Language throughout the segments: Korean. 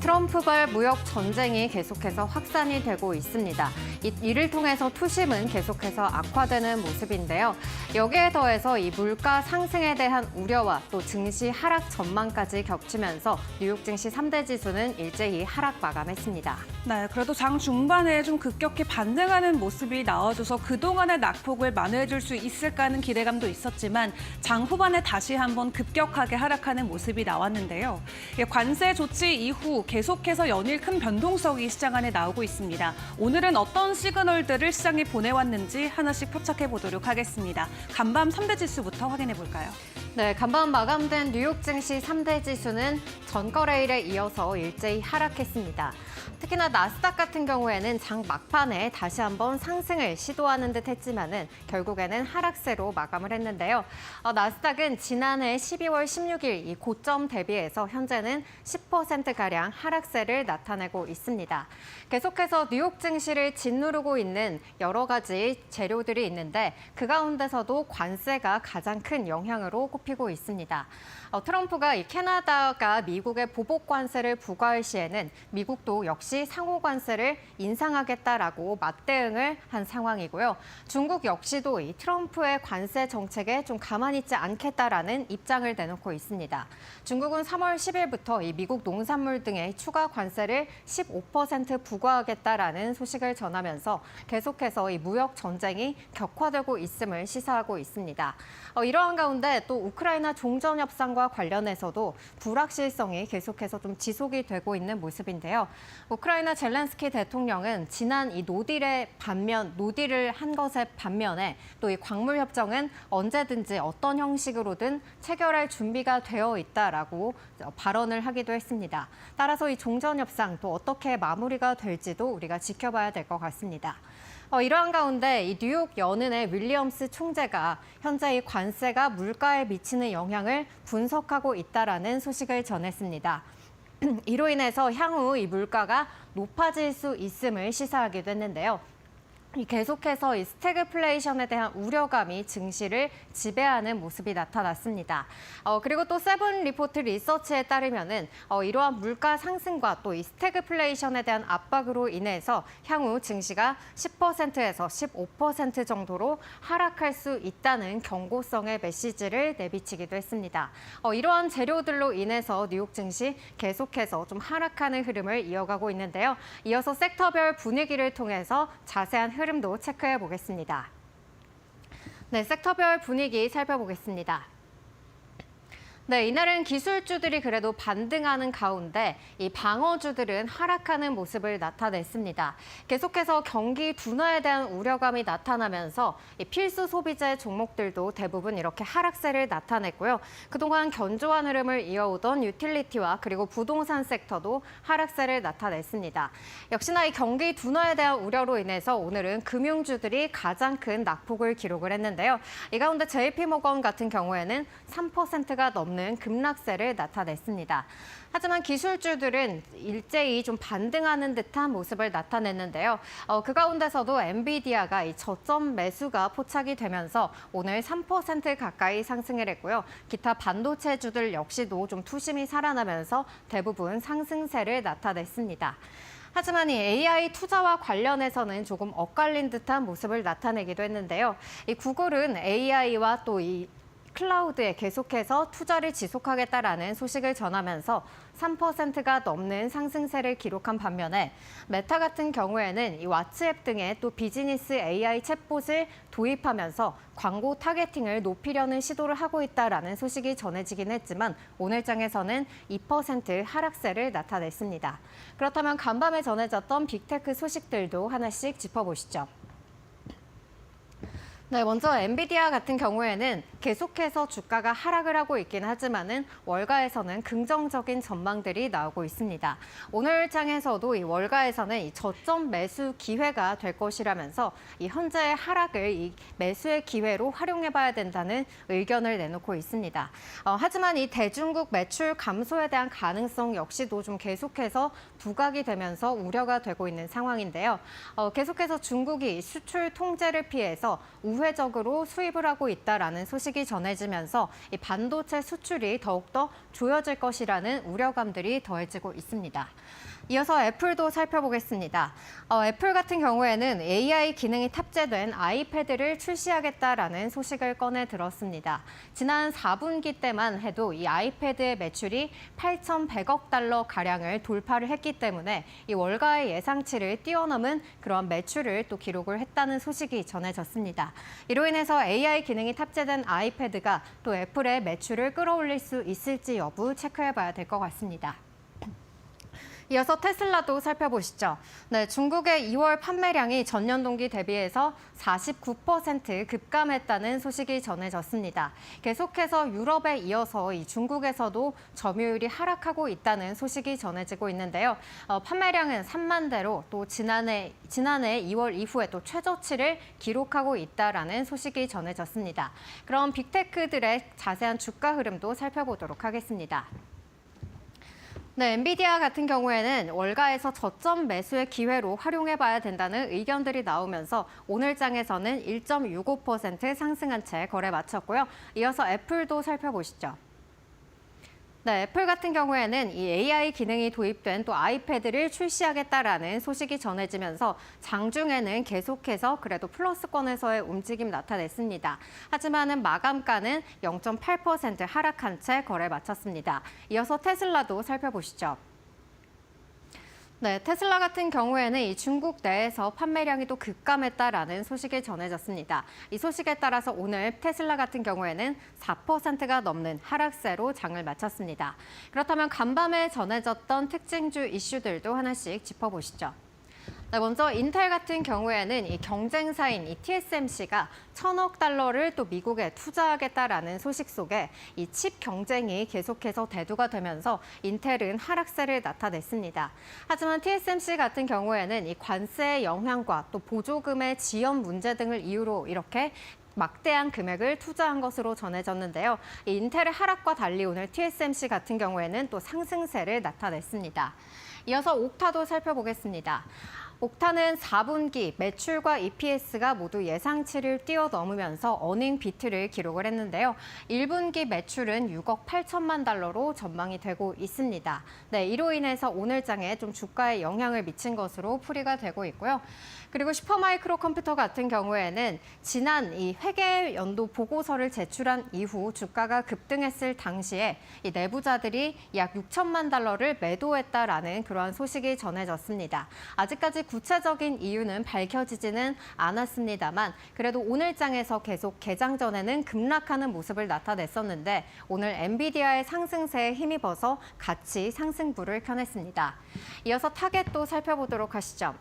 트럼프발 무역 전쟁이 계속해서 확산이 되고 있습니다. 이를 통해서 투심은 계속해서 악화되는 모습인데요. 여기에 더해서 이 물가 상승에 대한 우려와 또 증시 하락 전망까지 겹치면서 뉴욕 증시 3대 지수는 일제히 하락 마감했습니다. 네, 그래도 장 중반에 좀 급격히 반등하는 모습이 나와줘서 그동안의 낙폭을 만회해줄 수 있을까 하는 기대감도 있었지만 장 후반에 다시 한번 급격하게 하락하는 모습이 나왔는데요. 관세 조치 이후 계속해서 연일 큰 변동성이 시장 안에 나오고 있습니다. 오늘은 어떤 시그널들을 시장에 보내왔는지 하나씩 포착해 보도록 하겠습니다. 간밤 3대 지수부터 확인해 볼까요? 네, 간밤 마감된 뉴욕 증시 3대 지수는 전거래일에 이어서 일제히 하락했습니다. 특히나 나스닥 같은 경우에는 장 막판에 다시 한번 상승을 시도하는 듯 했지만은 결국에는 하락세로 마감을 했는데요. 나스닥은 지난해 12월 16일 이 고점 대비해서 현재는 10%가량 하락세를 나타내고 있습니다. 계속해서 뉴욕 증시를 짓누르고 있는 여러 가지 재료들이 있는데 그 가운데서도 관세가 가장 큰 영향으로 꼽히고 있습니다. 트럼프가 이 캐나다가 미국에 보복 관세를 부과할 시에는 미국도 역시 상호 관세를 인상하겠다라고 맞대응을 한 상황이고요. 중국 역시도 이 트럼프의 관세 정책에 좀 가만히 있지 않겠다라는 입장을 내놓고 있습니다. 중국은 3월 10일부터 이 미국 농산물 등의 추가 관세를 15% 부과하겠다라는 소식을 전하면서 계속해서 이 무역 전쟁이 격화되고 있음을 시사하고 있습니다. 이러한 가운데 또 우크라이나 종전 협상과 관련해서도 불확실성이 계속해서 좀 지속이 되고 있는 모습인데요. 우크라이나 젤렌스키 대통령은 지난 이 노딜을 한 것의 반면에 또 이 광물 협정은 언제든지 어떤 형식으로든 체결할 준비가 되어 있다라고 발언을 하기도 했습니다. 따라서 이 종전 협상 또 어떻게 마무리가 될지도 우리가 지켜봐야 될 것 같습니다. 이러한 가운데 이 뉴욕 연은의 윌리엄스 총재가 현재 이 관세가 물가에 미치는 영향을 분석하고 있다라는 소식을 전했습니다. 이로 인해서 향후 이 물가가 높아질 수 있음을 시사하기도 했는데요. 계속해서 이 스태그플레이션에 대한 우려감이 증시를 지배하는 모습이 나타났습니다. 그리고 또 세븐 리포트 리서치에 따르면은 이러한 물가 상승과 또 이 스태그플레이션에 대한 압박으로 인해서 향후 증시가 10%에서 15% 정도로 하락할 수 있다는 경고성의 메시지를 내비치기도 했습니다. 이러한 재료들로 인해서 뉴욕 증시 계속해서 좀 하락하는 흐름을 이어가고 있는데요. 이어서 섹터별 분위기를 통해서 자세한 흐름도 체크해 보겠습니다. 네, 섹터별 분위기 살펴보겠습니다. 네, 이날은 기술주들이 그래도 반등하는 가운데 이 방어주들은 하락하는 모습을 나타냈습니다. 계속해서 경기 둔화에 대한 우려감이 나타나면서 이 필수 소비재 종목들도 대부분 이렇게 하락세를 나타냈고요. 그동안 견조한 흐름을 이어오던 유틸리티와 그리고 부동산 섹터도 하락세를 나타냈습니다. 역시나 이 경기 둔화에 대한 우려로 인해서 오늘은 금융주들이 가장 큰 낙폭을 기록을 했는데요. 이 가운데 JP모건 같은 경우에는 3%가 넘는 급락세를 나타냈습니다. 하지만 기술주들은 일제히 좀 반등하는 듯한 모습을 나타냈는데요. 그 가운데서도 엔비디아가 이 저점 매수가 포착이 되면서 오늘 3% 가까이 상승을 했고요. 기타 반도체주들 역시도 좀 투심이 살아나면서 대부분 상승세를 나타냈습니다. 하지만 이 AI 투자와 관련해서는 조금 엇갈린 듯한 모습을 나타내기도 했는데요. 이 구글은 AI와 또 이 클라우드에 계속해서 투자를 지속하겠다라는 소식을 전하면서 3%가 넘는 상승세를 기록한 반면에 메타 같은 경우에는 이 왓츠앱 등의 또 비즈니스 AI 챗봇을 도입하면서 광고 타겟팅을 높이려는 시도를 하고 있다라는 소식이 전해지긴 했지만 오늘장에서는 2% 하락세를 나타냈습니다. 그렇다면 간밤에 전해졌던 빅테크 소식들도 하나씩 짚어보시죠. 네, 먼저 엔비디아 같은 경우에는 계속해서 주가가 하락을 하고 있긴 하지만은 월가에서는 긍정적인 전망들이 나오고 있습니다. 오늘 장에서도 이 월가에서는 이 저점 매수 기회가 될 것이라면서 이 현재의 하락을 이 매수의 기회로 활용해봐야 된다는 의견을 내놓고 있습니다. 하지만 이 대중국 매출 감소에 대한 가능성 역시도 좀 계속해서 부각이 되면서 우려가 되고 있는 상황인데요. 계속해서 중국이 수출 통제를 피해서 우회 우회적으로 수입을 하고 있다라는 소식이 전해지면서 이 반도체 수출이 더욱더 조여질 것이라는 우려감들이 더해지고 있습니다. 이어서 애플도 살펴보겠습니다. 애플 같은 경우에는 AI 기능이 탑재된 아이패드를 출시하겠다라는 소식을 꺼내 들었습니다. 지난 4분기 때만 해도 이 아이패드의 매출이 8,100억 달러 가량을 돌파를 했기 때문에 이 월가의 예상치를 뛰어넘은 그런 매출을 또 기록을 했다는 소식이 전해졌습니다. 이로 인해서 AI 기능이 탑재된 아이패드가 또 애플의 매출을 끌어올릴 수 있을지 여부 체크해봐야 될 것 같습니다. 이어서 테슬라도 살펴보시죠. 네, 중국의 2월 판매량이 전년 동기 대비해서 49% 급감했다는 소식이 전해졌습니다. 계속해서 유럽에 이어서 이 중국에서도 점유율이 하락하고 있다는 소식이 전해지고 있는데요. 판매량은 3만 대로 또 지난해 2월 이후에 또 최저치를 기록하고 있다라는 소식이 전해졌습니다. 그럼 빅테크들의 자세한 주가 흐름도 살펴보도록 하겠습니다. 네, 엔비디아 같은 경우에는 월가에서 저점 매수의 기회로 활용해봐야 된다는 의견들이 나오면서 오늘 장에서는 1.65% 상승한 채 거래 마쳤고요. 이어서 애플도 살펴보시죠. 네, 애플 같은 경우에는 이 AI 기능이 도입된 또 아이패드를 출시하겠다라는 소식이 전해지면서 장중에는 계속해서 그래도 플러스권에서의 움직임 나타냈습니다. 하지만은 마감가는 0.8% 하락한 채 거래 마쳤습니다. 이어서 테슬라도 살펴보시죠. 네, 테슬라 같은 경우에는 이 중국 내에서 판매량이 또 급감했다라는 소식이 전해졌습니다. 이 소식에 따라서 오늘 테슬라 같은 경우에는 4%가 넘는 하락세로 장을 마쳤습니다. 그렇다면 간밤에 전해졌던 특징주 이슈들도 하나씩 짚어보시죠. 네, 먼저 인텔 같은 경우에는 이 경쟁사인 이 TSMC가 1,000억 달러를 또 미국에 투자하겠다라는 소식 속에 이 칩 경쟁이 계속해서 대두가 되면서 인텔은 하락세를 나타냈습니다. 하지만 TSMC 같은 경우에는 이 관세의 영향과 또 보조금의 지연 문제 등을 이유로 이렇게 막대한 금액을 투자한 것으로 전해졌는데요. 이 인텔의 하락과 달리 오늘 TSMC 같은 경우에는 또 상승세를 나타냈습니다. 이어서 옥타도 살펴보겠습니다. 옥타는 4분기 매출과 EPS가 모두 예상치를 뛰어넘으면서 어닝 비트를 기록을 했는데요. 1분기 매출은 6억 8천만 달러로 전망이 되고 있습니다. 네, 이로 인해서 오늘 장에 좀 주가에 영향을 미친 것으로 풀이가 되고 있고요. 그리고 슈퍼마이크로 컴퓨터 같은 경우에는 지난 이 회계 연도 보고서를 제출한 이후 주가가 급등했을 당시에 이 내부자들이 약 6천만 달러를 매도했다라는 그러한 소식이 전해졌습니다. 아직까지 구체적인 이유는 밝혀지지는 않았습니다만 그래도 오늘 장에서 계속 개장 전에는 급락하는 모습을 나타냈었는데 오늘 엔비디아의 상승세에 힘입어서 같이 상승불을 켜냈습니다. 이어서 타겟도 살펴보도록 하시죠.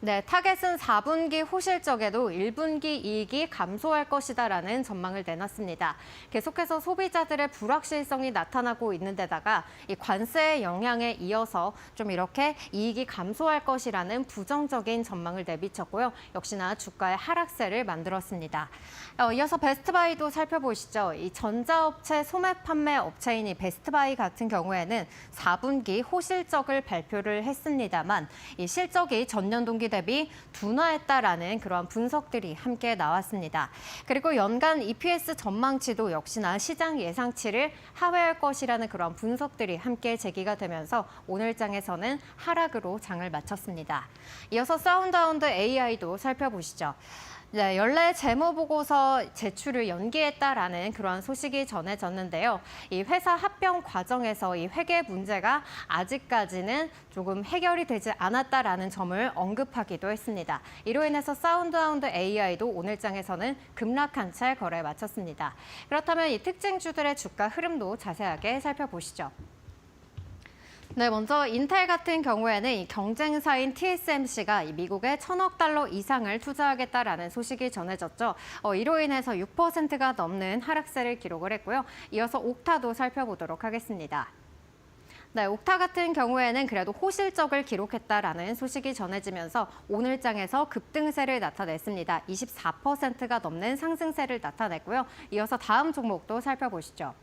네, 타겟은 4분기 호실적에도 1분기 이익이 감소할 것이다라는 전망을 내놨습니다. 계속해서 소비자들의 불확실성이 나타나고 있는 데다가 이 관세의 영향에 이어서 좀 이렇게 이익이 감소할 것이라는 부정적인 전망을 내비쳤고요. 역시나 주가의 하락세를 만들었습니다. 이어서 베스트바이도 살펴보시죠. 이 전자업체 소매 판매 업체인 이 베스트바이 같은 경우에는 4분기 호실적을 발표를 했습니다만 이 실적이 전년 동기 대비 둔화했다라는 그러한 분석들이 함께 나왔습니다. 그리고 연간 EPS 전망치도 역시나 시장 예상치를 하회할 것이라는 그러한 분석들이 함께 제기가 되면서 오늘 장에서는 하락으로 장을 마쳤습니다. 이어서 사운드하운드 AI도 살펴보시죠. 네, 연례 재무보고서 제출을 연기했다라는 그러한 소식이 전해졌는데요. 이 회사 합병 과정에서 이 회계 문제가 아직까지는 조금 해결이 되지 않았다라는 점을 언급하기도 했습니다. 이로 인해서 사운드하운드 AI도 오늘 장에서는 급락한 채 거래 마쳤습니다. 그렇다면 이 특징주들의 주가 흐름도 자세하게 살펴보시죠. 네, 먼저 인텔 같은 경우에는 이 경쟁사인 TSMC가 이 미국에 1,000억 달러 이상을 투자하겠다라는 소식이 전해졌죠. 이로 인해서 6%가 넘는 하락세를 기록을 했고요. 이어서 옥타도 살펴보도록 하겠습니다. 네, 옥타 같은 경우에는 그래도 호실적을 기록했다라는 소식이 전해지면서 오늘 장에서 급등세를 나타냈습니다. 24%가 넘는 상승세를 나타냈고요. 이어서 다음 종목도 살펴보시죠.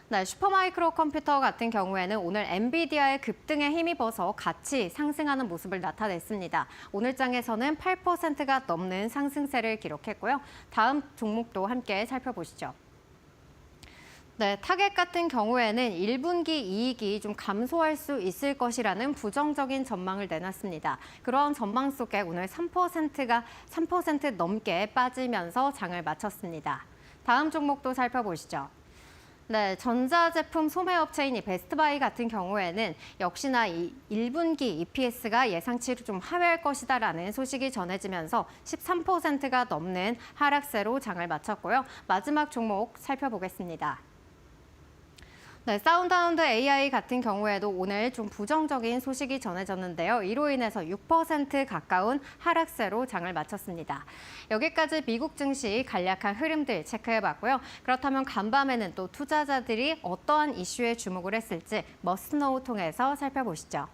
네, 슈퍼마이크로 컴퓨터 같은 경우에는 오늘 엔비디아의 급등에 힘입어서 같이 상승하는 모습을 나타냈습니다. 오늘 장에서는 8%가 넘는 상승세를 기록했고요. 다음 종목도 함께 살펴보시죠. 네, 타겟 같은 경우에는 1분기 이익이 좀 감소할 수 있을 것이라는 부정적인 전망을 내놨습니다. 그런 전망 속에 오늘 3% 넘게 빠지면서 장을 마쳤습니다. 다음 종목도 살펴보시죠. 네, 전자제품 소매업체인 이 베스트바이 같은 경우에는 역시나 이 1분기 EPS가 예상치를 좀 하회할 것이다라는 소식이 전해지면서 13%가 넘는 하락세로 장을 마쳤고요. 마지막 종목 살펴보겠습니다. 네, 사운드하운드 AI 같은 경우에도 오늘 좀 부정적인 소식이 전해졌는데요. 이로 인해서 6% 가까운 하락세로 장을 마쳤습니다. 여기까지 미국 증시 간략한 흐름들 체크해봤고요. 그렇다면 간밤에는 또 투자자들이 어떠한 이슈에 주목을 했을지 머스트노우 통해서 살펴보시죠.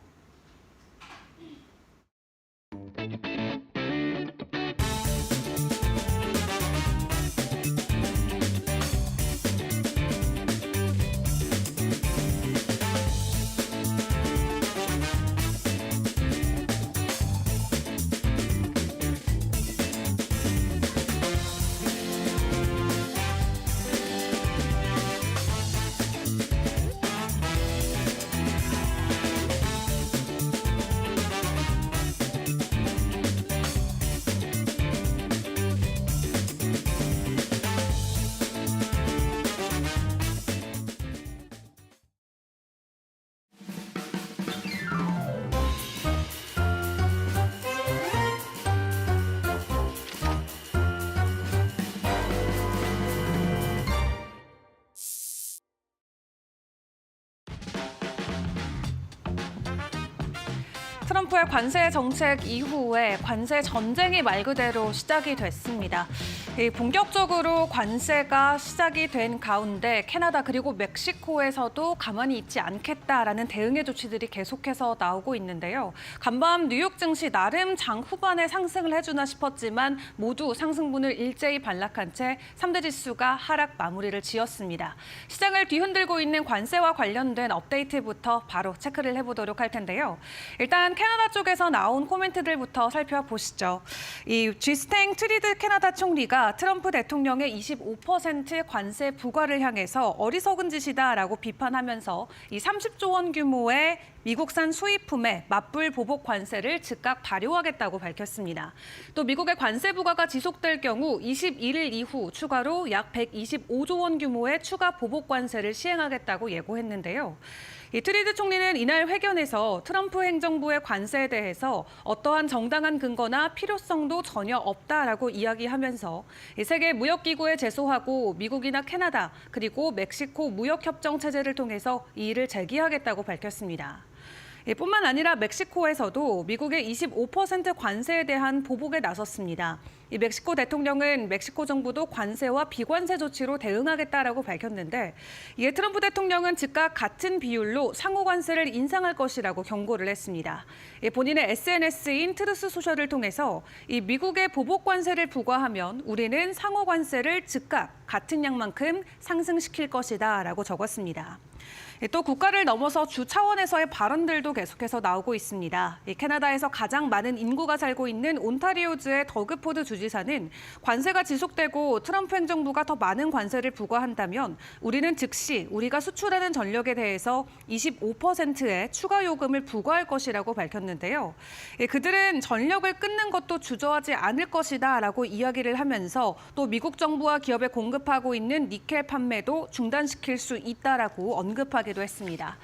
트럼프의 관세 정책 이후에 관세 전쟁이 말 그대로 시작이 됐습니다. 본격적으로 관세가 시작이 된 가운데 캐나다 그리고 멕시코에서도 가만히 있지 않겠다라는 대응의 조치들이 계속해서 나오고 있는데요. 간밤 뉴욕 증시 나름 장 후반에 상승을 해주나 싶었지만 모두 상승분을 일제히 반락한 채 3대 지수가 하락 마무리를 지었습니다. 시장을 뒤흔들고 있는 관세와 관련된 업데이트부터 바로 체크를 해보도록 할 텐데요. 일단 캐나다 쪽에서 나온 코멘트들부터 살펴보시죠. 이 지스탱 트리드 캐나다 총리가 트럼프 대통령의 25% 관세 부과를 향해서 어리석은 짓이다라고 비판하면서 이 30조 원 규모의 미국산 수입품에 맞불 보복 관세를 즉각 발효하겠다고 밝혔습니다. 또 미국의 관세 부과가 지속될 경우 21일 이후 추가로 약 125조 원 규모의 추가 보복 관세를 시행하겠다고 예고했는데요. 이 트리드 총리는 이날 회견에서 트럼프 행정부의 관세에 대해서 어떠한 정당한 근거나 필요성도 전혀 없다라고 이야기하면서 세계 무역기구에 제소하고 미국이나 캐나다 그리고 멕시코 무역협정 체제를 통해서 이 일을 제기하겠다고 밝혔습니다. 뿐만 아니라 멕시코에서도 미국의 25% 관세에 대한 보복에 나섰습니다. 이 멕시코 대통령은 멕시코 정부도 관세와 비관세 조치로 대응하겠다라고 밝혔는데 이에 트럼프 대통령은 즉각 같은 비율로 상호 관세를 인상할 것이라고 경고를 했습니다. 본인의 SNS인 트루스 소셜을 통해서 이 미국의 보복 관세를 부과하면 우리는 상호 관세를 즉각 같은 양만큼 상승시킬 것이다라고 적었습니다. 또 국가를 넘어서 주 차원에서의 발언들도 계속해서 나오고 있습니다. 캐나다에서 가장 많은 인구가 살고 있는 온타리오주의 더그포드 주지사는 관세가 지속되고 트럼프 행정부가 더 많은 관세를 부과한다면 우리는 즉시 우리가 수출하는 전력에 대해서 25%의 추가 요금을 부과할 것이라고 밝혔는데요. 그들은 전력을 끊는 것도 주저하지 않을 것이다라고 이야기를 하면서 또 미국 정부와 기업에 공급하고 있는 니켈 판매도 중단시킬 수 있다라고 언급하기도 했습니다.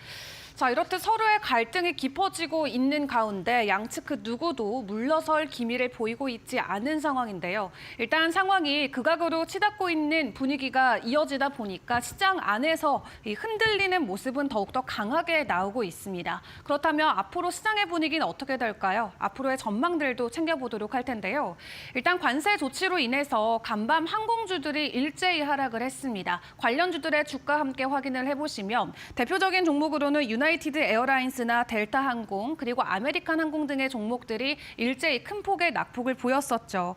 자, 이렇듯 서로의 갈등이 깊어지고 있는 가운데 양측 그 누구도 물러설 기미를 보이고 있지 않은 상황인데요. 일단 상황이 극악으로 치닫고 있는 분위기가 이어지다 보니까 시장 안에서 이 흔들리는 모습은 더욱더 강하게 나오고 있습니다. 그렇다면 앞으로 시장의 분위기는 어떻게 될까요? 앞으로의 전망들도 챙겨보도록 할 텐데요. 일단 관세 조치로 인해서 간밤 항공주들이 일제히 하락을 했습니다. 관련주들의 주가 함께 확인을 해보시면 대표적인 종목으로는 유나이티드 에어라인스나 델타 항공, 그리고 아메리칸 항공 등의 종목들이 일제히 큰 폭의 낙폭을 보였었죠.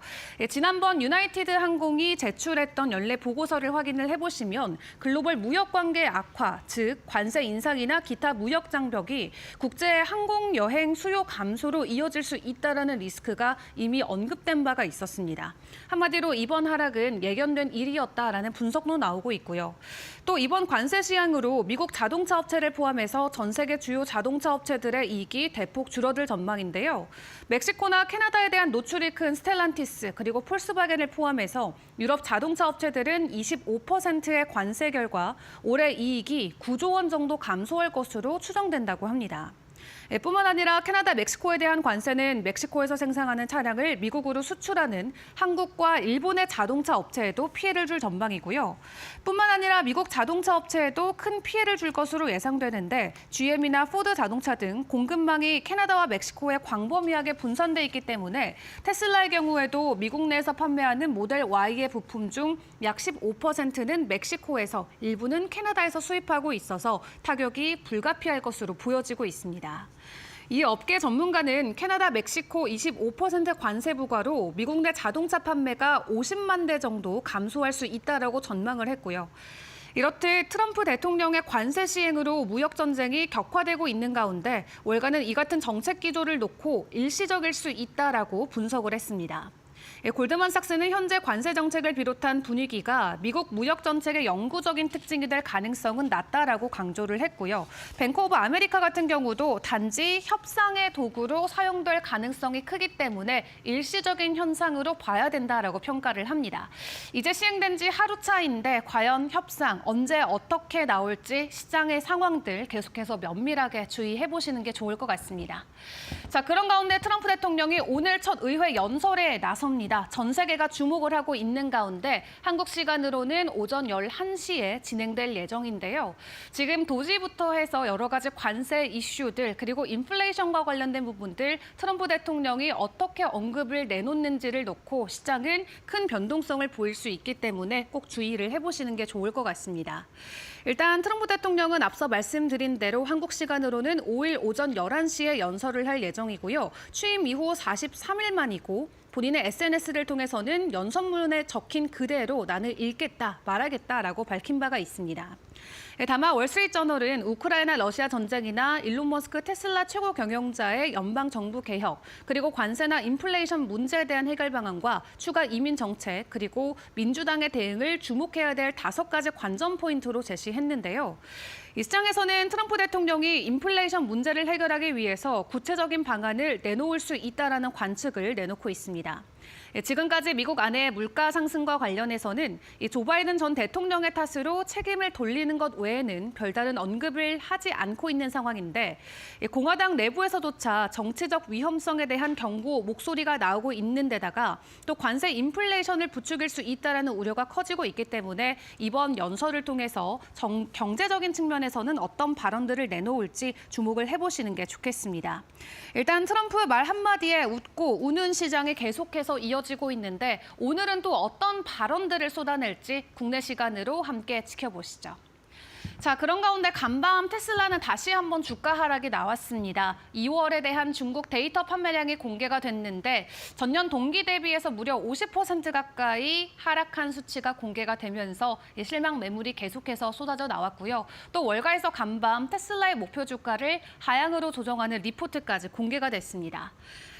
지난번 유나이티드 항공이 제출했던 연례 보고서를 확인을 해보시면 글로벌 무역 관계 악화, 즉 관세 인상이나 기타 무역 장벽이 국제 항공 여행 수요 감소로 이어질 수 있다라는 리스크가 이미 언급된 바가 있었습니다. 한마디로 이번 하락은 예견된 일이었다라는 분석도 나오고 있고요. 또 이번 관세 시향으로 미국 자동차 업체를 포함해서 전 세계 주요 자동차 업체들의 이익이 대폭 줄어들 전망인데요. 멕시코나 캐나다에 대한 노출이 큰 스텔란티스 그리고 폴스바겐을 포함해서 유럽 자동차 업체들은 25%의 관세 결과 올해 이익이 9조 원 정도 감소할 것으로 추정된다고 합니다. 뿐만 아니라 캐나다, 멕시코에 대한 관세는 멕시코에서 생산하는 차량을 미국으로 수출하는 한국과 일본의 자동차 업체에도 피해를 줄 전망이고요. 뿐만 아니라 미국 자동차 업체에도 큰 피해를 줄 것으로 예상되는데 GM이나 포드 자동차 등 공급망이 캐나다와 멕시코에 광범위하게 분산돼 있기 때문에 테슬라의 경우에도 미국 내에서 판매하는 모델 Y의 부품 중 약 15%는 멕시코에서 일부는 캐나다에서 수입하고 있어서 타격이 불가피할 것으로 보여지고 있습니다. 이 업계 전문가는 캐나다, 멕시코 25% 관세 부과로 미국 내 자동차 판매가 50만 대 정도 감소할 수 있다라고 전망을 했고요. 이렇듯 트럼프 대통령의 관세 시행으로 무역 전쟁이 격화되고 있는 가운데 월가는 이 같은 정책 기조를 놓고 일시적일 수 있다라고 분석을 했습니다. 골드만삭스는 현재 관세 정책을 비롯한 분위기가 미국 무역 정책의 영구적인 특징이 될 가능성은 낮다라고 강조를 했고요. 뱅크 오브 아메리카 같은 경우도 단지 협상의 도구로 사용될 가능성이 크기 때문에 일시적인 현상으로 봐야 된다라고 평가를 합니다. 이제 시행된 지 하루 차인데 과연 협상 언제 어떻게 나올지 시장의 상황들 계속해서 면밀하게 주의해 보시는 게 좋을 것 같습니다. 자, 그런 가운데 트럼프 대통령이 오늘 첫 의회 연설에 나섭니다. 전 세계가 주목을 하고 있는 가운데 한국 시간으로는 오전 11시에 진행될 예정인데요. 지금 도지부터 해서 여러 가지 관세 이슈들 그리고 인플레이션과 관련된 부분들 트럼프 대통령이 어떻게 언급을 내놓는지를 놓고 시장은 큰 변동성을 보일 수 있기 때문에 꼭 주의를 해보시는 게 좋을 것 같습니다. 일단 트럼프 대통령은 앞서 말씀드린 대로 한국 시간으로는 5일 오전 11시에 연설을 할 예정이고요. 취임 이후 43일 만이고 본인의 SNS를 통해서는 연설문에 적힌 그대로 나는 읽겠다, 말하겠다라고 밝힌 바가 있습니다. 다만 월스트리트저널은 우크라이나 러시아 전쟁이나 일론 머스크 테슬라 최고 경영자의 연방 정부 개혁, 그리고 관세나 인플레이션 문제에 대한 해결 방안과 추가 이민 정책, 그리고 민주당의 대응을 주목해야 될 5가지 관전 포인트로 제시했는데요. 이 시장에서는 트럼프 대통령이 인플레이션 문제를 해결하기 위해서 구체적인 방안을 내놓을 수 있다라는 관측을 내놓고 있습니다. 지금까지 미국 안의 물가 상승과 관련해서는 조 바이든 전 대통령의 탓으로 책임을 돌리는 것 외에는 별다른 언급을 하지 않고 있는 상황인데 공화당 내부에서조차 정치적 위험성에 대한 경고 목소리가 나오고 있는 데다가 또 관세 인플레이션을 부추길 수 있다는 우려가 커지고 있기 때문에 이번 연설을 통해서 경제적인 측면에서는 어떤 발언들을 내놓을지 주목을 해보시는 게 좋겠습니다. 일단 트럼프 말 한마디에 웃고 우는 시장이 계속해서 이어지고 있는데 오늘은 또 어떤 발언들을 쏟아낼지 국내 시간으로 함께 지켜보시죠. 자, 그런 가운데 간밤 테슬라는 다시 한번 주가 하락이 나왔습니다. 2월에 대한 중국 데이터 판매량이 공개가 됐는데 전년 동기 대비해서 무려 50% 가까이 하락한 수치가 공개가 되면서 실망 매물이 계속해서 쏟아져 나왔고요. 또 월가에서 간밤 테슬라의 목표 주가를 하향으로 조정하는 리포트까지 공개가 됐습니다.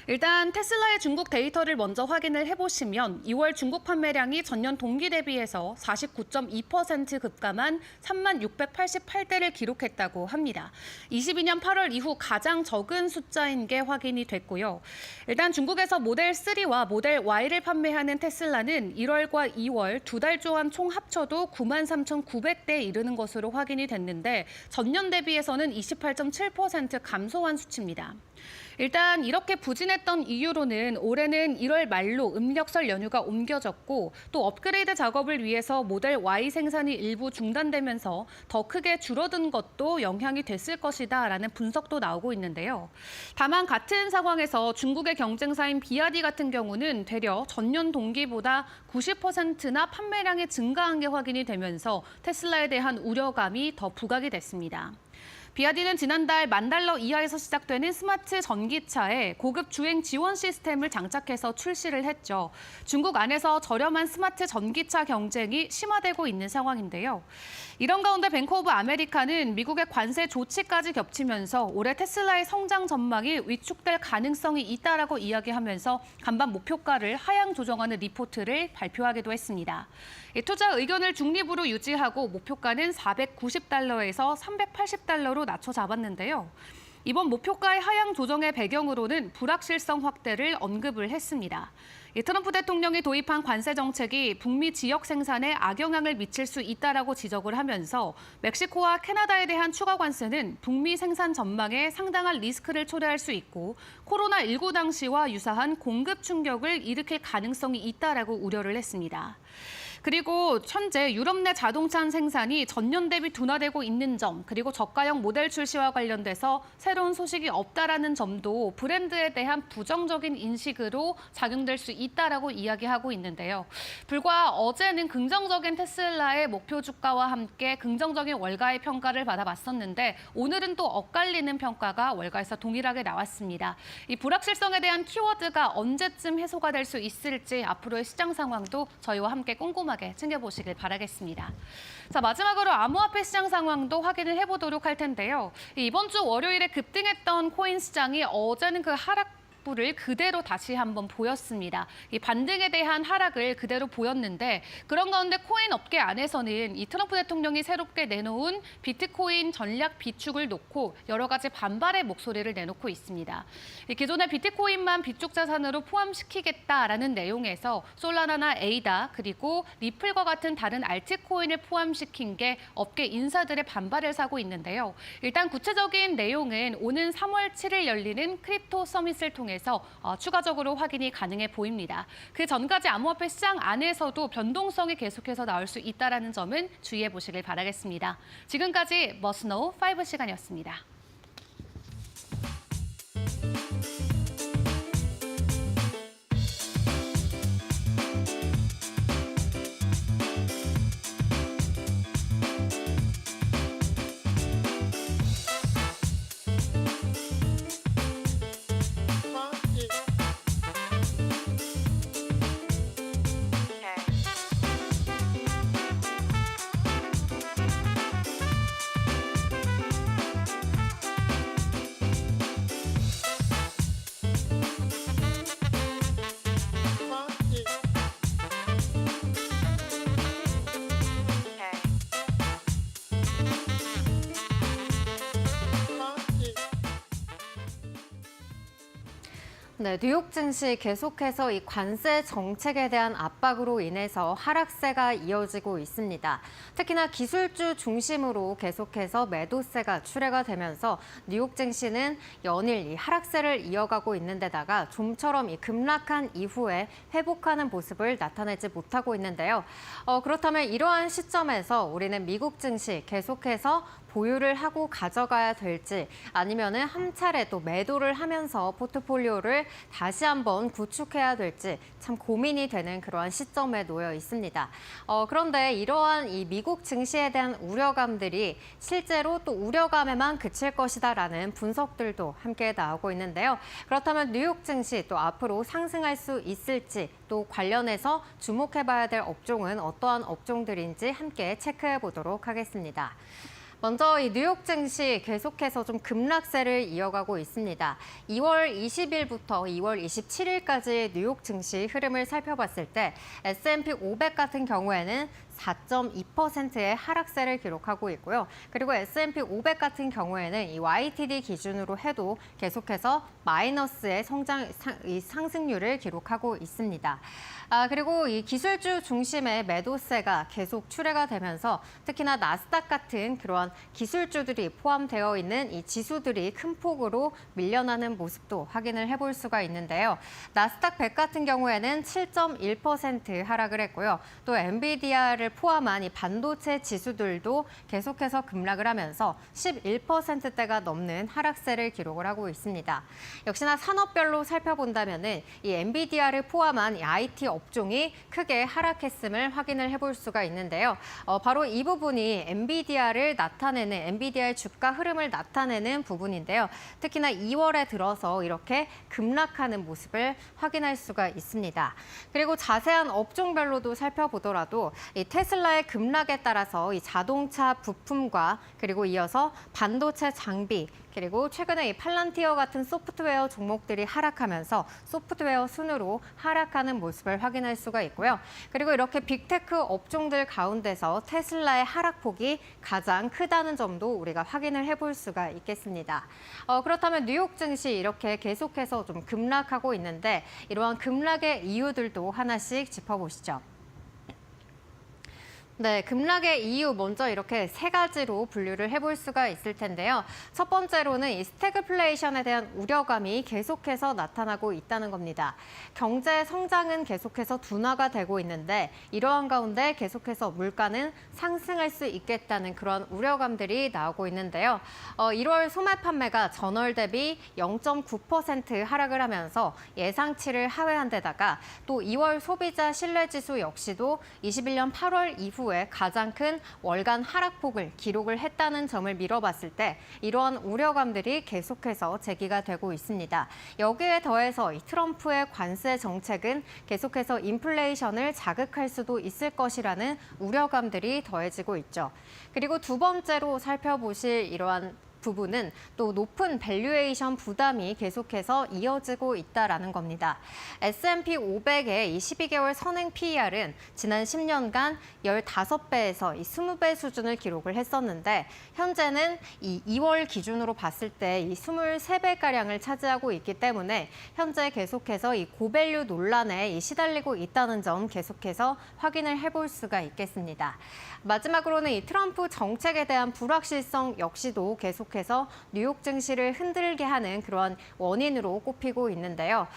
일단 테슬라의 중국 데이터를 먼저 확인을 해보시면 2월 중국 판매량이 전년 동기 대비해서 49.2% 급감한 3688대를 기록했다고 합니다. 22년 8월 이후 가장 적은 숫자인 게 확인이 됐고요. 일단 중국에서 모델 3와 모델 Y를 판매하는 테슬라는 1월과 2월 2달 동안 총 합쳐도 93,900대에 이르는 것으로 확인이 됐는데 전년 대비해서는 28.7% 감소한 수치입니다. 일단 이렇게 부진했던 이유로는 올해는 1월 말로 음력설 연휴가 옮겨졌고 또 업그레이드 작업을 위해서 모델 Y 생산이 일부 중단되면서 더 크게 줄어든 것도 영향이 됐을 것이다라는 분석도 나오고 있는데요. 다만 같은 상황에서 중국의 경쟁사인 비아디 같은 경우는 되려 전년 동기보다 90%나 판매량이 증가한 게 확인이 되면서 테슬라에 대한 우려감이 더 부각이 됐습니다. 비아디는 지난달 $10,000 이하에서 시작되는 스마트 전기차에 고급 주행 지원 시스템을 장착해서 출시를 했죠. 중국 안에서 저렴한 스마트 전기차 경쟁이 심화되고 있는 상황인데요. 이런 가운데 뱅크 오브 아메리카는 미국의 관세 조치까지 겹치면서 올해 테슬라의 성장 전망이 위축될 가능성이 있다라고 이야기하면서 간밤 목표가를 하향 조정하는 리포트를 발표하기도 했습니다. 투자 의견을 중립으로 유지하고 목표가는 $490에서 $380로 낮춰 잡았는데요. 이번 목표가의 하향 조정의 배경으로는 불확실성 확대를 언급을 했습니다. 트럼프 대통령이 도입한 관세 정책이 북미 지역 생산에 악영향을 미칠 수 있다라고 지적을 하면서 멕시코와 캐나다에 대한 추가 관세는 북미 생산 전망에 상당한 리스크를 초래할 수 있고 코로나19 당시와 유사한 공급 충격을 일으킬 가능성이 있다라고 우려를 했습니다. 그리고 현재 유럽 내 자동차 생산이 전년 대비 둔화되고 있는 점, 그리고 저가형 모델 출시와 관련돼서 새로운 소식이 없다라는 점도 브랜드에 대한 부정적인 인식으로 작용될 수 있다라고 이야기하고 있는데요. 불과 어제는 긍정적인 테슬라의 목표 주가와 함께 긍정적인 월가의 평가를 받아봤었는데 오늘은 또 엇갈리는 평가가 월가에서 동일하게 나왔습니다. 이 불확실성에 대한 키워드가 언제쯤 해소가 될 수 있을지 앞으로의 시장 상황도 저희와 함께 꼼꼼하게 챙겨보시길 바라겠습니다. 자, 마지막으로 암호화폐 시장 상황도 확인을 해보도록 할 텐데요. 이번 주 월요일에 급등했던 코인 시장이 어제는 그 하락부를 그대로 다시 한번 보였습니다. 이 반등에 대한 하락을 그대로 보였는데 그런 가운데 코인 업계 안에서는 이 트럼프 대통령이 새롭게 내놓은 비트코인 전략 비축을 놓고 여러 가지 반발의 목소리를 내놓고 있습니다. 기존의 비트코인만 비축 자산으로 포함시키겠다라는 내용에서 솔라나나 에이다 그리고 리플과 같은 다른 알트코인을 포함시킨 게 업계 인사들의 반발을 사고 있는데요. 일단 구체적인 내용은 오는 3월 7일 열리는 크립토 서밋을 통해서 추가적으로 확인이 가능해 보입니다. 그 전까지 암호화폐 시장 안에서도 변동성이 계속해서 나올 수 있다는 점은 주의해 보시길 바라겠습니다. 지금까지 머스노우 5 시간이었습니다. 네, 뉴욕 증시 계속해서 이 관세 정책에 대한 압박으로 인해서 하락세가 이어지고 있습니다. 특히나 기술주 중심으로 계속해서 매도세가 출회가 되면서 뉴욕 증시는 연일 이 하락세를 이어가고 있는 데다가 좀처럼 이 급락한 이후에 회복하는 모습을 나타내지 못하고 있는데요. 그렇다면 이러한 시점에서 우리는 미국 증시 계속해서 보유를 하고 가져가야 될지 아니면은 한 차례 또 매도를 하면서 포트폴리오를 다시 한번 구축해야 될지 참 고민이 되는 그러한 시점에 놓여 있습니다. 그런데 이러한 이 미국 증시에 대한 우려감들이 실제로 또 우려감에만 그칠 것이다라는 분석들도 함께 나오고 있는데요. 그렇다면 뉴욕 증시 또 앞으로 상승할 수 있을지 또 관련해서 주목해봐야 될 업종은 어떠한 업종들인지 함께 체크해 보도록 하겠습니다. 먼저 이 뉴욕 증시 계속해서 좀 급락세를 이어가고 있습니다. 2월 20일부터 2월 27일까지 뉴욕 증시 흐름을 살펴봤을 때 S&P 500 같은 경우에는 4.2%의 하락세를 기록하고 있고요. 그리고 S&P 500 같은 경우에는 이 YTD 기준으로 해도 계속해서 마이너스의 상승률을 기록하고 있습니다. 그리고 이 기술주 중심의 매도세가 계속 출회가 되면서 특히나 나스닥 같은 그러한 기술주들이 포함되어 있는 이 지수들이 큰 폭으로 밀려나는 모습도 확인을 해볼 수가 있는데요. 나스닥 100 같은 경우에는 7.1% 하락을 했고요. 또 엔비디아를 엔비디아를 포함한 이 반도체 지수들도 계속해서 급락을 하면서 11%대가 넘는 하락세를 기록을 하고 있습니다. 역시나 산업별로 살펴본다면은 이 엔비디아를 포함한 이 IT 업종이 크게 하락했음을 확인을 해볼 수가 있는데요. 바로 이 부분이 엔비디아의 주가 흐름을 나타내는 부분인데요. 특히나 2월에 들어서 이렇게 급락하는 모습을 확인할 수가 있습니다. 그리고 자세한 업종별로도 살펴보더라도 이 테슬라의 급락에 따라서 이 자동차 부품과 그리고 이어서 반도체 장비 그리고 최근에 이 팔란티어 같은 소프트웨어 종목들이 하락하면서 소프트웨어 순으로 하락하는 모습을 확인할 수가 있고요. 그리고 이렇게 빅테크 업종들 가운데서 테슬라의 하락폭이 가장 크다는 점도 우리가 확인을 해볼 수가 있겠습니다. 그렇다면 뉴욕 증시 이렇게 계속해서 좀 급락하고 있는데 이러한 급락의 이유들도 하나씩 짚어보시죠. 네, 급락의 이유 먼저 이렇게 세 가지로 분류를 해볼 수가 있을 텐데요. 첫 번째로는 이 스태그플레이션에 대한 우려감이 계속해서 나타나고 있다는 겁니다. 경제 성장은 계속해서 둔화가 되고 있는데 이러한 가운데 계속해서 물가는 상승할 수 있겠다는 그런 우려감들이 나오고 있는데요. 1월 소매 판매가 전월 대비 0.9% 하락을 하면서 예상치를 하회한 데다가 또 2월 소비자 신뢰지수 역시도 21년 8월 이후 가장 큰 월간 하락폭을 기록을 했다는 점을 미뤄봤을 때 이러한 우려감들이 계속해서 제기가 되고 있습니다. 여기에 더해서 이 트럼프의 관세 정책은 계속해서 인플레이션을 자극할 수도 있을 것이라는 우려감들이 더해지고 있죠. 그리고 두 번째로 살펴보실 이러한 부분은 또 높은 밸류에이션 부담이 계속해서 이어지고 있다라는 겁니다. S&P 500의 이 12개월 선행 PER은 지난 10년간 15배에서 이 20배 수준을 기록을 했었는데 현재는 이 2월 기준으로 봤을 때 이 23배가량을 차지하고 있기 때문에 현재 계속해서 이 고밸류 논란에 시달리고 있다는 점 계속해서 확인을 해볼 수가 있겠습니다. 마지막으로는 이 트럼프 정책에 대한 불확실성 역시도 계속해서 뉴욕 증시를 흔들게 하는 그러한 원인으로 꼽히고 있는데요.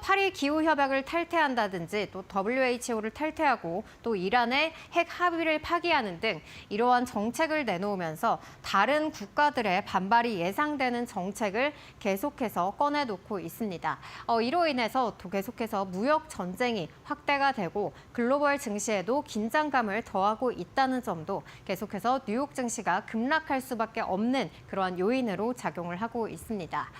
파리 기후협약을 탈퇴한다든지 또 WHO를 탈퇴하고 또 이란의 핵 합의를 파기하는 등 이러한 정책을 내놓으면서 다른 국가들의 반발이 예상되는 정책을 계속해서 꺼내놓고 있습니다. 이로 인해서 또 계속해서 무역 전쟁이 확대가 되고 글로벌 증시에도 긴장감을 더하고 있다는 점도 계속해서 뉴욕 증시가 급락할 수밖에 없는 그러한 요인으로 작용을 하고 있습니다.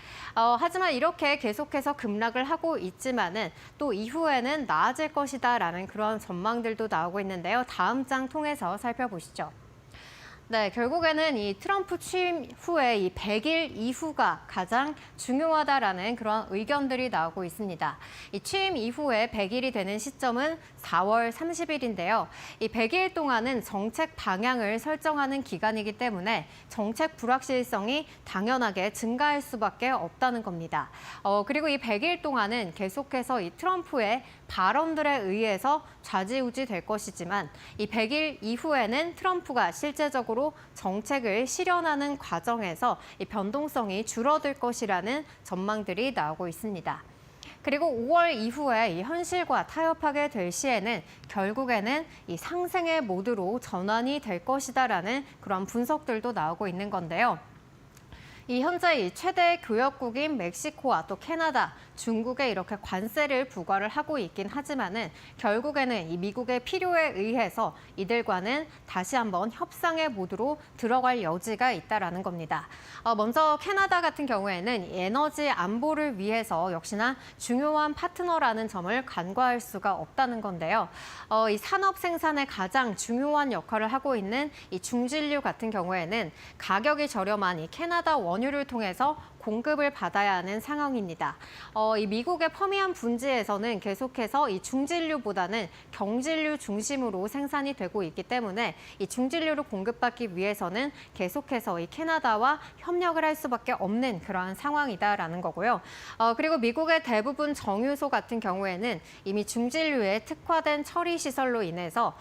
하지만 이렇게 계속해서 급락을 하고 있지만은 또 이후에는 나아질 것이다라는 그런 전망들도 나오고 있는데요. 다음 장 통해서 살펴보시죠. 네, 결국에는 이 트럼프 취임 후에 이 100일 이후가 가장 중요하다라는 그런 의견들이 나오고 있습니다. 이 취임 이후에 100일이 되는 시점은 4월 30일인데요. 이 100일 동안은 정책 방향을 설정하는 기간이기 때문에 정책 불확실성이 당연하게 증가할 수밖에 없다는 겁니다. 그리고 이 100일 동안은 계속해서 이 트럼프의 발언들에 의해서 좌지우지 될 것이지만 이 100일 이후에는 트럼프가 실제적으로 정책을 실현하는 과정에서 이 변동성이 줄어들 것이라는 전망들이 나오고 있습니다. 그리고 5월 이후에 이 현실과 타협하게 될 시에는 결국에는 이 상승의 모드로 전환이 될 것이다라는 그런 분석들도 나오고 있는 건데요. 이 현재 이 최대 교역국인 멕시코와 또 캐나다, 중국에 이렇게 관세를 부과를 하고 있긴 하지만은 결국에는 이 미국의 필요에 의해서 이들과는 다시 한번 협상의 모드로 들어갈 여지가 있다라는 겁니다. 먼저 캐나다 같은 경우에는 이 에너지 안보를 위해서 역시나 중요한 파트너라는 점을 간과할 수가 없다는 건데요. 이 산업 생산에 가장 중요한 역할을 하고 있는 이 중진류 같은 경우에는 가격이 저렴한 이 캐나다 원유를 통해서 공급을 받아야 하는 상황입니다. 이 미국의 퍼미안 분지에서는 계속해서 이 중진류보다는 경진류 중심으로 생산이 되고 있기 때문에 이 중진류를 공급받기 위해서는 계속해서 이 캐나다와 협력을 할 수밖에 없는 그러한 상황이다라는 거고요. 그리고 미국의 대부분 정유소 같은 경우에는 이미 중진류에 특화된 처리 시설로 인해서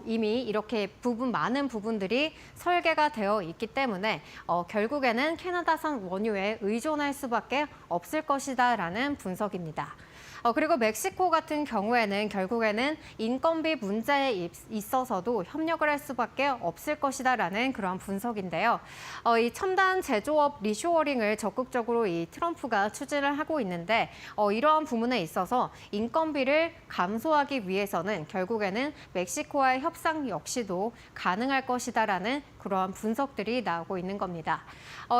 이미 이렇게 많은 부분들이 설계가 되어 있기 때문에 결국에는 캐나다산 원유에 의존할 수밖에 없을 것이다라는 분석입니다. 그리고 멕시코 같은 경우에는 결국에는 인건비 문제에 있어서도 협력을 할 수밖에 없을 것이다라는 그런 분석인데요. 이 첨단 제조업 리쇼어링을 적극적으로 이 트럼프가 추진을 하고 있는데 이러한 부분에 있어서 인건비를 감소하기 위해서는 결국에는 멕시코와의 협상 역시도 가능할 것이다라는 그러한 분석들이 나오고 있는 겁니다.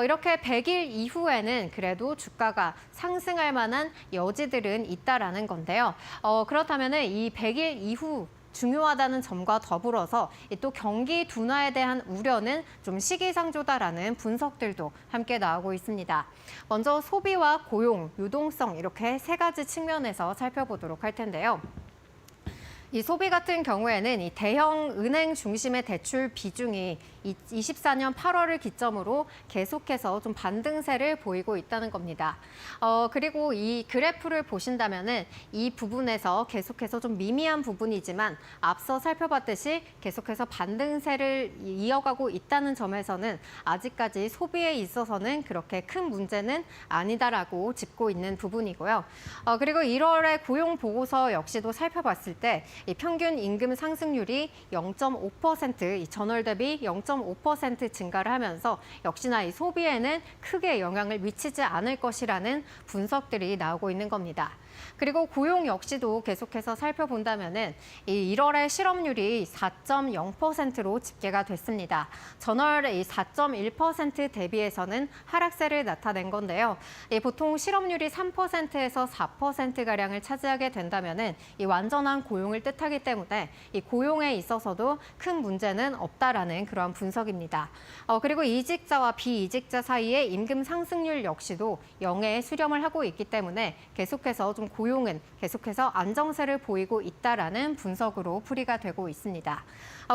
이렇게 100일 이후에는 그래도 주가가 상승할 만한 여지들은 있다라는 건데요. 그렇다면 이 100일 이후 중요하다는 점과 더불어서 또 경기 둔화에 대한 우려는 좀 시기상조다라는 분석들도 함께 나오고 있습니다. 먼저 소비와 고용, 유동성 이렇게 세 가지 측면에서 살펴보도록 할 텐데요. 이 소비 같은 경우에는 이 대형 은행 중심의 대출 비중이 24년 8월을 기점으로 계속해서 좀 반등세를 보이고 있다는 겁니다. 그리고 이 그래프를 보신다면은 이 부분에서 계속해서 좀 미미한 부분이지만 앞서 살펴봤듯이 계속해서 반등세를 이어가고 있다는 점에서는 아직까지 소비에 있어서는 그렇게 큰 문제는 아니다라고 짚고 있는 부분이고요. 그리고 1월의 고용 보고서 역시도 살펴봤을 때 이 평균 임금 상승률이 0.5%, 이 전월 대비 0.5% 증가를 하면서 역시나 이 소비에는 크게 영향을 미치지 않을 것이라는 분석들이 나오고 있는 겁니다. 그리고 고용 역시도 계속해서 살펴본다면은 이 1월의 실업률이 4.0%로 집계가 됐습니다. 전월의 이 4.1% 대비해서는 하락세를 나타낸 건데요. 보통 실업률이 3%에서 4%가량을 차지하게 된다면은 이 완전한 고용을 뜻하기 때문에 이 고용에 있어서도 큰 문제는 없다라는 그런 분석입니다. 그리고 이직자와 비이직자 사이의 임금 상승률 역시도 0에 수렴을 하고 있기 때문에 계속해서 좀 고용은 계속해서 안정세를 보이고 있다라는 분석으로 풀이가 되고 있습니다.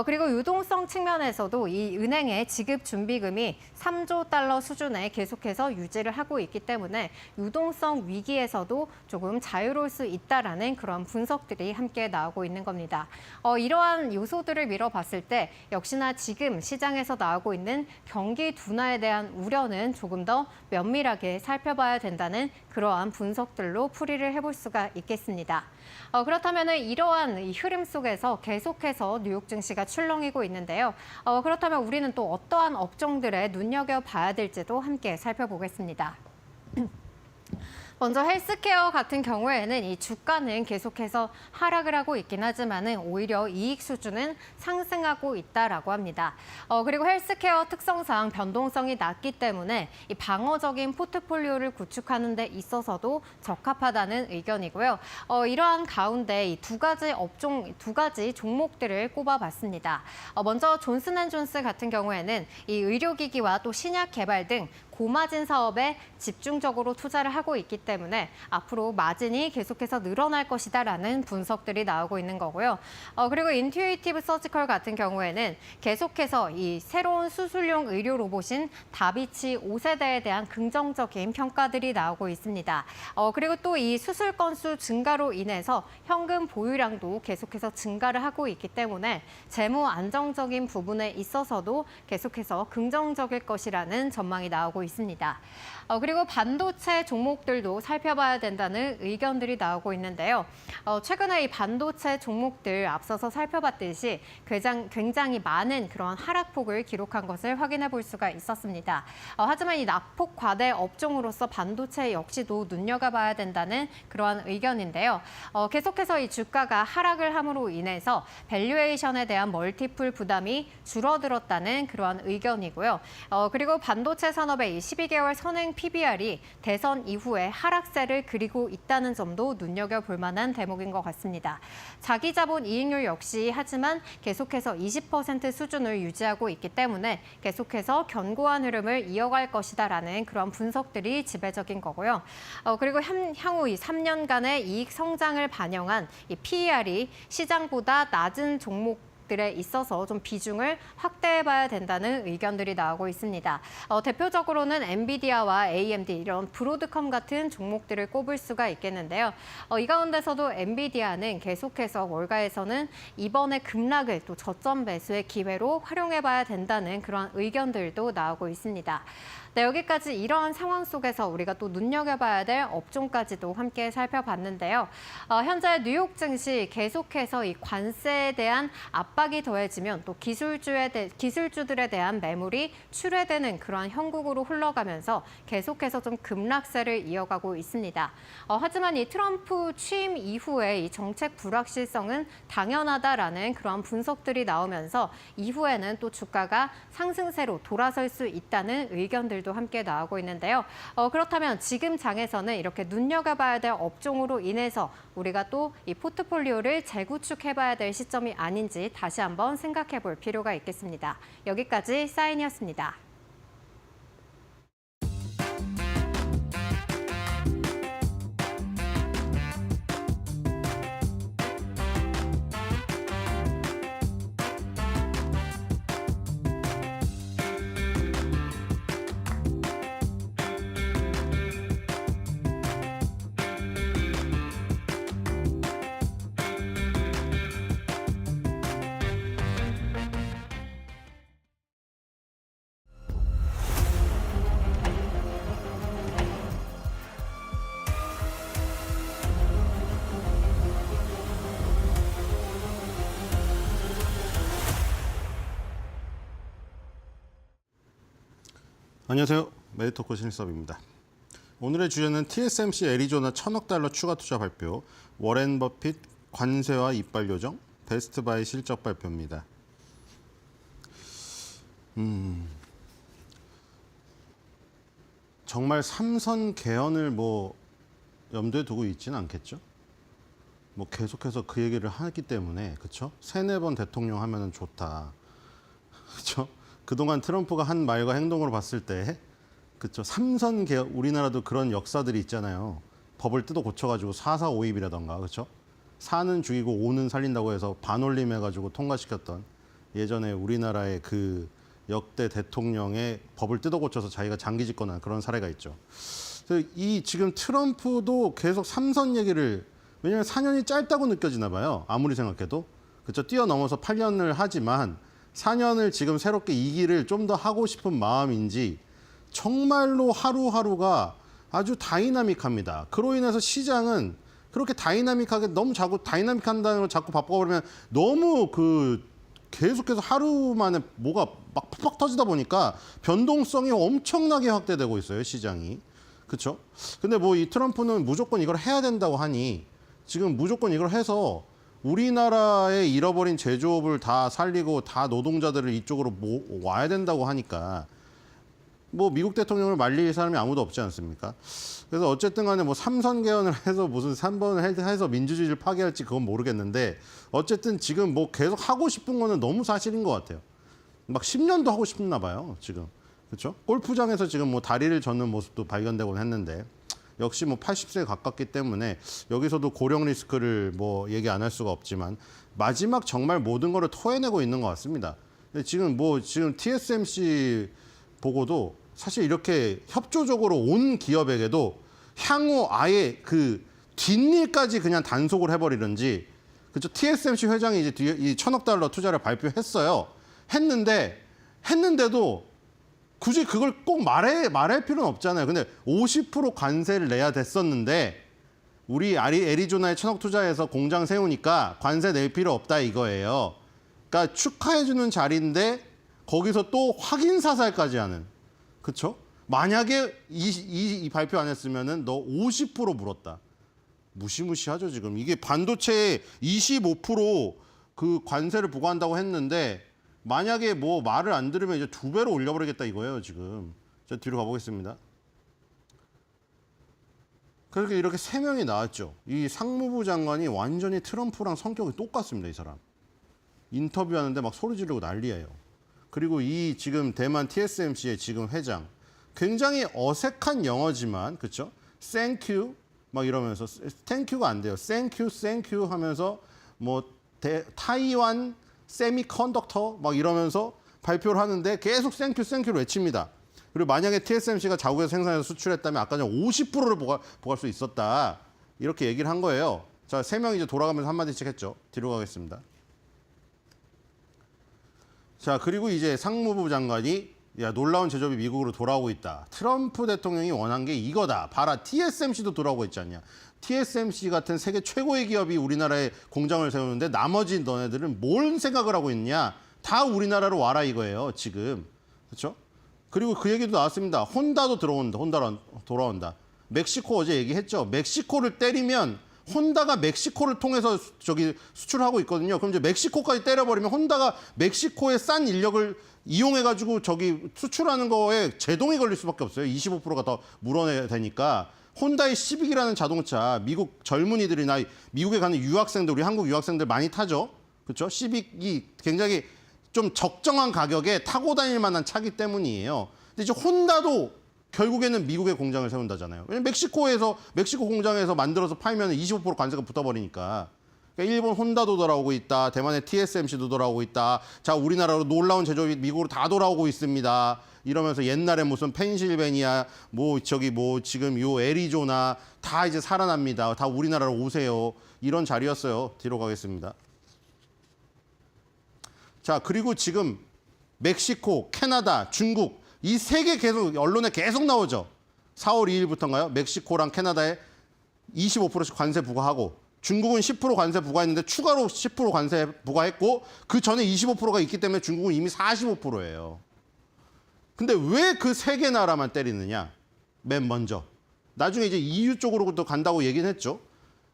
그리고 유동성 측면에서도 이 은행의 지급 준비금이 3조 달러 수준에 계속해서 유지를 하고 있기 때문에 유동성 위기에서도 조금 자유로울 수 있다라는 그런 분석들이 함께 나오고 있는 겁니다. 이러한 요소들을 미뤄봤을 때 역시나 지금 시장에서 나오고 있는 경기 둔화에 대한 우려는 조금 더 면밀하게 살펴봐야 된다는 그러한 분석들로 풀이를 해볼 수가 있겠습니다. 그렇다면 이러한 이 흐름 속에서 계속해서 뉴욕 증시가 출렁이고 있는데요. 그렇다면 우리는 또 어떠한 업종들에 눈여겨봐야 될지도 함께 살펴보겠습니다. 먼저 헬스케어 같은 경우에는 이 주가는 계속해서 하락을 하고 있긴 하지만은 오히려 이익 수준은 상승하고 있다라고 합니다. 그리고 헬스케어 특성상 변동성이 낮기 때문에 이 방어적인 포트폴리오를 구축하는 데 있어서도 적합하다는 의견이고요. 이러한 가운데 이 두 가지 종목들을 꼽아봤습니다. 먼저 존슨앤존스 같은 경우에는 이 의료기기와 또 신약 개발 등 고마진 사업에 집중적으로 투자를 하고 있기 때문에 앞으로 마진이 계속해서 늘어날 것이다라는 분석들이 나오고 있는 거고요. 그리고 인투이티브 서지컬 같은 경우에는 계속해서 이 새로운 수술용 의료 로봇인 다비치 5세대에 대한 긍정적인 평가들이 나오고 있습니다. 그리고 또 이 수술 건수 증가로 인해서 현금 보유량도 계속해서 증가를 하고 있기 때문에 재무 안정적인 부분에 있어서도 계속해서 긍정적일 것이라는 전망이 나오고 있습니다. 그리고 반도체 종목들도 살펴봐야 된다는 의견들이 나오고 있는데요. 최근에 이 반도체 종목들 앞서서 살펴봤듯이 굉장히 많은 그런 하락폭을 기록한 것을 확인해 볼 수가 있었습니다. 하지만 이 낙폭 과대 업종으로서 반도체 역시도 눈여겨봐야 된다는 그러한 의견인데요. 계속해서 이 주가가 하락을 함으로 인해서 밸류에이션에 대한 멀티플 부담이 줄어들었다는 그러한 의견이고요. 그리고 반도체 산업의 이 12개월 선행 PBR이 대선 이후에 하락세를 그리고 있다는 점도 눈여겨볼 만한 대목인 것 같습니다. 자기 자본 이익률 역시 하지만 계속해서 20% 수준을 유지하고 있기 때문에 계속해서 견고한 흐름을 이어갈 것이다라는 그런 분석들이 지배적인 거고요. 그리고 향후 이 3년간의 이익 성장을 반영한 이 PER이 시장보다 낮은 종목들에 있어서 좀 비중을 확대해봐야 된다는 의견들이 나오고 있습니다. 대표적으로는 엔비디아와 AMD 이런 브로드컴 같은 종목들을 꼽을 수가 있겠는데요. 이 가운데서도 엔비디아는 계속해서 월가에서는 이번에 급락을 또 저점 매수의 기회로 활용해봐야 된다는 그런 의견들도 나오고 있습니다. 네, 여기까지 이러한 상황 속에서 우리가 또 눈여겨봐야 될 업종까지도 함께 살펴봤는데요. 현재 뉴욕 증시 계속해서 이 관세에 대한 압박이 더해지면 또 기술주들에 대한 매물이 출회되는 그러한 형국으로 흘러가면서 계속해서 좀 급락세를 이어가고 있습니다. 하지만 이 트럼프 취임 이후에 이 정책 불확실성은 당연하다라는 그러한 분석들이 나오면서 이후에는 또 주가가 상승세로 돌아설 수 있다는 의견들도 함께 나오고 있는데요. 그렇다면 지금 장에서는 이렇게 눈여겨봐야 될 업종으로 인해서 우리가 또 이 포트폴리오를 재구축해봐야 될 시점이 아닌지 다시 한번 생각해 볼 필요가 있겠습니다. 여기까지 사인이었습니다. 안녕하세요. 메디토크 신일섭입니다. 오늘의 주제는 TSMC 애리조나 1,000억 달러 추가 투자 발표, 워렌 버핏 관세와 이빨 요정, 베스트바이 실적 발표입니다. 정말 삼선 개헌을 염두에 두고 있지는 않겠죠? 계속해서 그 얘기를 하기 때문에, 그렇죠? 3-4번 대통령 하면은 좋다. 그렇죠? 그동안 트럼프가 한 말과 행동으로 봤을 때, 그렇죠? 삼선 개헌, 우리나라도 그런 역사들이 있잖아요. 법을 뜯어 고쳐가지고 4.4.5입이라던가, 그렇죠? 4는 죽이고 5는 살린다고 해서 반올림 해가지고 통과시켰던 예전에 우리나라의 그 역대 대통령의 법을 뜯어 고쳐서 자기가 장기 집권한 그런 사례가 있죠. 그래서 이 지금 트럼프도 계속 삼선 얘기를, 왜냐하면 4년이 짧다고 느껴지나 봐요. 아무리 생각해도. 그렇죠? 뛰어넘어서 8년을 하지만 4년을 지금 새롭게 2기를 좀 더 하고 싶은 마음인지 정말로 하루하루가 아주 다이나믹합니다. 그로 인해서 시장은 그렇게 다이나믹하게 너무 자꾸 다이나믹한다는 걸 자꾸 바꿔버리면 너무 계속해서 하루 만에 뭐가 막 팍팍 터지다 보니까 변동성이 엄청나게 확대되고 있어요, 시장이. 그렇죠? 근데 이 트럼프는 무조건 이걸 해야 된다고 하니 지금 무조건 이걸 해서 우리나라의 잃어버린 제조업을 다 살리고 다 노동자들을 이쪽으로 와야 된다고 하니까 미국 대통령을 말릴 사람이 아무도 없지 않습니까? 그래서 어쨌든 간에 삼선 개헌을 해서 무슨 3번을 해서 민주주의를 파괴할지 그건 모르겠는데 어쨌든 지금 계속 하고 싶은 거는 너무 사실인 것 같아요. 막 10년도 하고 싶나 봐요, 지금. 그렇죠? 골프장에서 지금 다리를 젓는 모습도 발견되곤 했는데 역시 80세에 가깝기 때문에 여기서도 고령 리스크를 얘기 안 할 수가 없지만 마지막 정말 모든 거를 토해내고 있는 것 같습니다. 근데 지금 TSMC 보고도 사실 이렇게 협조적으로 온 기업에게도 향후 아예 그 뒷일까지 그냥 단속을 해버리는지, 그렇죠? TSMC 회장이 이제 이 1,000억 달러 투자를 발표했어요. 했는데도 굳이 그걸 꼭 말할 필요는 없잖아요. 근데 50% 관세를 내야 됐었는데 우리 애리조나에 1,000억 투자해서 공장 세우니까 관세 낼 필요 없다 이거예요. 그러니까 축하해주는 자리인데 거기서 또 확인 사살까지 하는. 그렇죠? 만약에 이 발표 안 했으면은 너 50% 물었다. 무시무시하죠, 지금. 이게 반도체에 25% 그 관세를 부과한다고 했는데 만약에 말을 안 들으면 이제 2배로 올려버리겠다 이거예요, 지금. 저 뒤로 가보겠습니다. 그렇게 이렇게 3명이 나왔죠. 이 상무부 장관이 완전히 트럼프랑 성격이 똑같습니다, 이 사람. 인터뷰하는데 막 소리 지르고 난리예요. 그리고 이 지금 대만 TSMC의 지금 회장. 굉장히 어색한 영어지만, 그렇죠? Thank you 막 이러면서 Thank you가 안 돼요. Thank you 하면서 타이완 세미컨덕터 막 이러면서 발표를 하는데 계속 땡큐를 외칩니다. 그리고 만약에 TSMC가 자국에서 생산해서 수출했다면 아까 전 50%를 보갈 수 있었다. 이렇게 얘기를 한 거예요. 자, 3명 이제 돌아가면서 한마디씩 했죠. 뒤로 가겠습니다. 자, 그리고 이제 상무부 장관이 야, 놀라운 제조업이 미국으로 돌아오고 있다. 트럼프 대통령이 원한 게 이거다. 봐라, TSMC도 돌아오고 있지 않냐. TSMC 같은 세계 최고의 기업이 우리나라에 공장을 세우는데 나머지 너네들은 뭘 생각을 하고 있냐. 다 우리나라로 와라 이거예요, 지금. 그렇죠? 그리고 그 얘기도 나왔습니다. 혼다도 들어온다. 혼다로 돌아온다. 멕시코 어제 얘기했죠. 멕시코를 때리면 혼다가 멕시코를 통해서 수출하고 있거든요. 그럼 이제 멕시코까지 때려버리면 혼다가 멕시코의 싼 인력을 이용해가지고 수출하는 거에 제동이 걸릴 수밖에 없어요. 25%가 더 물어내야 되니까. 혼다의 시빅이라는 자동차, 미국 젊은이들이나 미국에 가는 유학생들, 우리 한국 유학생들 많이 타죠. 그렇죠? 시빅이 굉장히 좀 적정한 가격에 타고 다닐 만한 차기 때문이에요. 근데 이제 혼다도 결국에는 미국에 공장을 세운다잖아요. 왜냐면 멕시코 공장에서 만들어서 팔면 25% 관세가 붙어버리니까. 그러니까 일본 혼다도 돌아오고 있다. 대만의 TSMC도 돌아오고 있다. 자, 우리나라로 놀라운 제조업이 미국으로 다 돌아오고 있습니다. 이러면서 옛날에 무슨 펜실베니아, 지금 요 애리조나 다 이제 살아납니다. 다 우리나라로 오세요. 이런 자리였어요. 뒤로 가겠습니다. 자, 그리고 지금 멕시코, 캐나다, 중국 이 세 개 계속 언론에 계속 나오죠. 4월 2일부터인가요? 멕시코랑 캐나다에 25%씩 관세 부과하고 중국은 10% 관세 부과했는데 추가로 10% 관세 부과했고 그 전에 25%가 있기 때문에 중국은 이미 45%예요. 근데 왜 그 세 개 나라만 때리느냐? 맨 먼저. 나중에 이제 EU 쪽으로도 간다고 얘기는 했죠.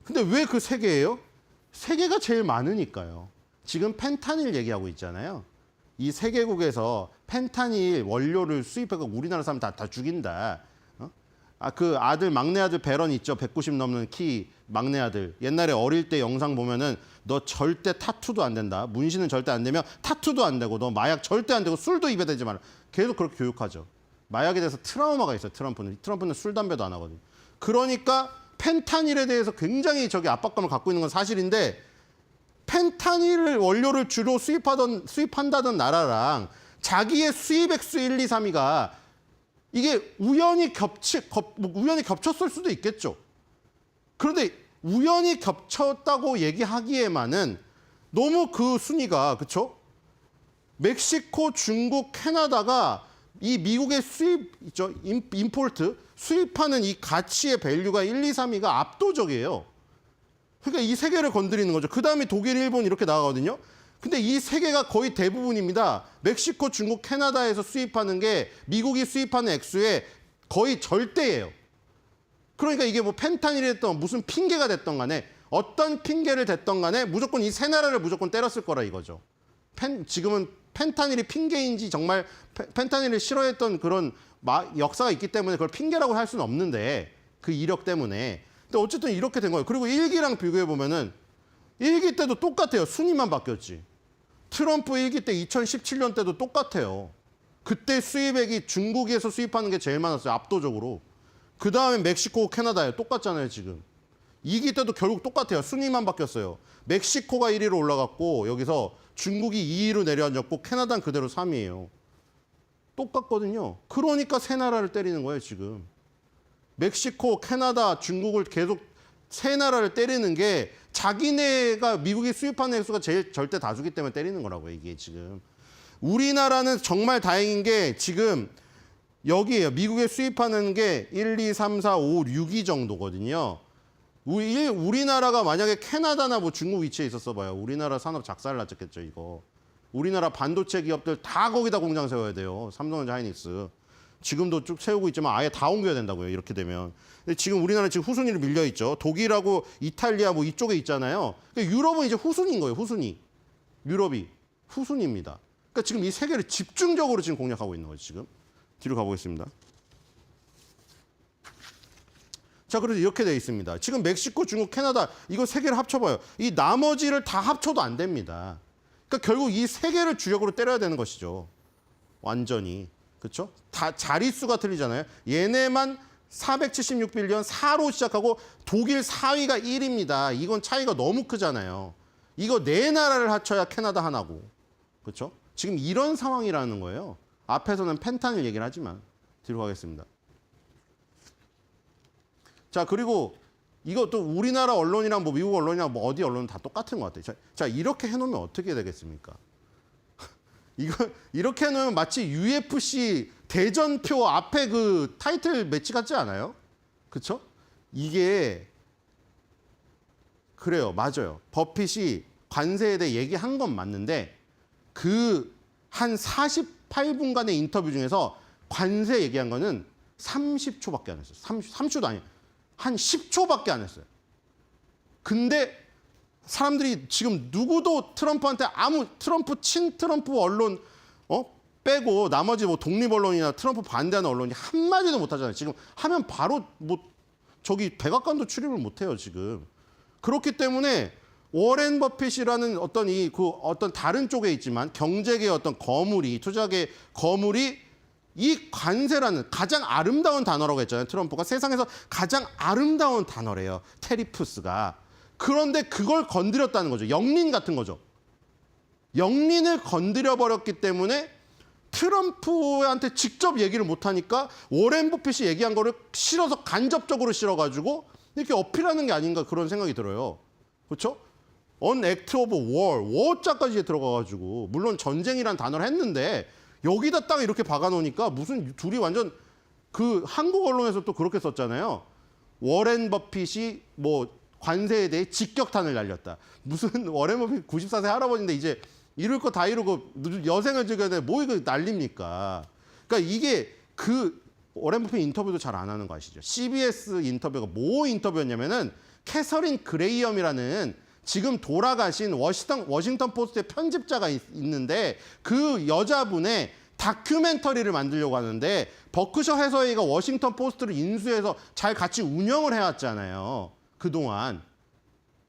근데 왜 그 세 개예요? 세 개가 제일 많으니까요. 지금 펜타닐 얘기하고 있잖아요. 이 세 개국에서 펜타닐 원료를 수입해서 우리나라 사람 다 죽인다. 그 막내 아들 베런 있죠. 190 넘는 키 막내 아들. 옛날에 어릴 때 영상 보면은 너 절대 타투도 안 된다. 문신은 절대 안 되며 타투도 안 되고 너 마약 절대 안 되고 술도 입에 대지 마라. 계속 그렇게 교육하죠. 마약에 대해서 트라우마가 있어요. 트럼프는 술, 담배도 안 하거든요. 그러니까 펜타닐에 대해서 굉장히 압박감을 갖고 있는 건 사실인데 펜타닐 원료를 주로 수입한다던 나라랑 자기의 수입 액수 1, 2, 3위가 이게 우연히 겹쳤을 수도 있겠죠. 그런데 우연히 겹쳤다고 얘기하기에만은 너무 그 순위가, 그렇죠? 멕시코, 중국, 캐나다가 이 미국의 수입하는 이 가치의 밸류가 1, 2, 3위가 압도적이에요. 그러니까 이 세 개를 건드리는 거죠. 그 다음에 독일, 일본 이렇게 나가거든요. 근데 이 세 개가 거의 대부분입니다. 멕시코, 중국, 캐나다에서 수입하는 게 미국이 수입하는 액수의 거의 절대예요. 그러니까 이게 뭐 펜타닐이 됐던 무슨 핑계가 됐던 간에 어떤 핑계를 댔던 간에 무조건 이 세 나라를 무조건 때렸을 거라 이거죠. 지금은 펜타닐이 핑계인지 정말 펜타닐을 싫어했던 그런 역사가 있기 때문에 그걸 핑계라고 할 수는 없는데 그 이력 때문에. 근데 어쨌든 이렇게 된 거예요. 그리고 1기랑 비교해 보면은 1기 때도 똑같아요. 순위만 바뀌었지. 트럼프 1기 때 2017년 때도 똑같아요. 그때 수입액이 중국에서 수입하는 게 제일 많았어요. 압도적으로. 그 다음에 멕시코, 캐나다예요. 똑같잖아요, 지금. 2기 때도 결국 똑같아요. 순위만 바뀌었어요. 멕시코가 1위로 올라갔고 여기서 중국이 2위로 내려앉았고 캐나다는 그대로 3위예요. 똑같거든요. 그러니까 세 나라를 때리는 거예요, 지금. 멕시코, 캐나다, 중국을 계속 세 나라를 때리는 게 자기네가 미국이 수입하는 액수가 제일 절대 다수기 때문에 때리는 거라고요, 이게 지금. 우리나라는 정말 다행인 게 지금 여기에요. 미국에 수입하는 게 1, 2, 3, 4, 5, 6위 정도거든요. 우리나라가 만약에 캐나다나 뭐 중국 위치에 있었어 봐요. 우리나라 산업 작살 났겠죠, 이거. 우리나라 반도체 기업들 다 거기다 공장 세워야 돼요. 삼성전자, 하이닉스. 지금도 쭉 세우고 있지만 아예 다 옮겨야 된다고요. 이렇게 되면. 근데 지금 우리나라 지금 후순위로 밀려 있죠. 독일하고 이탈리아 뭐 이쪽에 있잖아요. 그러니까 유럽은 이제 후순위인 거예요. 후순위. 유럽이 후순위입니다. 그러니까 지금 이 세 개를 집중적으로 지금 공략하고 있는 거죠. 지금. 뒤로 가보겠습니다. 자, 그래서 이렇게 돼 있습니다. 지금 멕시코, 중국, 캐나다 이거 세 개를 합쳐봐요. 이 나머지를 다 합쳐도 안 됩니다. 그러니까 결국 이 세 개를 주력으로 때려야 되는 것이죠. 완전히. 그렇죠? 다 자릿수가 틀리잖아요. 얘네만 476빌리언 4로 시작하고 독일 4위가 1입니다. 이건 차이가 너무 크잖아요. 이거 네 나라를 합쳐야 캐나다 하나고. 그렇죠? 지금 이런 상황이라는 거예요. 앞에서는 펜타닐 얘기를 하지만. 뒤로 가겠습니다. 자, 그리고 이것도 우리나라 언론이랑 뭐 미국 언론이랑 뭐 어디 언론은 다 똑같은 것 같아요. 자, 이렇게 해놓으면 어떻게 되겠습니까? 이거 이렇게 해놓으면 마치 UFC 대전표 앞에 그 타이틀 매치 같지 않아요? 그렇죠? 이게 그래요. 맞아요. 버핏이 관세에 대해 얘기한 건 맞는데 그 한 48분간의 인터뷰 중에서 관세 얘기한 거는 30초밖에 안 했어요. 30초도 아니에요. 한 10초밖에 안 했어요. 근데 사람들이 지금 누구도 트럼프한테 트럼프 트럼프 언론 빼고 나머지 뭐 독립 언론이나 트럼프 반대하는 언론이 한마디도 못 하잖아요. 지금 하면 바로 뭐 저기 백악관도 출입을 못 해요, 지금. 그렇기 때문에 워렌 버핏이라는 어떤 다른 쪽에 있지만 경제계의 어떤 거물이 투자계 거물이 이 관세라는 가장 아름다운 단어라고 했잖아요. 트럼프가 세상에서 가장 아름다운 단어래요. 테리프스가. 그런데 그걸 건드렸다는 거죠. 영린 같은 거죠. 영린을 건드려 버렸기 때문에 트럼프한테 직접 얘기를 못 하니까 워렌 버핏이 얘기한 거를 실어서 간접적으로 실어가지고 이렇게 어필하는 게 아닌가 그런 생각이 들어요. 그렇죠? On Act of War, 워자까지 들어가가지고 물론 전쟁이란 단어를 했는데 여기다 딱 이렇게 박아놓으니까 무슨 둘이 완전 그 한국 언론에서 또 그렇게 썼잖아요. 워렌 버핏이 뭐 관세에 대해 직격탄을 날렸다. 무슨 워렌 버핏 94세 할아버지인데 이제 이룰 거 다 이루고 여생을 즐겨야 돼. 뭐 이거 난립니까? 그러니까 이게 그 워렌 버핏 인터뷰도 잘 안 하는 거 아시죠? CBS 인터뷰가 뭐 인터뷰였냐면은 캐서린 그레이엄이라는 지금 돌아가신 워싱턴 포스트의 편집자가 있는데 그 여자분의 다큐멘터리를 만들려고 하는데 버크셔 해서웨이가 워싱턴 포스트를 인수해서 잘 같이 운영을 해왔잖아요. 그동안.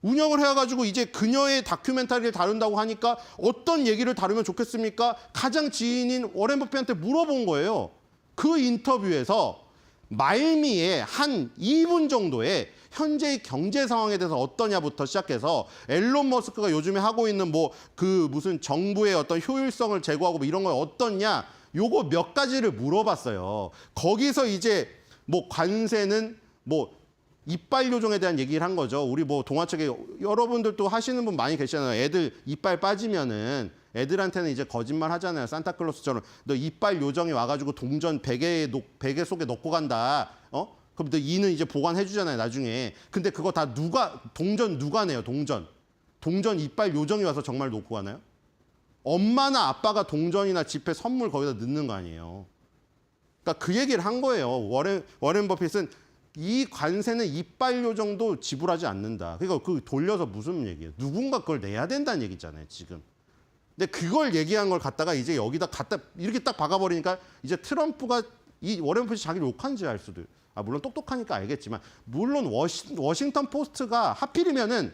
운영을 해가지고 이제 그녀의 다큐멘터리를 다룬다고 하니까 어떤 얘기를 다루면 좋겠습니까? 가장 지인인 워렌 버핏한테 물어본 거예요. 그 인터뷰에서 말미에 한 2분 정도에 현재의 경제 상황에 대해서 어떠냐부터 시작해서 앨런 머스크가 요즘에 하고 있는 뭐 그 무슨 정부의 어떤 효율성을 제고하고 뭐 이런 건 어떻냐 요거 몇 가지를 물어봤어요. 거기서 이제 뭐 관세는 뭐 이빨 요정에 대한 얘기를 한 거죠. 우리 뭐 동화책에 여러분들도 하시는 분 많이 계시잖아요. 애들 이빨 빠지면은 애들한테는 이제 거짓말 하잖아요. 산타클로스처럼 너 이빨 요정이 와가지고 동전 베개 속에 넣고 간다. 그럼 너 이는 이제 보관해 주잖아요. 나중에. 근데 그거 다 동전 누가 내요? 동전 이빨 요정이 와서 정말 놓고 가나요? 엄마나 아빠가 동전이나 지폐 선물 거기다 넣는 거 아니에요. 그러니까 그 얘기를 한 거예요. 워렌 버핏은 이 관세는 이빨 요정도 지불하지 않는다. 그러니까 그 돌려서 무슨 얘기예요? 누군가 그걸 내야 된다는 얘기잖아요, 지금. 근데 그걸 얘기한 걸 갖다가 이제 여기다 갖다 이렇게 딱 박아버리니까 이제 트럼프가 이 워렌 버핏이 자기를 욕한지 알 수도. 물론 똑똑하니까 알겠지만 물론 워싱턴 포스트가 하필이면은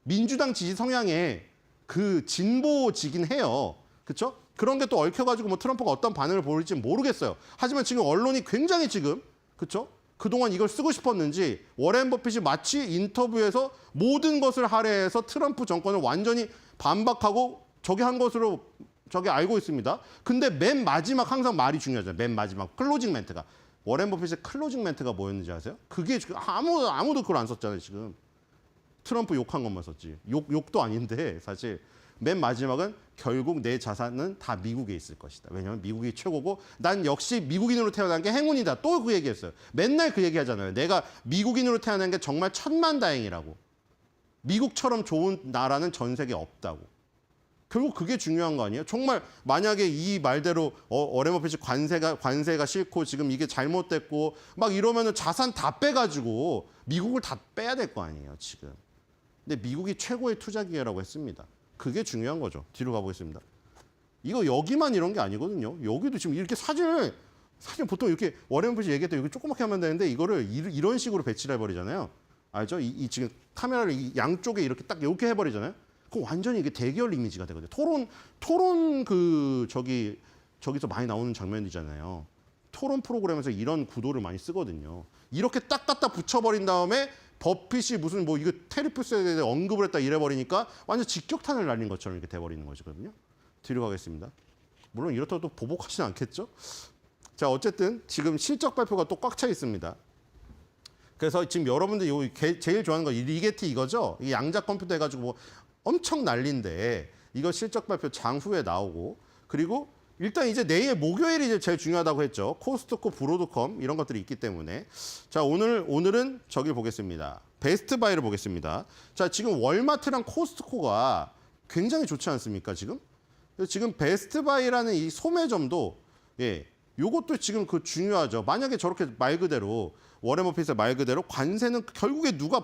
민주당 지지 성향의 그 진보지긴 해요. 그렇죠? 그런 게 또 얽혀가지고 뭐 트럼프가 어떤 반응을 보일지 모르겠어요. 하지만 지금 언론이 굉장히 지금 그렇죠? 그동안 이걸 쓰고 싶었는지 워렌 버핏이 마치 인터뷰에서 모든 것을 할애해서 트럼프 정권을 완전히 반박하고 저기 한 것으로 저기 알고 있습니다. 근데 맨 마지막 항상 말이 중요하잖아요. 맨 마지막 클로징 멘트가. 워렌 버핏의 클로징 멘트가 뭐였는지 아세요? 그게 지금 아무도 그걸 안 썼잖아요. 지금. 트럼프 욕한 것만 썼지. 욕도 아닌데 사실. 맨 마지막은 결국 내 자산은 다 미국에 있을 것이다. 왜냐하면 미국이 최고고 난 역시 미국인으로 태어난 게 행운이다. 또 그 얘기했어요. 맨날 그 얘기 하잖아요. 내가 미국인으로 태어난 게 정말 천만다행이라고. 미국처럼 좋은 나라는 전 세계에 없다고. 결국 그게 중요한 거 아니에요? 정말 만약에 이 말대로 워렌 버핏이 관세가 싫고 지금 이게 잘못됐고 막 이러면은 자산 다 빼가지고 미국을 다 빼야 될 거 아니에요, 지금. 근데 미국이 최고의 투자 기회라고 했습니다. 그게 중요한 거죠. 뒤로 가보겠습니다. 이거 여기만 이런 게 아니거든요. 여기도 지금 이렇게 사진을 보통 이렇게 워렌 버핏이 얘기했던 여기 조그맣게 하면 되는데 이거를 이런 식으로 배치를 해버리잖아요. 알죠? 이 지금 카메라를 양쪽에 이렇게 딱 이렇게 해버리잖아요. 그럼 완전히 이게 대결 이미지가 되거든요. 토론 저기서 많이 나오는 장면이잖아요. 토론 프로그램에서 이런 구도를 많이 쓰거든요. 이렇게 딱 갖다 붙여버린 다음에 버핏이 무슨 뭐 이거 테리프스에 대해 언급을 했다 이래버리니까 완전 직격탄을 날린 것처럼 이렇게 돼버리는 거거든요. 뒤로 가겠습니다. 물론 이렇다고 또 보복하진 않겠죠? 자, 어쨌든 지금 실적 발표가 또 꽉 차 있습니다. 그래서 지금 여러분들이 제일 좋아하는 거 리게티 이거죠? 이게 양자 컴퓨터 해가지고 뭐 엄청 난리인데 이거 실적 발표 장후에 나오고 그리고 일단 이제 내일 목요일이 이제 제일 중요하다고 했죠. 코스트코, 브로드컴 이런 것들이 있기 때문에. 자, 오늘은 저기 보겠습니다. 베스트바이를 보겠습니다. 자, 지금 월마트랑 코스트코가 굉장히 좋지 않습니까, 지금? 지금 베스트바이라는 이 소매점도 요것도 지금 그 중요하죠. 만약에 저렇게 말 그대로 워렌 버핏의 말 그대로 관세는 결국에 누가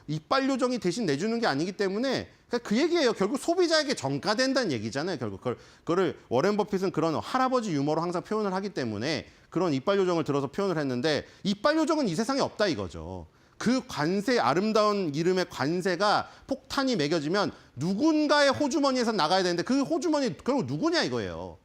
이빨 요정이 대신 내주는 게 아니기 때문에 그 얘기예요. 결국 소비자에게 전가된다는 얘기잖아요. 결국 그거를 워렌 버핏은 그런 할아버지 유머로 항상 표현을 하기 때문에 그런 이빨 요정을 들어서 표현을 했는데 이빨 요정은 이 세상에 없다 이거죠. 그 관세, 아름다운 이름의 관세가 폭탄이 매겨지면 누군가의 호주머니에서 나가야 되는데 그 호주머니 결국 누구냐 이거예요.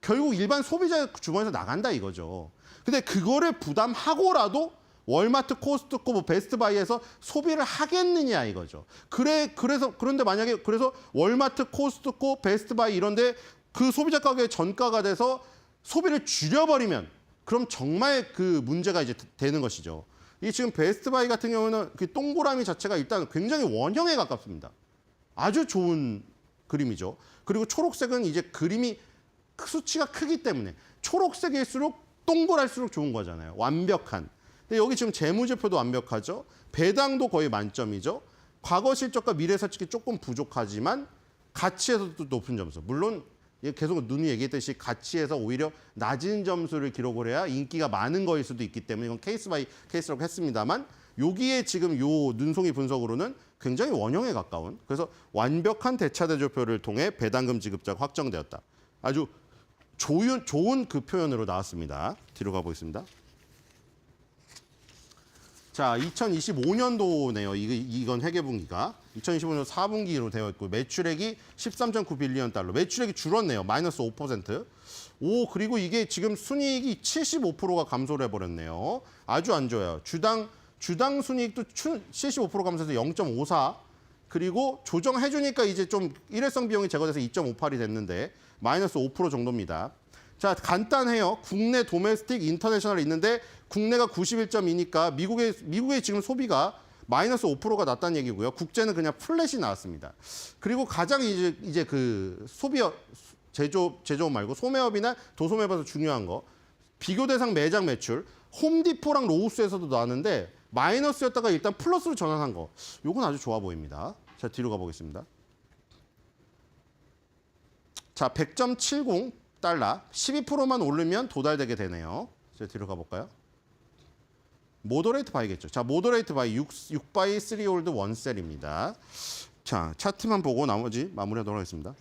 결국 일반 소비자 주머니에서 나간다 이거죠. 근데 그거를 부담하고라도 월마트, 코스트코, 뭐 베스트바이에서 소비를 하겠느냐 이거죠. 그런데 만약에 그래서 월마트, 코스트코, 베스트바이 이런데 그 소비자 가격의 전가가 돼서 소비를 줄여버리면 그럼 정말 그 문제가 이제 되는 것이죠. 이 지금 베스트바이 같은 경우는 그 동그라미 자체가 일단 굉장히 원형에 가깝습니다. 아주 좋은 그림이죠. 그리고 초록색은 이제 그림이 수치가 크기 때문에 초록색일수록 동그랄수록 좋은 거잖아요. 완벽한. 근데 여기 지금 재무제표도 완벽하죠. 배당도 거의 만점이죠. 과거 실적과 미래 실적이 조금 부족하지만 가치에서도 높은 점수. 물론 계속 눈이 얘기했듯이 가치에서 오히려 낮은 점수를 기록을 해야 인기가 많은 거일 수도 있기 때문에 이건 케이스 바이 케이스라고 했습니다만 여기에 지금 요 눈송이 분석으로는 굉장히 원형에 가까운 그래서 완벽한 대차대조표를 통해 배당금 지급자가 확정되었다. 아주 좋은 그 표현으로 나왔습니다. 뒤로 가보겠습니다. 자, 2025년도네요. 이건 회계분기가. 2025년 4분기로 되어 있고 매출액이 13.9빌리언 달러. 매출액이 줄었네요. 마이너스 5%. 그리고 이게 지금 순이익이 75%가 감소를 해버렸네요. 아주 안 좋아요. 주당 순이익도 75% 감소해서 0.54. 그리고 조정해주니까 이제 좀 일회성 비용이 제거돼서 2.58이 됐는데 마이너스 5% 정도입니다. 자, 간단해요. 국내 도메스틱 인터내셔널이 있는데 국내가 91.2니까 미국의 지금 소비가 마이너스 5%가 났다는 얘기고요. 국제는 그냥 플랫이 나왔습니다. 그리고 가장 이제 그 소비업 제조업 말고 소매업이나 도소매업에서 중요한 거 비교 대상 매장 매출 홈디포랑 로우스에서도 나왔는데 마이너스였다가 일단 플러스로 전환한 거. 요건 아주 좋아 보입니다. 자, 뒤로 가보겠습니다. 자, 100.70 달러 12%만 오르면 도달되게 되네요. 자, 뒤로 가볼까요? 모더레이트 바이겠죠. 자, 모더레이트 바이 6바이 3홀드 1셀입니다. 자, 차트만 보고 나머지 마무리하도록 하겠습니다.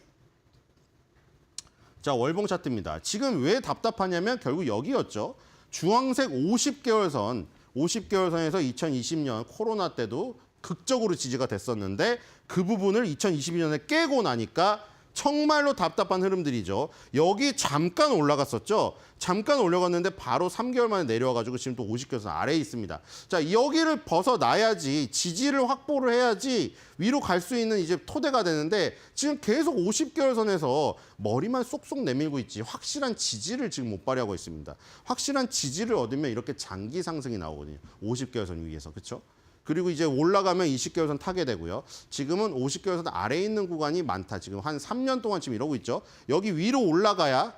자, 월봉 차트입니다. 지금 왜 답답하냐면 결국 여기였죠. 주황색 50개월 선에서 2020년 코로나 때도 극적으로 지지가 됐었는데 그 부분을 2022년에 깨고 나니까 정말로 답답한 흐름들이죠. 여기 잠깐 올라갔었죠. 잠깐 올라갔는데 바로 3개월 만에 내려와가지고 지금 또 50개선 아래에 있습니다. 자, 여기를 벗어나야지 지지를 확보를 해야지 위로 갈 수 있는 이제 토대가 되는데 지금 계속 50개월 선에서 머리만 쏙쏙 내밀고 있지 확실한 지지를 지금 못 발휘하고 있습니다. 확실한 지지를 얻으면 이렇게 장기 상승이 나오거든요. 50개월 선 위에서. 그렇죠? 그리고 이제 올라가면 20개월선 타게 되고요. 지금은 50개월선 아래에 있는 구간이 많다. 지금 한 3년 동안 지금 이러고 있죠. 여기 위로 올라가야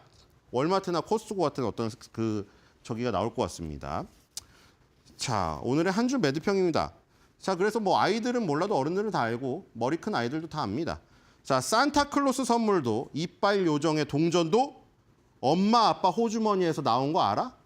월마트나 코스트코 같은 어떤 저기가 나올 것 같습니다. 자, 오늘의 한 줄 매도평입니다. 자, 그래서 뭐 아이들은 몰라도 어른들은 다 알고 머리 큰 아이들도 다 압니다. 자, 산타클로스 선물도 이빨 요정의 동전도 엄마 아빠 호주머니에서 나온 거 알아?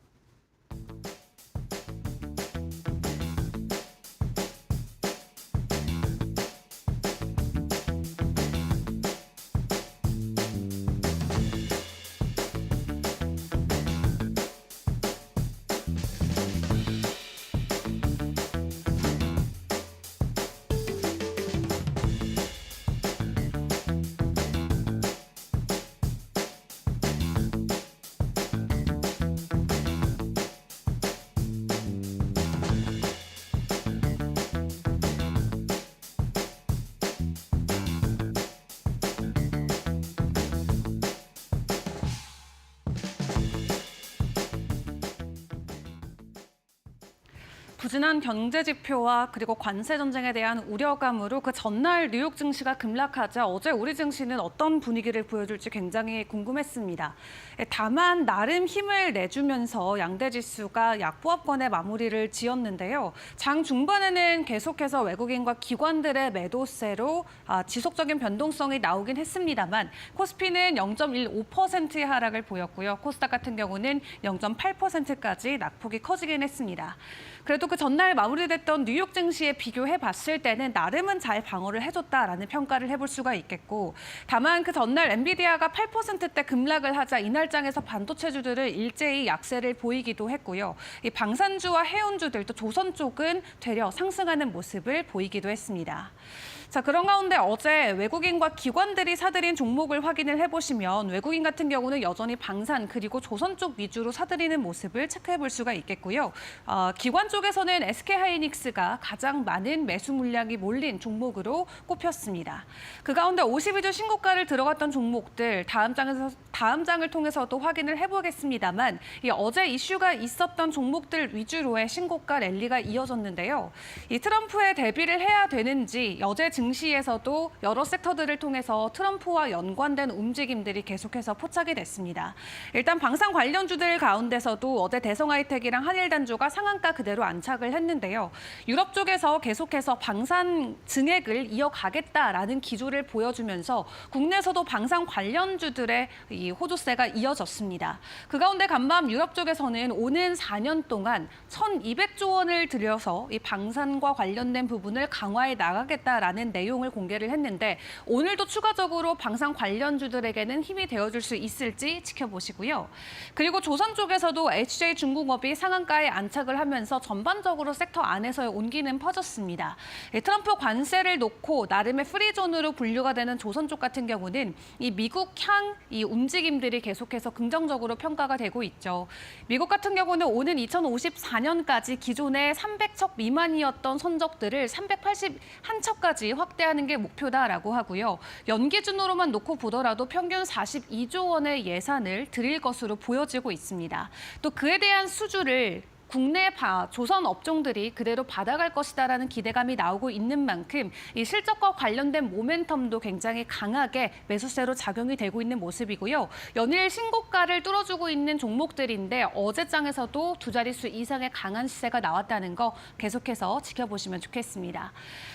부진한 경제 지표와 그리고 관세 전쟁에 대한 우려감으로 그 전날 뉴욕 증시가 급락하자 어제 우리 증시는 어떤 분위기를 보여줄지 굉장히 궁금했습니다. 다만 나름 힘을 내주면서 양대 지수가 약보합권의 마무리를 지었는데요. 장 중반에는 계속해서 외국인과 기관들의 매도세로 지속적인 변동성이 나오긴 했습니다만 코스피는 0.15%의 하락을 보였고요. 코스닥 같은 경우는 0.8%까지 낙폭이 커지긴 했습니다. 그래도 그 전날 마무리됐던 뉴욕 증시에 비교해 봤을 때는 나름은 잘 방어를 해줬다라는 평가를 해볼 수가 있겠고, 다만 그 전날 엔비디아가 8%대 급락을 하자 이날장에서 반도체주들은 일제히 약세를 보이기도 했고요. 이 방산주와 해운주들 또 조선 쪽은 되려 상승하는 모습을 보이기도 했습니다. 자, 그런 가운데 어제 외국인과 기관들이 사들인 종목을 확인을 해보시면 외국인 같은 경우는 여전히 방산 그리고 조선 쪽 위주로 사들이는 모습을 체크해 볼 수가 있겠고요. 기관 쪽에서는 SK하이닉스가 가장 많은 매수 물량이 몰린 종목으로 꼽혔습니다. 그 가운데 52주 신고가를 들어갔던 종목들 다음 장을 통해서도 확인을 해보겠습니다만 이 어제 이슈가 있었던 종목들 위주로의 신고가 랠리가 이어졌는데요. 이 트럼프에 대비를 해야 되는지 어제 증시에서도 여러 섹터들을 통해서 트럼프와 연관된 움직임들이 계속해서 포착이 됐습니다. 일단 방산 관련주들 가운데서도 어제 대성하이텍이랑 한일단조가 상한가 그대로 안착을 했는데요. 유럽 쪽에서 계속해서 방산 증액을 이어가겠다라는 기조를 보여주면서 국내에서도 방산 관련주들의 이 호조세가 이어졌습니다. 그 가운데 간밤 유럽 쪽에서는 오는 4년 동안 1,200조 원을 들여서 이 방산과 관련된 부분을 강화해 나가겠다라는 내용을 공개를 했는데 오늘도 추가적으로 방산 관련주들에게는 힘이 되어줄 수 있을지 지켜보시고요. 그리고 조선 쪽에서도 HJ중공업이 상한가에 안착을 하면서 전반적으로 섹터 안에서의 온기는 퍼졌습니다. 트럼프 관세를 놓고 나름의 프리존으로 분류가 되는 조선 쪽 같은 경우는 이 미국향 이 움직임들이 계속해서 긍정적으로 평가가 되고 있죠. 미국 같은 경우는 오는 2054년까지 기존의 300척 미만이었던 선적들을 381척까지 확대하는 게 목표다라고 하고요. 연기준으로만 놓고 보더라도 평균 42조 원의 예산을 들일 것으로 보여지고 있습니다. 또 그에 대한 수주를 국내 조선 업종들이 그대로 받아갈 것이다라는 기대감이 나오고 있는 만큼 이 실적과 관련된 모멘텀도 굉장히 강하게 매수세로 작용이 되고 있는 모습이고요. 연일 신고가를 뚫어주고 있는 종목들인데 어제장에서도 두 자릿수 이상의 강한 시세가 나왔다는 거 계속해서 지켜보시면 좋겠습니다.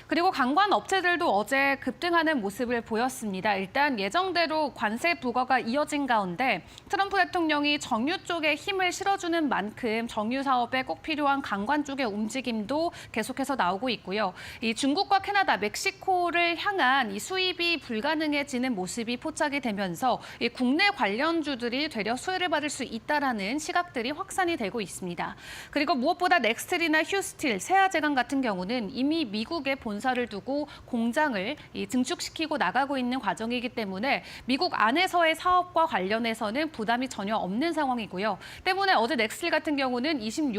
그리고 관광 업체들도 어제 급등하는 모습을 보였습니다. 일단 예정대로 관세 부과가 이어진 가운데 트럼프 대통령이 정유 쪽에 힘을 실어주는 만큼 정유 사업에 꼭 필요한 관광 쪽의 움직임도 계속해서 나오고 있고요. 이 중국과 캐나다, 멕시코를 향한 이 수입이 불가능해지는 모습이 포착이 되면서 이 국내 관련주들이 되려 수혜를 받을 수 있다라는 시각들이 확산이 되고 있습니다. 그리고 무엇보다 넥스트리나 휴스틸, 세아제강 같은 경우는 이미 미국에 본사를 두고 공장을 증축시키고 나가고 있는 과정이기 때문에 미국 안에서의 사업과 관련해서는 부담이 전혀 없는 상황이고요. 때문에 어제 넥스틸 같은 경우는 26%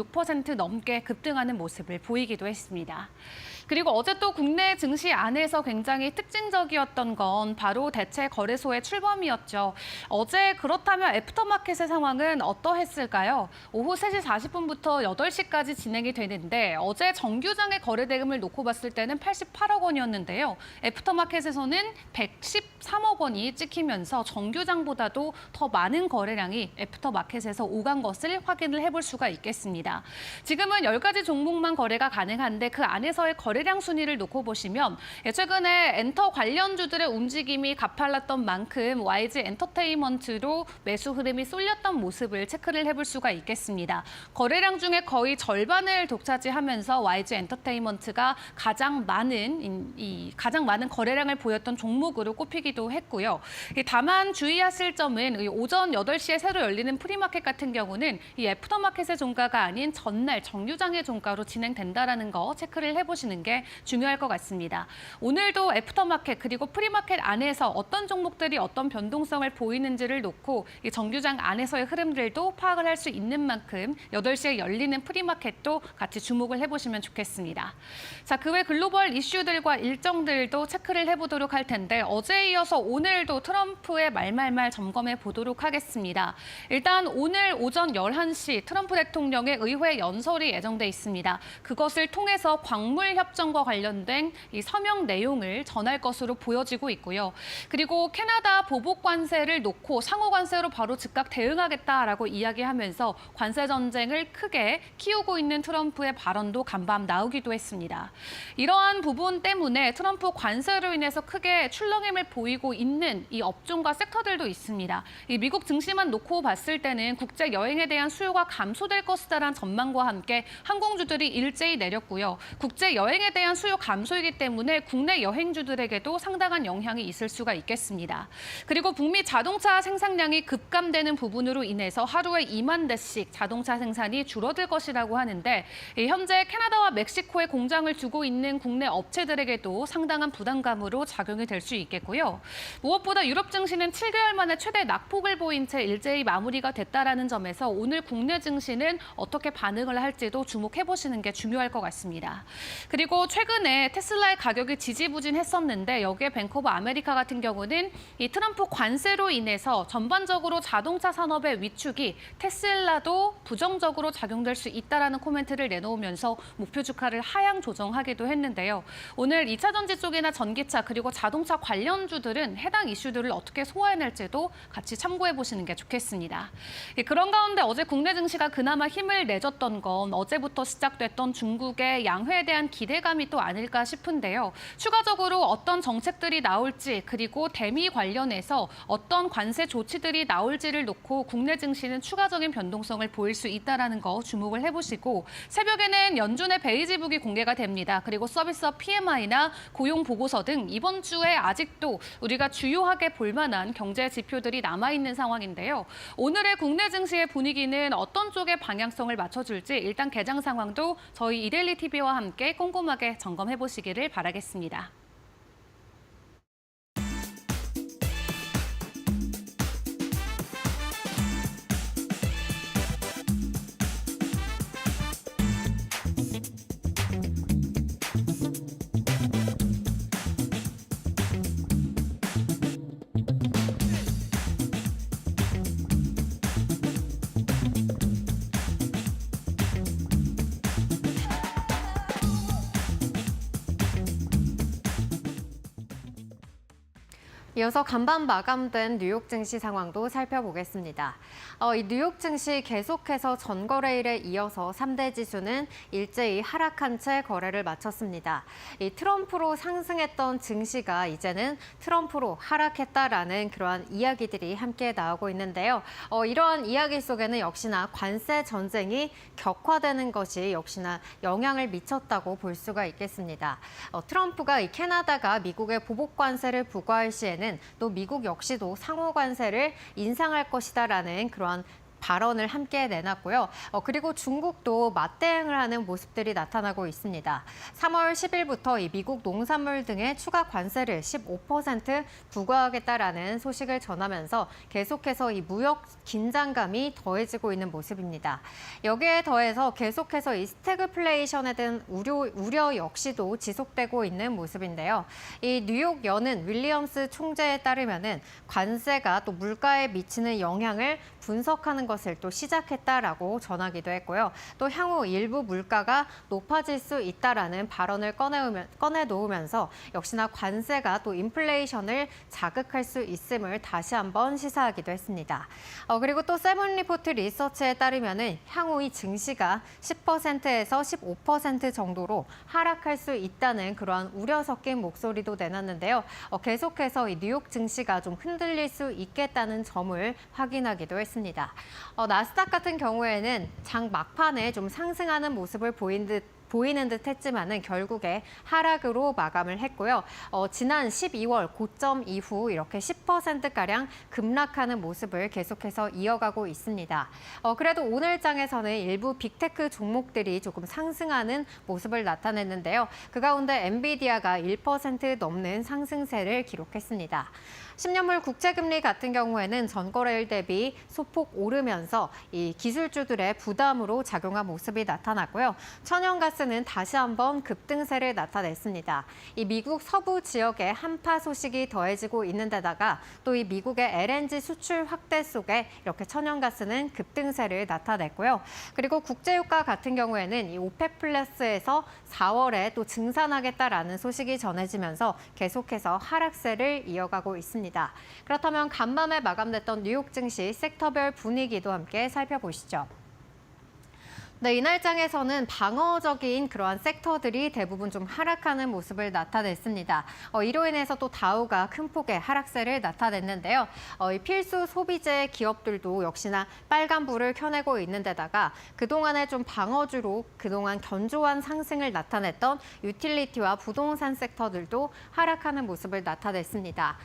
넘게 급등하는 모습을 보이기도 했습니다. 그리고 어제 또 국내 증시 안에서 굉장히 특징적이었던 건 바로 대체 거래소의 출범이었죠. 어제 그렇다면 애프터마켓의 상황은 어떠했을까요? 오후 3시 40분부터 8시까지 진행이 되는데 어제 정규장의 거래 대금을 놓고 봤을 때는 88억 원이었는데요. 애프터마켓에서는 113억 원이 찍히면서 정규장보다도 더 많은 거래량이 애프터마켓에서 오간 것을 확인을 해볼 수가 있겠습니다. 지금은 10가지 종목만 거래가 가능한데 그 안에서의 거래량 순위를 놓고 보시면 최근에 엔터 관련주들의 움직임이 가팔랐던 만큼 YG 엔터테인먼트로 매수 흐름이 쏠렸던 모습을 체크를 해볼 수가 있겠습니다. 거래량 중에 거의 절반을 독차지하면서 YG 엔터테인먼트가 가장 많은 거래량을 보였던 종목으로 꼽히기도 했고요. 다만 주의하실 점은 오전 8시에 새로 열리는 프리마켓 같은 경우는 이 애프터마켓의 종가가 아닌 전날 정유장의 종가로 진행된다라는 거 체크를 해보시는 게 중요할 것 같습니다. 오늘도 애프터마켓 그리고 프리마켓 안에서 어떤 종목들이 어떤 변동성을 보이는지를 놓고 이 정규장 안에서의 흐름들도 파악을 할 수 있는 만큼 8시에 열리는 프리마켓도 같이 주목을 해보시면 좋겠습니다. 자, 그 외 글로벌 이슈들과 일정들도 체크를 해보도록 할 텐데 어제에 이어서 오늘도 트럼프의 말말말 점검해 보도록 하겠습니다. 일단 오늘 오전 11시 트럼프 대통령의 국내 의회 연설이 예정돼 있습니다. 그것을 통해서 광물 협정과 관련된 이 서명 내용을 전할 것으로 보여지고 있고요. 그리고 캐나다 보복 관세를 놓고 상호 관세로 바로 즉각 대응하겠다라고 이야기하면서 관세 전쟁을 크게 키우고 있는 트럼프의 발언도 간밤 나오기도 했습니다. 이러한 부분 때문에 트럼프 관세로 인해서 크게 출렁임을 보이고 있는 이 업종과 섹터들도 있습니다. 이 미국 증시만 놓고 봤을 때는 국제 여행에 대한 수요가 감소될 것이다라는 전망과 함께 항공주들이 일제히 내렸고요. 국제 여행에 대한 수요 감소이기 때문에 국내 여행주들에게도 상당한 영향이 있을 수가 있겠습니다. 그리고 북미 자동차 생산량이 급감되는 부분으로 인해서 하루에 2만 대씩 자동차 생산이 줄어들 것이라고 하는데 현재 캐나다와 멕시코에 공장을 두고 있는 국내 업체들에게도 상당한 부담감으로 작용이 될 수 있겠고요. 무엇보다 유럽 증시는 7개월 만에 최대 낙폭을 보인 채 일제히 마무리가 됐다라는 점에서 오늘 국내 증시는 어떻게 반응을 할지도 주목해 보시는 게 중요할 것 같습니다. 그리고 최근에 테슬라의 가격이 지지부진했었는데 여기에 뱅크 오브 아메리카 같은 경우는 이 트럼프 관세로 인해서 전반적으로 자동차 산업의 위축이 테슬라도 부정적으로 작용될 수 있다라는 코멘트를 내놓으면서 목표 주가를 하향 조정하기도 했는데요. 오늘 2차 전지 쪽이나 전기차 그리고 자동차 관련주들은 해당 이슈들을 어떻게 소화해낼지도 같이 참고해 보시는 게 좋겠습니다. 그런 가운데 어제 국내 증시가 그나마 힘을 내줬던 건 어제부터 시작됐던 중국의 양회에 대한 기대감이 또 아닐까 싶은데요. 추가적으로 어떤 정책들이 나올지 그리고 대미 관련해서 어떤 관세 조치들이 나올지를 놓고 국내 증시는 추가적인 변동성을 보일 수 있다는 거 주목을 해보시고 새벽에는 연준의 베이지북이 공개가 됩니다. 그리고 서비스업 PMI나 고용 보고서 등 이번 주에 아직도 우리가 주요하게 볼 만한 경제 지표들이 남아있는 상황인데요. 오늘의 국내 증시의 분위기는 어떤 쪽에 방향성을 맞춰줄지 일단 개장 상황도 저희 이데일리 TV와 함께 꼼꼼하게 점검해 보시기를 바라겠습니다. 이어서 간밤 마감된 뉴욕 증시 상황도 살펴보겠습니다. 이 뉴욕 증시 계속해서 전거래일에 이어서 3대 지수는 일제히 하락한 채 거래를 마쳤습니다. 이 트럼프로 상승했던 증시가 이제는 트럼프로 하락했다라는 그러한 이야기들이 함께 나오고 있는데요. 이러한 이야기 속에는 역시나 관세 전쟁이 격화되는 것이 역시나 영향을 미쳤다고 볼 수가 있겠습니다. 트럼프가 이 캐나다가 미국의 보복 관세를 부과할 시에는 또 미국 역시도 상호 관세를 인상할 것이다라는 그러한 발언을 함께 내놨고요. 그리고 중국도 맞대응을 하는 모습들이 나타나고 있습니다. 3월 10일부터 이 미국 농산물 등의 추가 관세를 15% 부과하겠다라는 소식을 전하면서 계속해서 이 무역 긴장감이 더해지고 있는 모습입니다. 여기에 더해서 계속해서 이 스태그플레이션에 대한 우려 역시도 지속되고 있는 모습인데요. 이 뉴욕 연은 윌리엄스 총재에 따르면은 관세가 또 물가에 미치는 영향을 분석하는 것을 또 시작했다라고 전하기도 했고요. 또 향후 일부 물가가 높아질 수 있다라는 발언을 꺼내놓으면서 역시나 관세가 또 인플레이션을 자극할 수 있음을 다시 한번 시사하기도 했습니다. 그리고 또 세븐리포트 리서치에 따르면은 향후 이 증시가 10%에서 15% 정도로 하락할 수 있다는 그러한 우려 섞인 목소리도 내놨는데요. 계속해서 이 뉴욕 증시가 좀 흔들릴 수 있겠다는 점을 확인하기도 했습니다. 나스닥 같은 경우에는 장 막판에 좀 상승하는 모습을 보이는 듯 했지만은 결국에 하락으로 마감을 했고요. 지난 12월 고점 이후 이렇게 10%가량 급락하는 모습을 계속해서 이어가고 있습니다. 그래도 오늘 장에서는 일부 빅테크 종목들이 조금 상승하는 모습을 나타냈는데요. 그 가운데 엔비디아가 1% 넘는 상승세를 기록했습니다. 10년물 국채금리 같은 경우에는 전거래일 대비 소폭 오르면서 이 기술주들의 부담으로 작용한 모습이 나타났고요. 천연가스는 다시 한번 급등세를 나타냈습니다. 이 미국 서부 지역의 한파 소식이 더해지고 있는 데다가 또 이 미국의 LNG 수출 확대 속에 이렇게 천연가스는 급등세를 나타냈고요. 그리고 국제유가 같은 경우에는 이 오펙 플러스에서 4월에 또 증산하겠다라는 소식이 전해지면서 계속해서 하락세를 이어가고 있습니다. 그렇다면 간밤에 마감됐던 뉴욕 증시 섹터별 분위기도 함께 살펴보시죠. 네, 이날장에서는 방어적인 그러한 섹터들이 대부분 좀 하락하는 모습을 나타냈습니다. 이로 인해서 또 다우가 큰 폭의 하락세를 나타냈는데요. 이 필수 소비재 기업들도 역시나 빨간불을 켜내고 있는 데다가 그동안에 좀 방어주로 그동안 견조한 상승을 나타냈던 유틸리티와 부동산 섹터들도 하락하는 모습을 나타냈습니다.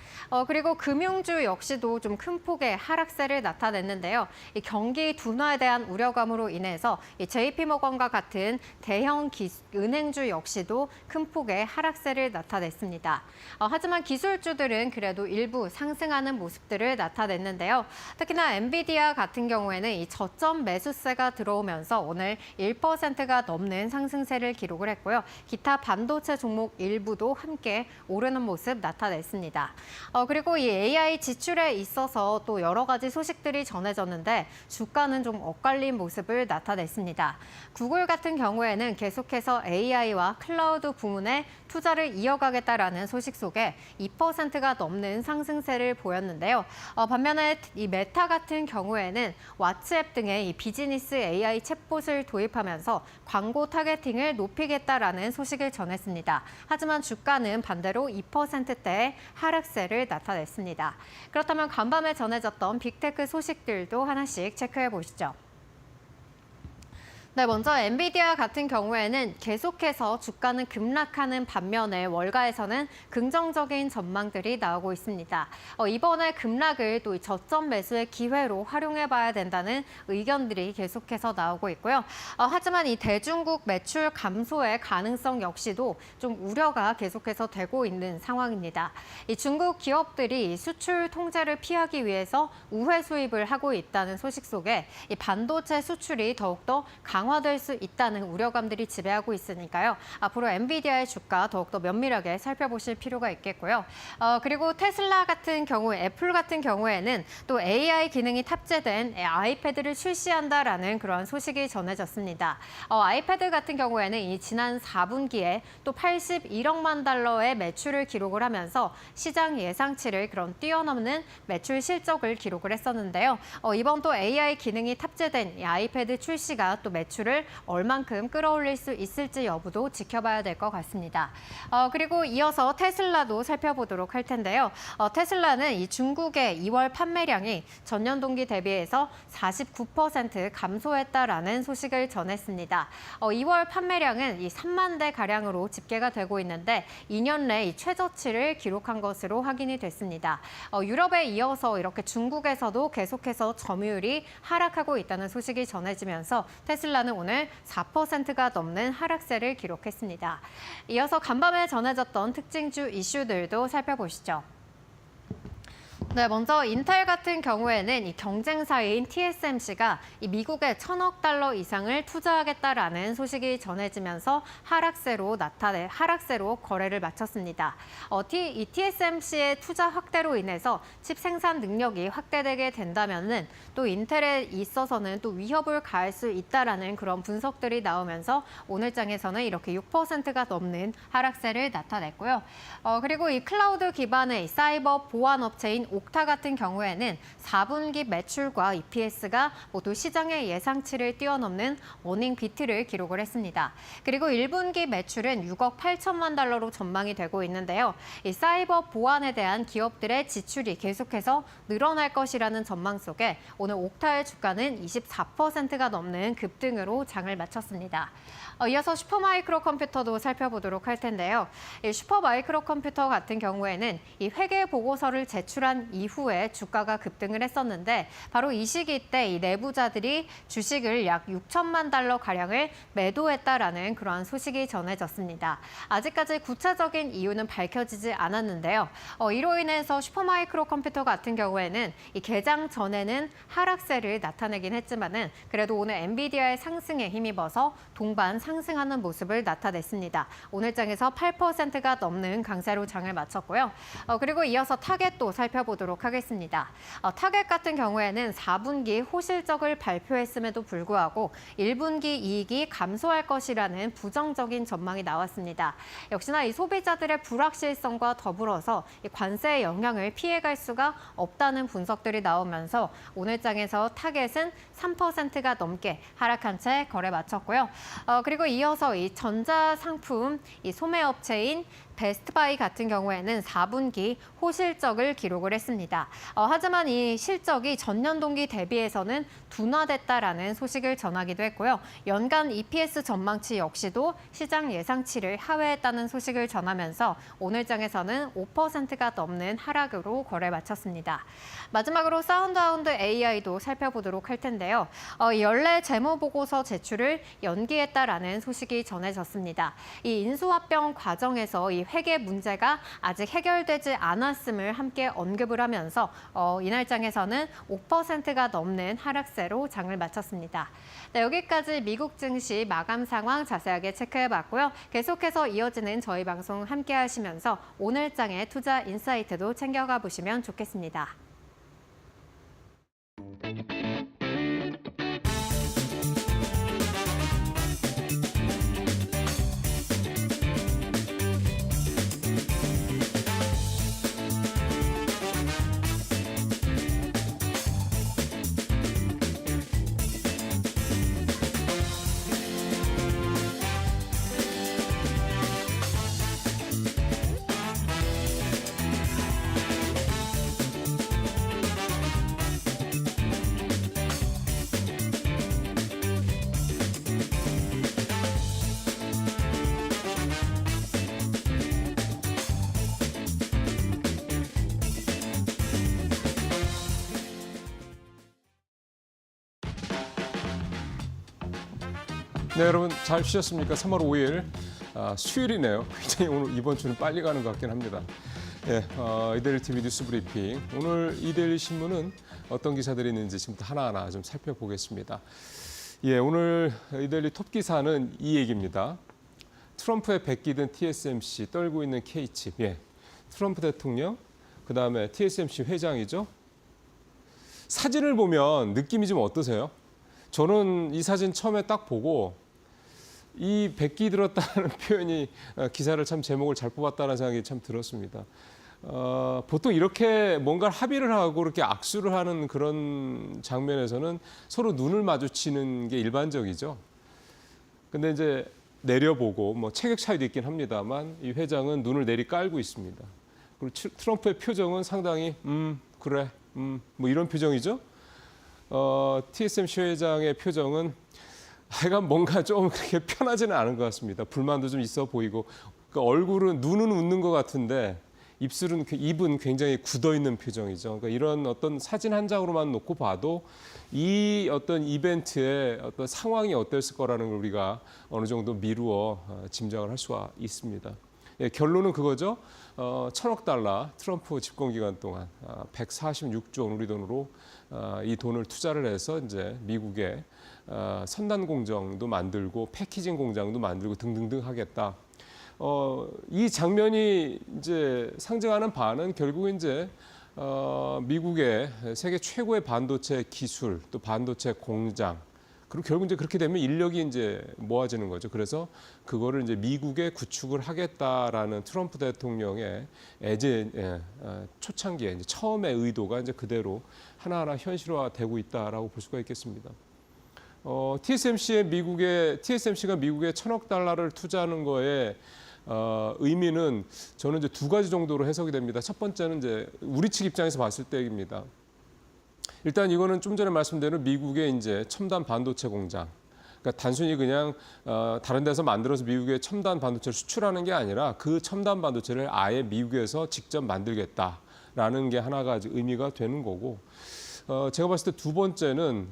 그리고 금융주 역시도 좀 큰 폭의 하락세를 나타냈는데요. 이 경기 둔화에 대한 우려감으로 인해서 JP모건과 같은 대형 은행주 역시도 큰 폭의 하락세를 나타냈습니다. 하지만 기술주들은 그래도 일부 상승하는 모습들을 나타냈는데요. 특히나 엔비디아 같은 경우에는 이 저점 매수세가 들어오면서 오늘 1%가 넘는 상승세를 기록을 했고요. 기타 반도체 종목 일부도 함께 오르는 모습 나타냈습니다. 그리고 이 AI 지출에 있어서 또 여러 가지 소식들이 전해졌는데 주가는 좀 엇갈린 모습을 나타냈습니다. 구글 같은 경우에는 계속해서 AI와 클라우드 부문에 투자를 이어가겠다라는 소식 속에 2%가 넘는 상승세를 보였는데요. 반면에 이 메타 같은 경우에는 왓츠앱 등의 이 비즈니스 AI 챗봇을 도입하면서 광고 타겟팅을 높이겠다라는 소식을 전했습니다. 하지만 주가는 반대로 2%대의 하락세를 나타냈습니다. 그렇다면 간밤에 전해졌던 빅테크 소식들도 하나씩 체크해 보시죠. 네, 먼저 엔비디아 같은 경우에는 계속해서 주가는 급락하는 반면에 월가에서는 긍정적인 전망들이 나오고 있습니다. 이번에 급락을 또 저점 매수의 기회로 활용해봐야 된다는 의견들이 계속해서 나오고 있고요. 하지만 이 대중국 매출 감소의 가능성 역시도 좀 우려가 계속해서 되고 있는 상황입니다. 이 중국 기업들이 수출 통제를 피하기 위해서 우회 수입을 하고 있다는 소식 속에 이 반도체 수출이 더욱더 강화될 수 있다는 우려감들이 지배하고 있으니까요. 앞으로 엔비디아의 주가 더욱더 면밀하게 살펴보실 필요가 있겠고요. 그리고 테슬라 같은 경우에, 애플 같은 경우에는 또 AI 기능이 탑재된 아이패드를 출시한다라는 그런 소식이 전해졌습니다. 아이패드 같은 경우에는 이 지난 4분기에 또 81억만 달러의 매출을 기록을 하면서 시장 예상치를 그런 뛰어넘는 매출 실적을 기록을 했었는데요. 이번 또 AI 기능이 탑재된 이 아이패드 출시가 또 매출을 얼만큼 끌어올릴 수 있을지 여부도 지켜봐야 될 것 같습니다. 그리고 이어서 테슬라도 살펴보도록 할 텐데요. 테슬라는 이 중국의 2월 판매량이 전년 동기 대비해서 49% 감소했다라는 소식을 전했습니다. 2월 판매량은 이 3만 대 가량으로 집계가 되고 있는데 2년 내 이 최저치를 기록한 것으로 확인이 됐습니다. 유럽에 이어서 이렇게 중국에서도 계속해서 점유율이 하락하고 있다는 소식이 전해지면서 테슬라는 오늘 4%가 넘는 하락세를 기록했습니다. 이어서 간밤에 전해졌던 특징주 이슈들도 살펴보시죠. 네, 먼저 인텔 같은 경우에는 이 경쟁사인 TSMC가 이 미국에 1,000억 달러 이상을 투자하겠다라는 소식이 전해지면서 하락세로 거래를 마쳤습니다. 이 TSMC의 투자 확대로 인해서 칩 생산 능력이 확대되게 된다면은 또 인텔에 있어서는 또 위협을 가할 수 있다라는 그런 분석들이 나오면서 오늘장에서는 이렇게 6%가 넘는 하락세를 나타냈고요. 그리고 이 클라우드 기반의 사이버 보안 업체인 옥타 같은 경우에는 4분기 매출과 EPS가 모두 시장의 예상치를 뛰어넘는 어닝 비트를 기록을 했습니다. 그리고 1분기 매출은 6억 8천만 달러로 전망이 되고 있는데요. 이 사이버 보안에 대한 기업들의 지출이 계속해서 늘어날 것이라는 전망 속에 오늘 옥타의 주가는 24%가 넘는 급등으로 장을 마쳤습니다. 이어서 슈퍼마이크로 컴퓨터도 살펴보도록 할 텐데요. 이 슈퍼마이크로 컴퓨터 같은 경우에는 이 회계 보고서를 제출한 이후에 주가가 급등을 했었는데 바로 이 시기 때 이 내부자들이 주식을 약 6천만 달러 가량을 매도했다라는 그러한 소식이 전해졌습니다. 아직까지 구체적인 이유는 밝혀지지 않았는데요. 이로 인해서 슈퍼마이크로 컴퓨터 같은 경우에는 이 개장 전에는 하락세를 나타내긴 했지만은 그래도 오늘 엔비디아의 상승에 힘입어서 동반 상승하는 모습을 나타냈습니다. 오늘 장에서 8%가 넘는 강세로 장을 마쳤고요. 그리고 이어서 타겟도 살펴보도록 하겠습니다. 타겟 같은 경우에는 4분기 호실적을 발표했음에도 불구하고 1분기 이익이 감소할 것이라는 부정적인 전망이 나왔습니다. 역시나 이 소비자들의 불확실성과 더불어서 이 관세의 영향을 피해갈 수가 없다는 분석들이 나오면서 오늘 장에서 타겟은 3%가 넘게 하락한 채 거래 마쳤고요. 그리고 이어서 이 전자상품 이 소매업체인 베스트바이 같은 경우에는 4분기 호실적을 기록을 했습니다. 하지만 이 실적이 전년 동기 대비해서는 둔화됐다라는 소식을 전하기도 했고요. 연간 EPS 전망치 역시도 시장 예상치를 하회했다는 소식을 전하면서 오늘 장에서는 5%가 넘는 하락으로 거래 마쳤습니다. 마지막으로 사운드하운드 AI도 살펴보도록 할 텐데요. 연례 재무보고서 제출을 연기했다라는 소식이 전해졌습니다. 이 인수합병 과정에서 이 회계 문제가 아직 해결되지 않았음을 함께 언급을 하면서 이날 장에서는 5%가 넘는 하락세로 장을 마쳤습니다. 네, 여기까지 미국 증시 마감 상황 자세하게 체크해봤고요. 계속해서 이어지는 저희 방송 함께 하시면서 오늘 장의 투자 인사이트도 챙겨가 보시면 좋겠습니다. 네, 여러분 잘 쉬셨습니까? 3월 5일 수요일이네요. 굉장히 오늘 이번 주는 빨리 가는 것 같긴 합니다. 네, 이데일리 TV 뉴스 브리핑. 오늘 이데일리 신문은 어떤 기사들이 있는지 지금부터 하나하나 좀 살펴보겠습니다. 예, 오늘 이데일리 톱 기사는 이 얘기입니다. 트럼프의 베끼든 TSMC 떨고 있는 K칩. 예, 트럼프 대통령, 그다음에 TSMC 회장이죠. 사진을 보면 느낌이 좀 어떠세요? 저는 이 사진 처음에 딱 보고 이 백기 들었다는 표현이 기사를 참 제목을 잘 뽑았다는 생각이 참 들었습니다. 보통 이렇게 뭔가를 합의를 하고 이렇게 악수를 하는 그런 장면에서는 서로 눈을 마주치는 게 일반적이죠. 근데 이제 내려보고 뭐 체격 차이도 있긴 합니다만 이 회장은 눈을 내리 깔고 있습니다. 그리고 트럼프의 표정은 상당히 그래 뭐 이런 표정이죠. TSMC 회장의 표정은 하여간 뭔가 좀 그렇게 편하지는 않은 것 같습니다. 불만도 좀 있어 보이고 그러니까 얼굴은 눈은 웃는 것 같은데 입은 굉장히 굳어 있는 표정이죠. 그러니까 이런 어떤 사진 한 장으로만 놓고 봐도 이 어떤 이벤트의 어떤 상황이 어땠을 거라는 걸 우리가 어느 정도 미루어 짐작을 할 수가 있습니다. 예, 결론은 그거죠. 1,000억 달러 트럼프 집권 기간 동안 146조 원 우리 돈으로 이 돈을 투자를 해서 이제 미국에 선단 공정도 만들고 패키징 공장도 만들고 등등등 하겠다. 이 장면이 이제 상징하는 바는 결국 이제 미국의 세계 최고의 반도체 기술 또 반도체 공장 그리고 결국 이제 그렇게 되면 인력이 이제 모아지는 거죠. 그래서 그거를 이제 미국에 구축을 하겠다라는 트럼프 대통령의 초창기에 이제 처음의 의도가 이제 그대로 하나하나 현실화되고 있다라고 볼 수가 있겠습니다. TSMC가 미국에 1,000억 달러를 투자하는 거에 의미는 저는 이제 두 가지 정도로 해석이 됩니다. 첫 번째는 이제 우리 측 입장에서 봤을 때입니다. 일단 이거는 좀 전에 말씀드린 미국의 이제 첨단 반도체 공장. 그러니까 단순히 그냥 다른 데서 만들어서 미국에 첨단 반도체를 수출하는 게 아니라 그 첨단 반도체를 아예 미국에서 직접 만들겠다. 있다라는 게 하나가 의미가 되는 거고, 제가 봤을 때 두 번째는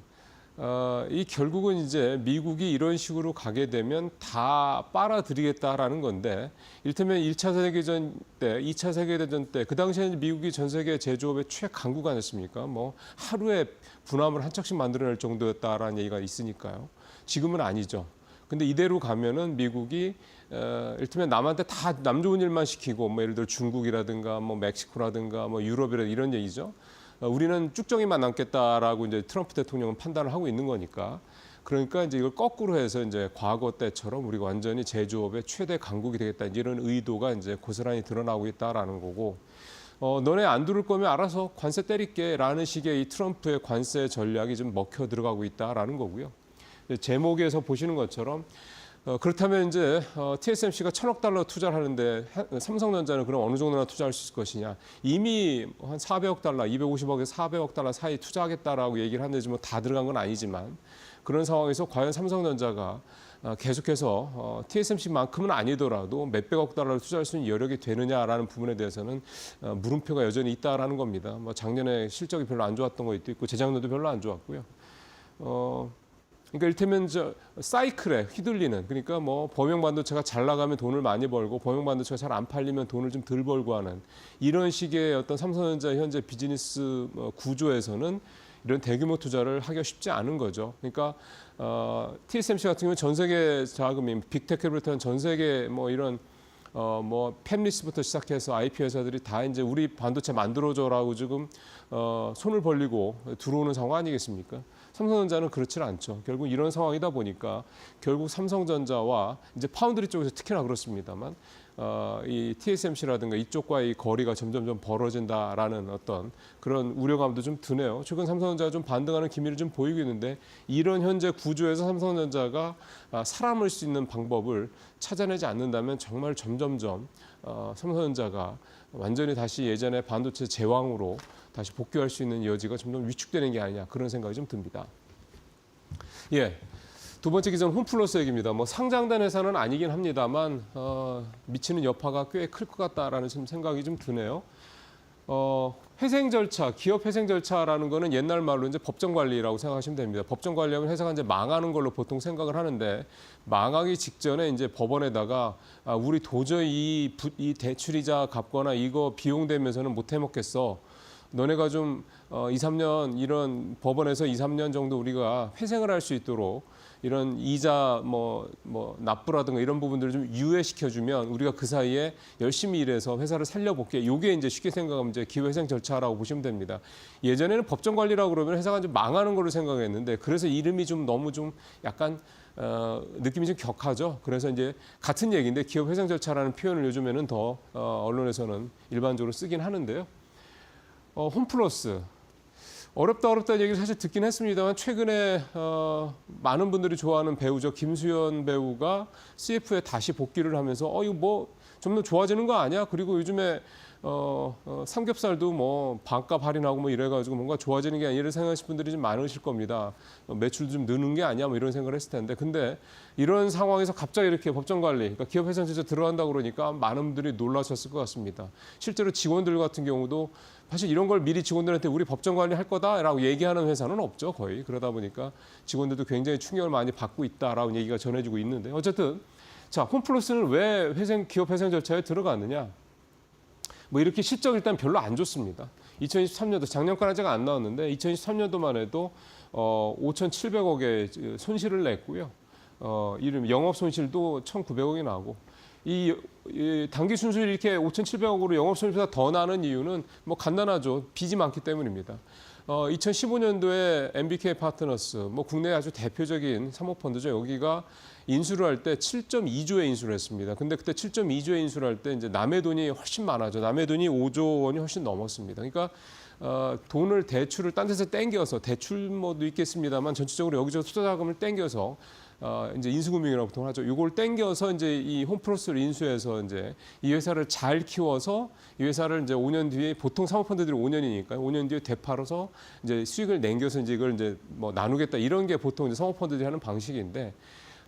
이 결국은 이제 미국이 이런 식으로 가게 되면 다 빨아들이겠다라는 건데, 이를테면 1차 세계대전 때, 2차 세계대전 때 그 당시에는 미국이 전 세계 제조업의 최강국 아니었습니까? 뭐 하루에 군함을 한 척씩 만들어낼 정도였다라는 얘기가 있으니까요. 지금은 아니죠. 근데 이대로 가면은 미국이 이를테면 남한테 다 남 좋은 일만 시키고, 뭐 예를 들어 중국이라든가 뭐 멕시코라든가 뭐 유럽이라든가 이런 얘기죠. 우리는 쭉정이만 남겠다라고 이제 트럼프 대통령은 판단을 하고 있는 거니까. 그러니까 이제 이걸 거꾸로 해서 이제 과거 때처럼 우리가 완전히 제조업의 최대 강국이 되겠다, 이런 의도가 이제 고스란히 드러나고 있다라는 거고, 너네 안 들을 거면 알아서 관세 때릴게라는 식의 이 트럼프의 관세 전략이 좀 먹혀 들어가고 있다라는 거고요. 제목에서 보시는 것처럼 그렇다면 이제 TSMC가 1,000억 달러 투자를 하는데 삼성전자는 그럼 어느 정도나 투자할 수 있을 것이냐. 이미 한 400억 달러, 250억에서 400억 달러 사이 투자하겠다라고 얘기를 하는데 뭐 다 들어간 건 아니지만, 그런 상황에서 과연 삼성전자가 계속해서 TSMC만큼은 아니더라도 몇백억 달러를 투자할 수 있는 여력이 되느냐라는 부분에 대해서는 물음표가 여전히 있다라는 겁니다. 뭐 작년에 실적이 별로 안 좋았던 것도 있고 재작년도 별로 안 좋았고요. 그러니까 이를테면 사이클에 휘둘리는, 그러니까 뭐 범용 반도체가 잘 나가면 돈을 많이 벌고 범용 반도체가 잘 안 팔리면 돈을 좀 덜 벌고 하는 이런 식의 어떤 삼성전자 현재 비즈니스 구조에서는 이런 대규모 투자를 하기가 쉽지 않은 거죠. 그러니까 TSMC 같은 경우는 전 세계 자금이 빅테크를 비롯한 전 세계 뭐 이런 뭐 팹리스부터 시작해서 IP 회사들이 다 이제 우리 반도체 만들어줘라고 지금 손을 벌리고 들어오는 상황 아니겠습니까? 삼성전자는 그렇지 않죠. 결국 이런 상황이다 보니까 결국 삼성전자와 이제 파운드리 쪽에서 특히나 그렇습니다만 이 TSMC라든가 이쪽과의 거리가 점점점 벌어진다라는 어떤 그런 우려감도 좀 드네요. 최근 삼성전자가 좀 반등하는 기미를 좀 보이고 있는데, 이런 현재 구조에서 삼성전자가 살아남을 수 있는 방법을 찾아내지 않는다면 정말 점점점 삼성전자가 완전히 다시 예전의 반도체 제왕으로 다시 복귀할 수 있는 여지가 점점 위축되는 게 아니냐, 그런 생각이 좀 듭니다. 예. 두 번째 기사는 홈플러스 얘기입니다. 뭐 상장된 회사는 아니긴 합니다만 미치는 여파가 꽤 클 것 같다라는 생각이 좀 드네요. 회생 절차, 기업 회생 절차라는 거는 옛날 말로 이제 법정 관리라고 생각하시면 됩니다. 법정 관리하면 회사가 이제 망하는 걸로 보통 생각을 하는데, 망하기 직전에 이제 법원에다가 우리 도저히 이 대출이자 갚거나 이거 비용 대면서는 못 해먹겠어. 너네가 좀 2, 3년 이런 법원에서 2, 3년 정도 우리가 회생을 할 수 있도록 이런 이자 뭐 납부라든가 이런 부분들을 좀 유예시켜주면 우리가 그 사이에 열심히 일해서 회사를 살려볼게. 이게 이제 쉽게 생각하면 이제 기회회생 절차라고 보시면 됩니다. 예전에는 법정 관리라고 그러면 회사가 좀 망하는 걸로 생각했는데, 그래서 이름이 좀 너무 좀 약간 느낌이 좀 격하죠. 그래서 이제 같은 얘기인데 기업회생 절차라는 표현을 요즘에는 더 언론에서는 일반적으로 쓰긴 하는데요. 홈플러스. 어렵다는 얘기를 사실 듣긴 했습니다만, 최근에 많은 분들이 좋아하는 배우죠. 김수현 배우가 CF에 다시 복귀를 하면서 이거 뭐 좀 더 좋아지는 거 아니야? 그리고 요즘에 삼겹살도 뭐 반값 할인하고 뭐 이래가지고 뭔가 좋아지는 게 아니라 생각하시는 분들이 좀 많으실 겁니다. 매출도 좀 느는 게 아니야? 뭐 이런 생각을 했을 텐데, 근데 이런 상황에서 갑자기 이렇게 법정 관리, 그러니까 기업 회생 절차 들어간다고 그러니까 많은 분들이 놀라셨을 것 같습니다. 실제로 직원들 같은 경우도 사실 이런 걸 미리 직원들한테 우리 법정 관리할 거다라고 얘기하는 회사는 없죠, 거의. 그러다 보니까 직원들도 굉장히 충격을 많이 받고 있다라고 얘기가 전해지고 있는데, 어쨌든 자, 홈플러스는 왜 기업 회생 절차에 들어갔느냐? 뭐 이렇게 실적 일단 별로 안 좋습니다. 2023년도 작년까지 아직 안 나왔는데 2023년도만 해도 5,700억의 손실을 냈고요. 이름 영업 손실도 1,900억이 나고, 이 단기 순수율 이렇게 5,700억으로 영업 손실보다 더 나는 이유는 뭐 간단하죠. 빚이 많기 때문입니다. 2015년도에 MBK 파트너스, 뭐 국내 아주 대표적인 사모펀드죠. 여기가 인수를 할 때 7.2조에 인수를 했습니다. 근데 그때 7.2조에 인수를 할 때 이제 남의 돈이 훨씬 많아져. 남의 돈이 5조 원이 훨씬 넘었습니다. 그러니까 돈을 대출을 딴 데서 땡겨서, 대출 뭐도 있겠습니다만 전체적으로 여기저기 투자 자금을 땡겨서 이제 인수금융이라고 보통 하죠. 이걸 땡겨서 이제 이 홈플러스를 인수해서 이제 이 회사를 잘 키워서 이 회사를 이제 5년 뒤에, 보통 사모펀드들이 5년이니까 5년 뒤에 되팔아서 이제 수익을 남겨서 이제 이걸 이제 뭐 나누겠다, 이런 게 보통 이제 사모펀드들이 하는 방식인데,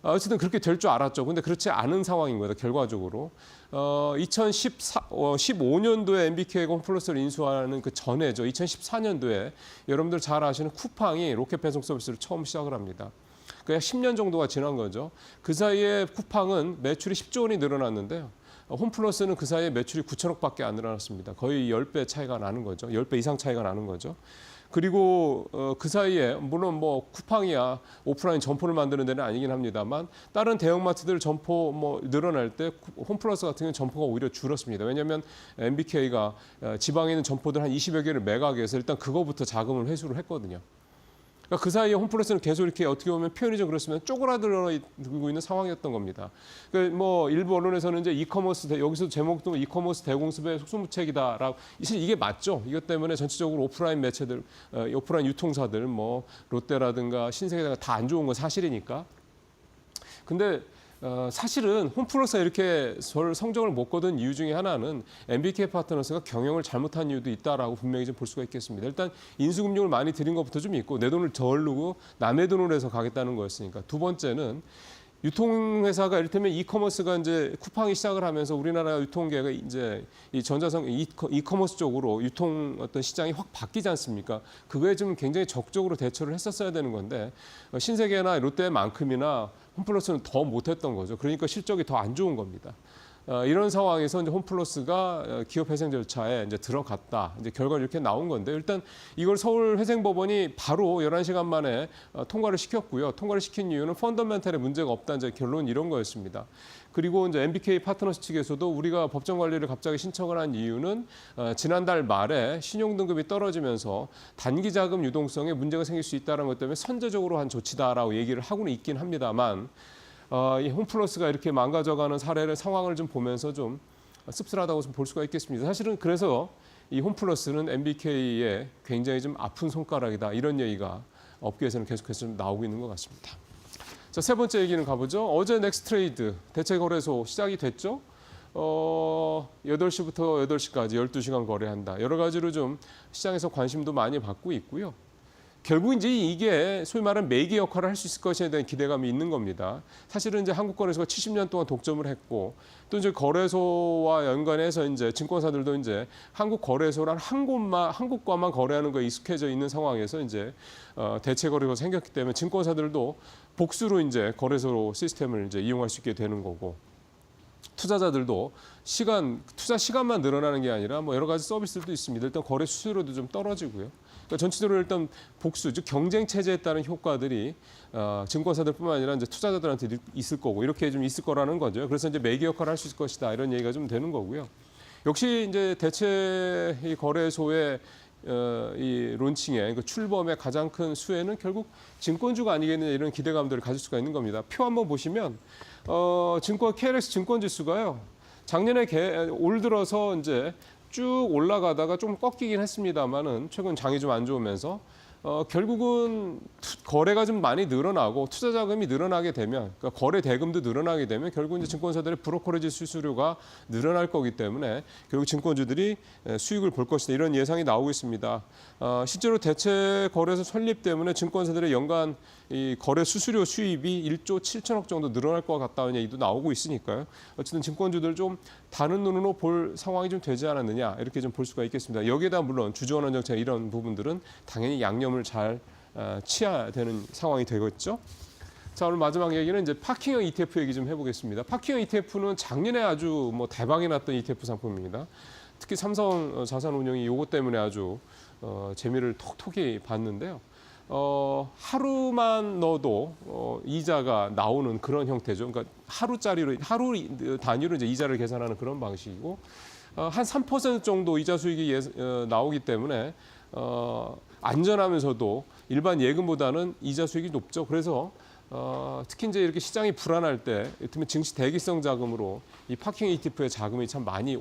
어쨌든 그렇게 될 줄 알았죠. 근데 그렇지 않은 상황인 거다, 결과적으로. 2015년도에 MBK가 홈플러스를 인수하는 그 전에죠. 2014년도에 여러분들 잘 아시는 쿠팡이 로켓 배송 서비스를 처음 시작을 합니다. 그냥 10년 정도가 지난 거죠. 그 사이에 쿠팡은 매출이 10조 원이 늘어났는데요. 홈플러스는 그 사이에 매출이 9천억밖에 안 늘어났습니다. 거의 10배 차이가 나는 거죠. 10배 이상 차이가 나는 거죠. 그리고 그 사이에 물론 뭐 쿠팡이야 오프라인 점포를 만드는 데는 아니긴 합니다만 다른 대형마트들 점포 뭐 늘어날 때 홈플러스 같은 경우는 점포가 오히려 줄었습니다. 왜냐하면 MBK가 지방에 있는 점포들 한 20여 개를 매각해서 일단 그거부터 자금을 회수를 했거든요. 그러니까 그 사이에 홈플러스는 계속 이렇게 어떻게 보면 표현이 좀 그렇으면 쪼그라들고 있는 상황이었던 겁니다. 그러니까 뭐 일부 언론에서는 이제 이커머스 여기서 제목도 이커머스 대공습의 속수무책이다라고 사실 이게 맞죠. 이것 때문에 전체적으로 오프라인 매체들, 오프라인 유통사들 뭐 롯데라든가 신세계라든가 다 안 좋은 건 사실이니까. 근데 사실은 홈플러스가 이렇게 성적을 못 거둔 이유 중에 하나는 MBK 파트너스가 경영을 잘못한 이유도 있다라고 분명히 좀 볼 수가 있겠습니다. 일단 인수금융을 많이 들인 것부터 좀 있고 내 돈을 덜르고 남의 돈으로 해서 가겠다는 거였으니까. 두 번째는 유통회사가 이를테면 이커머스가 이제 쿠팡이 시작을 하면서 우리나라 유통계가 이제 이 전자성 이커머스 쪽으로 유통 어떤 시장이 확 바뀌지 않습니까? 그거에 좀 굉장히 적극적으로 대처를 했었어야 되는 건데 신세계나 롯데만큼이나 홈플러스는 더 못했던 거죠. 그러니까 실적이 더 안 좋은 겁니다. 이런 상황에서 이제 홈플러스가 기업 회생 절차에 이제 들어갔다. 이제 결과 이렇게 나온 건데 일단 이걸 서울회생법원이 바로 11시간 만에 통과를 시켰고요. 통과를 시킨 이유는 펀더멘털에 문제가 없다. 이제 결론 이런 거였습니다. 그리고 이제 MBK 파트너스 측에서도 우리가 법정 관리를 갑자기 신청을 한 이유는 지난달 말에 신용 등급이 떨어지면서 단기 자금 유동성에 문제가 생길 수 있다는 것 때문에 선제적으로 한 조치다라고 얘기를 하고는 있긴 합니다만. 이 홈플러스가 이렇게 망가져가는 상황을 좀 보면서 좀 씁쓸하다고 좀 볼 수가 있겠습니다. 사실은 그래서 이 홈플러스는 MBK의 굉장히 좀 아픈 손가락이다. 이런 얘기가 업계에서는 계속해서 좀 나오고 있는 것 같습니다. 자, 세 번째 얘기는 가보죠. 어제 넥스트레이드 대체거래소 시작이 됐죠. 8시부터 8시까지 12시간 거래한다. 여러 가지로 좀 시장에서 관심도 많이 받고 있고요. 결국 이제 이게 소위 말하는 매개 역할을 할 수 있을 것에 대한 기대감이 있는 겁니다. 사실은 이제 한국거래소가 70년 동안 독점을 했고 또 이제 거래소와 연관해서 이제 증권사들도 이제 한국거래소란 한국과만 거래하는 거에 익숙해져 있는 상황에서 이제 대체 거래소가 생겼기 때문에 증권사들도 복수로 이제 거래소 시스템을 이제 이용할 수 있게 되는 거고. 투자자들도 투자 시간만 늘어나는 게 아니라 뭐 여러 가지 서비스들도 있습니다. 일단 거래 수수료도 좀 떨어지고요. 그러니까 전체적으로 일단 복수, 즉 경쟁 체제에 따른 효과들이 증권사들뿐만 아니라 이제 투자자들한테 있을 거고 이렇게 좀 있을 거라는 거죠. 그래서 이제 매개 역할을 할 수 있을 것이다 이런 얘기가 좀 되는 거고요. 역시 이제 대체 이 거래소의 이 론칭의 그 출범의 가장 큰 수혜는 결국 증권주가 아니겠느냐 이런 기대감들을 가질 수가 있는 겁니다. 표 한번 보시면 KLX 증권 지수가요. 작년에 올 들어서 이제 쭉 올라가다가 좀 꺾이긴 했습니다만은 최근 장이 좀 안 좋으면서 결국은 거래가 좀 많이 늘어나고 투자 자금이 늘어나게 되면 그러니까 거래 대금도 늘어나게 되면 결국 이제 증권사들의 브로커리지 수수료가 늘어날 거기 때문에 결국 증권주들이 수익을 볼 것이다 이런 예상이 나오고 있습니다. 실제로 대체 거래소 설립 때문에 증권사들의 연간 이 거래 수수료 수입이 1조 7천억 정도 늘어날 것 같다는 얘기도 나오고 있으니까요. 어쨌든 증권주들 좀 다른 눈으로 볼 상황이 좀 되지 않았느냐 이렇게 좀 볼 수가 있겠습니다. 여기에다 물론 주주원화 정책 이런 부분들은 당연히 양념을 잘 치야 되는 상황이 되겠죠. 자, 오늘 마지막 얘기는 이제 파킹형 ETF 얘기 좀 해보겠습니다. 파킹형 ETF는 작년에 아주 뭐 대박이 났던 ETF 상품입니다. 특히 삼성 자산운용이 이것 때문에 아주 재미를 톡톡히 봤는데요. 하루만 넣어도 이자가 나오는 그런 형태죠. 그러니까 하루 단위로 이제 이자를 계산하는 그런 방식이고 한 3% 정도 이자 수익이 나오기 때문에 안전하면서도 일반 예금보다는 이자 수익이 높죠. 그래서 특히 이제 이렇게 시장이 불안할 때, 예를 증시 대기성 자금으로 이 파킹 ETF의 자금이 참 많이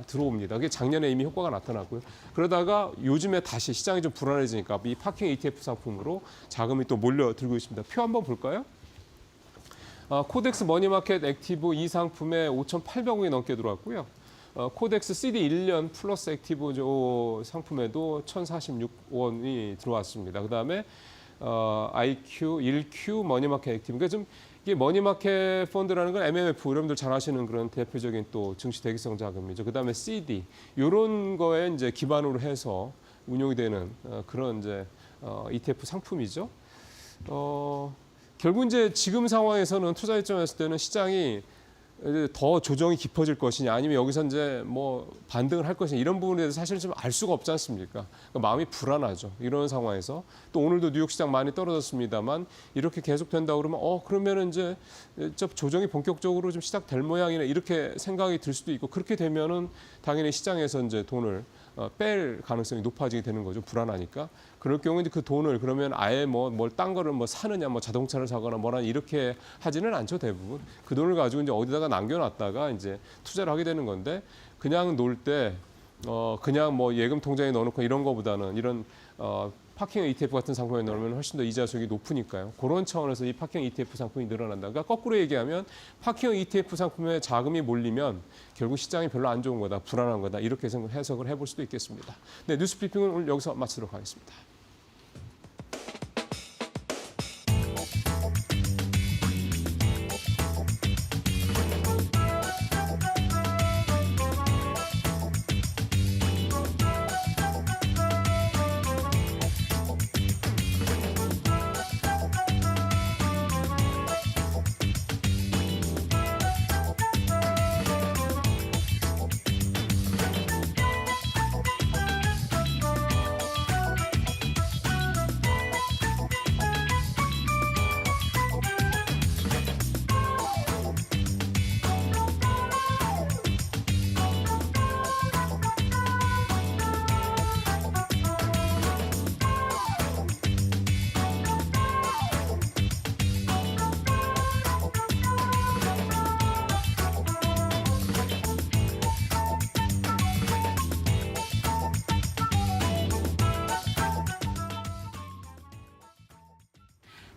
들어옵니다. 그게 작년에 이미 효과가 나타났고요. 그러다가 요즘에 다시 시장이 좀 불안해지니까 이 파킹 ETF 상품으로 자금이 또 몰려들고 있습니다. 표 한번 볼까요? 코덱스 머니마켓 액티브 이 상품에 5,800억이 넘게 들어왔고요. 코덱스 CD 1년 플러스 액티브 상품에도 1,046원이 들어왔습니다. 그다음에 IQ, 1Q 머니마켓 액티브. 그러니까 좀 이게 머니마켓 펀드라는 건 MMF, 여러분들 잘 아시는 그런 대표적인 또 증시 대기성 자금이죠. 그다음에 CD 이런 거에 이제 기반으로 해서 운용이 되는 그런 이제 ETF 상품이죠. 결국 이제 지금 상황에서는 투자 입장에서 때는 시장이 더 조정이 깊어질 것이냐 아니면 여기서 이제 뭐 반등을 할 것이냐 이런 부분에 대해서 사실 좀 알 수가 없지 않습니까? 그러니까 마음이 불안하죠. 이런 상황에서 또 오늘도 뉴욕 시장 많이 떨어졌습니다만 이렇게 계속 된다 그러면 그러면은 이제 조정이 본격적으로 좀 시작될 모양이네 이렇게 생각이 들 수도 있고 그렇게 되면은 당연히 시장에서 이제 돈을 뺄 가능성이 높아지게 되는 거죠. 불안하니까. 그럴 경우에 이제 그 돈을 그러면 아예 뭘 딴 거를 뭐 사느냐, 뭐 자동차를 사거나 뭐라 이렇게 하지는 않죠, 대부분. 그 돈을 가지고 이제 어디다가 남겨놨다가 이제 투자를 하게 되는 건데 그냥 놀 때 그냥 뭐 예금 통장에 넣어놓고 이런 거보다는 이런 파킹 ETF 같은 상품에 넣으면 훨씬 더 이자 수익이 높으니까요. 그런 차원에서 이 파킹 ETF 상품이 늘어난다. 그러니까 거꾸로 얘기하면 파킹 ETF 상품에 자금이 몰리면 결국 시장이 별로 안 좋은 거다, 불안한 거다 이렇게 해석을 해볼 수도 있겠습니다. 네, 뉴스 브리핑은 오늘 여기서 마치도록 하겠습니다.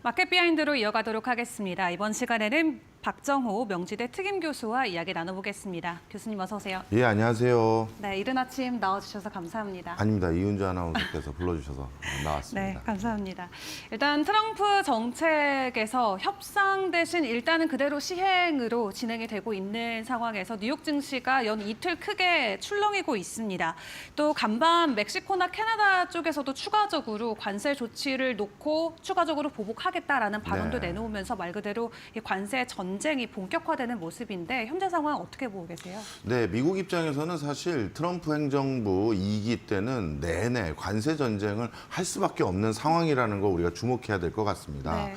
마켓 비하인드로 이어가도록 하겠습니다. 이번 시간에는 박정호 명지대 특임교수와 이야기 나눠보겠습니다. 교수님 어서 오세요. 예, 안녕하세요. 네, 이른 아침 나와주셔서 감사합니다. 아닙니다. 이은주 아나운서께서 불러주셔서 나왔습니다. 네, 감사합니다. 일단 트럼프 정책에서 협상 대신 일단은 그대로 시행으로 진행이 되고 있는 상황에서 뉴욕 증시가 연 이틀 크게 출렁이고 있습니다. 또 간밤 멕시코나 캐나다 쪽에서도 추가적으로 관세 조치를 놓고 추가적으로 보복하겠다라는 발언도 네. 내놓으면서 말 그대로 이 관세 전쟁이 본격화되는 모습인데 현재 상황 어떻게 보고 계세요? 네, 미국 입장에서는 사실 트럼프 행정부 2기 때는 내내 관세 전쟁을 할 수밖에 없는 상황이라는 거 우리가 주목해야 될 것 같습니다. 네.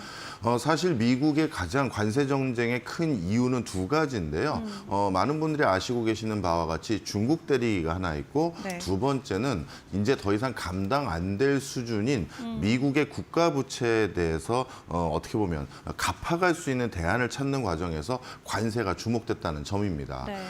사실 미국의 가장 관세 전쟁의 큰 이유는 두 가지인데요. 많은 분들이 아시고 계시는 바와 같이 중국 대리가 하나 있고 네. 두 번째는 이제 더 이상 감당 안 될 수준인 미국의 국가 부채에 대해서 어떻게 보면 갚아갈 수 있는 대안을 찾는 과정에서 관세가 주목됐다는 점입니다. 네.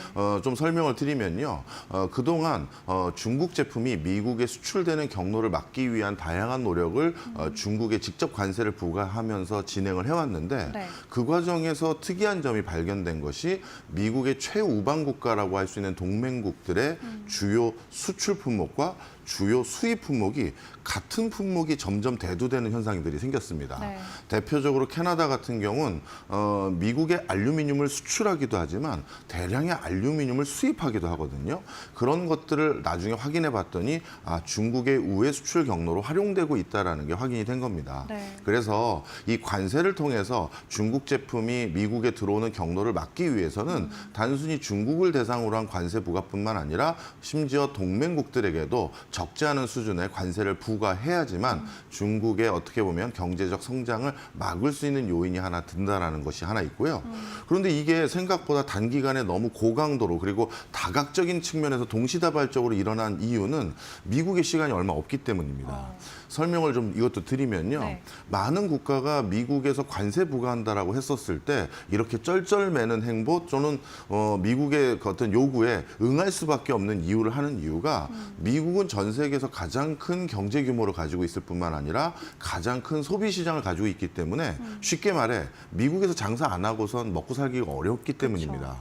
좀 설명을 드리면요. 그동안 중국 제품이 미국에 수출되는 경로를 막기 위한 다양한 노력을 중국에 직접 관세를 부과하면서 진행을 해왔는데 네. 그 과정에서 특이한 점이 발견된 것이 미국의 최우방 국가라고 할 수 있는 동맹국들의 주요 수출 품목과 주요 수입 품목이 같은 품목이 점점 대두되는 현상들이 생겼습니다. 네. 대표적으로 캐나다 같은 경우는 미국의 알루미늄을 수출하기도 하지만 대량의 알루미늄을 수입하기도 하거든요. 그런 것들을 나중에 확인해 봤더니 중국의 우회 수출 경로로 활용되고 있다는 게 확인이 된 겁니다. 네. 그래서 이 관세를 통해서 중국 제품이 미국에 들어오는 경로를 막기 위해서는 단순히 중국을 대상으로 한 관세 부과뿐만 아니라 심지어 동맹국들에게도 적지 않은 수준의 관세를 부과해야지만 중국의 어떻게 보면 경제적 성장을 막을 수 있는 요인이 하나 든다라는 것이 하나 있고요. 그런데 이게 생각보다 단기간에 너무 고강도로 그리고 다각적인 측면에서 동시다발적으로 일어난 이유는 미국의 시간이 얼마 없기 때문입니다. 설명을 좀 이것도 드리면요. 네. 많은 국가가 미국에서 관세 부과한다라고 했었을 때 이렇게 쩔쩔매는 행보 또는 미국의 어떤 요구에 응할 수밖에 없는 이유를 하는 이유가 미국은 전 세계에서 가장 큰 경제 규모를 가지고 있을 뿐만 아니라 가장 큰 소비 시장을 가지고 있기 때문에 쉽게 말해 미국에서 장사 안 하고선 먹고 살기가 어렵기 때문입니다.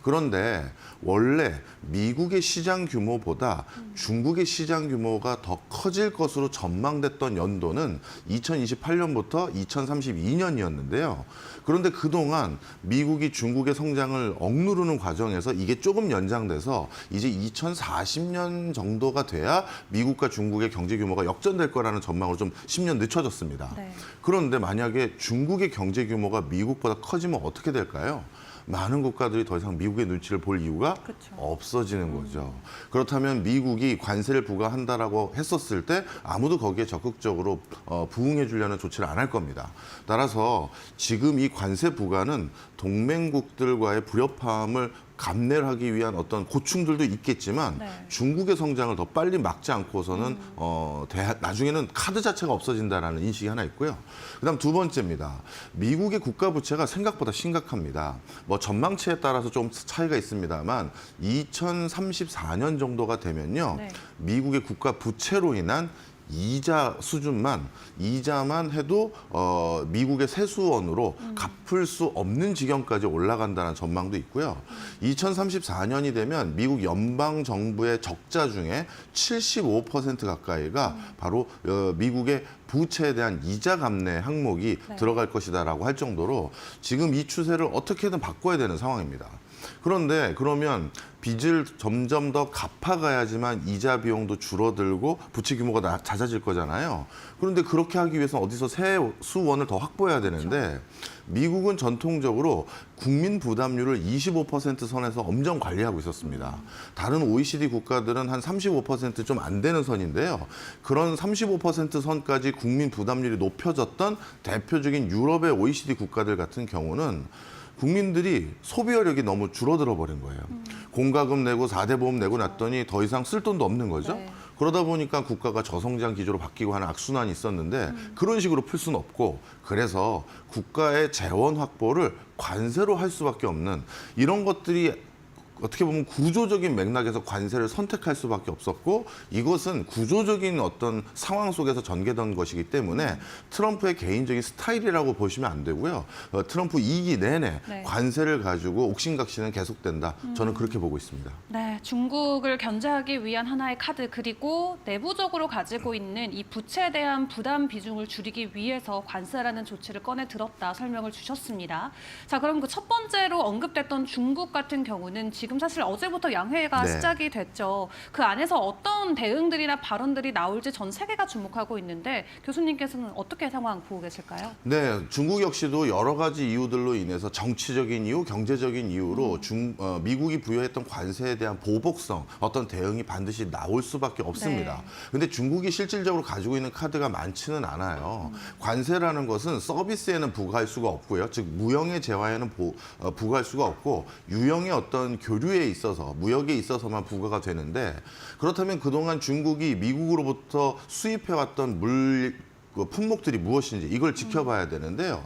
그런데 원래 미국의 시장 규모보다 중국의 시장 규모가 더 커질 것으로 전망됐던 연도는 2028년부터 2032년이었는데요. 그런데 그동안 미국이 중국의 성장을 억누르는 과정에서 이게 조금 연장돼서 이제 2040년 정도가 돼야 미국과 중국의 경제 규모가 역전될 거라는 전망으로 좀 10년 늦춰졌습니다. 네. 그런데 만약에 중국의 경제 규모가 미국보다 커지면 어떻게 될까요? 많은 국가들이 더 이상 미국의 눈치를 볼 이유가 그렇죠. 없어지는 거죠. 그렇다면 미국이 관세를 부과한다라고 했었을 때 아무도 거기에 적극적으로 부응해 주려는 조치를 안 할 겁니다. 따라서 지금 이 관세 부과는 동맹국들과의 불협화음을 감내를 하기 위한 어떤 고충들도 있겠지만 네. 중국의 성장을 더 빨리 막지 않고서는 나중에는 카드 자체가 없어진다라는 인식이 하나 있고요. 그다음 두 번째입니다. 미국의 국가 부채가 생각보다 심각합니다. 뭐 전망치에 따라서 좀 차이가 있습니다만 2034년 정도가 되면요. 네. 미국의 국가 부채로 인한 이자만 해도 미국의 세수원으로 갚을 수 없는 지경까지 올라간다는 전망도 있고요. 2034년이 되면 미국 연방 정부의 적자 중에 75% 가까이가 바로 미국의 부채에 대한 이자 감내 항목이 네. 들어갈 것이다라고 할 정도로 지금 이 추세를 어떻게든 바꿔야 되는 상황입니다. 그런데 그러면 빚을 점점 더 갚아가야지만 이자 비용도 줄어들고 부채 규모가 잦아질 거잖아요. 그런데 그렇게 하기 위해서는 어디서 세수원을 더 확보해야 되는데 미국은 전통적으로 국민 부담률을 25% 선에서 엄정 관리하고 있었습니다. 다른 OECD 국가들은 한 35% 좀 안 되는 선인데요. 그런 35% 선까지 국민 부담률이 높여졌던 대표적인 유럽의 OECD 국가들 같은 경우는 국민들이 소비력이 너무 줄어들어 버린 거예요. 공과금 내고 4대 보험 내고 났더니 더 이상 쓸 돈도 없는 거죠. 네. 그러다 보니까 국가가 저성장 기조로 바뀌고 하는 악순환이 있었는데 그런 식으로 풀 수는 없고 그래서 국가의 재원 확보를 관세로 할 수밖에 없는 이런 것들이 어떻게 보면 구조적인 맥락에서 관세를 선택할 수밖에 없었고 이것은 구조적인 어떤 상황 속에서 전개된 것이기 때문에 트럼프의 개인적인 스타일이라고 보시면 안 되고요. 트럼프 2기 내내 네. 관세를 가지고 옥신각신은 계속된다. 저는 그렇게 보고 있습니다. 네, 중국을 견제하기 위한 하나의 카드 그리고 내부적으로 가지고 있는 이 부채에 대한 부담 비중을 줄이기 위해서 관세라는 조치를 꺼내 들었다 설명을 주셨습니다. 자, 그럼 그 첫 번째로 언급됐던 중국 같은 경우는 지금 사실 어제부터 양회가 네. 시작이 됐죠. 그 안에서 어떤 대응들이나 발언들이 나올지 전 세계가 주목하고 있는데 교수님께서는 어떻게 상황 보고 계실까요? 네, 중국 역시도 여러 가지 이유들로 인해서 정치적인 이유, 경제적인 이유로 미국이 부여했던 관세에 대한 보복성, 어떤 대응이 반드시 나올 수밖에 없습니다. 근데 중국이 실질적으로 가지고 있는 카드가 많지는 않아요. 관세라는 것은 서비스에는 부과할 수가 없고요. 즉 무형의 재화에는 부과할 수가 없고 유형의 어떤 교류에 있어서 무역에 있어서만 부과가 되는데 그렇다면 그동안 중국이 미국으로부터 수입해왔던 품목들이 무엇인지 이걸 지켜봐야 되는데요.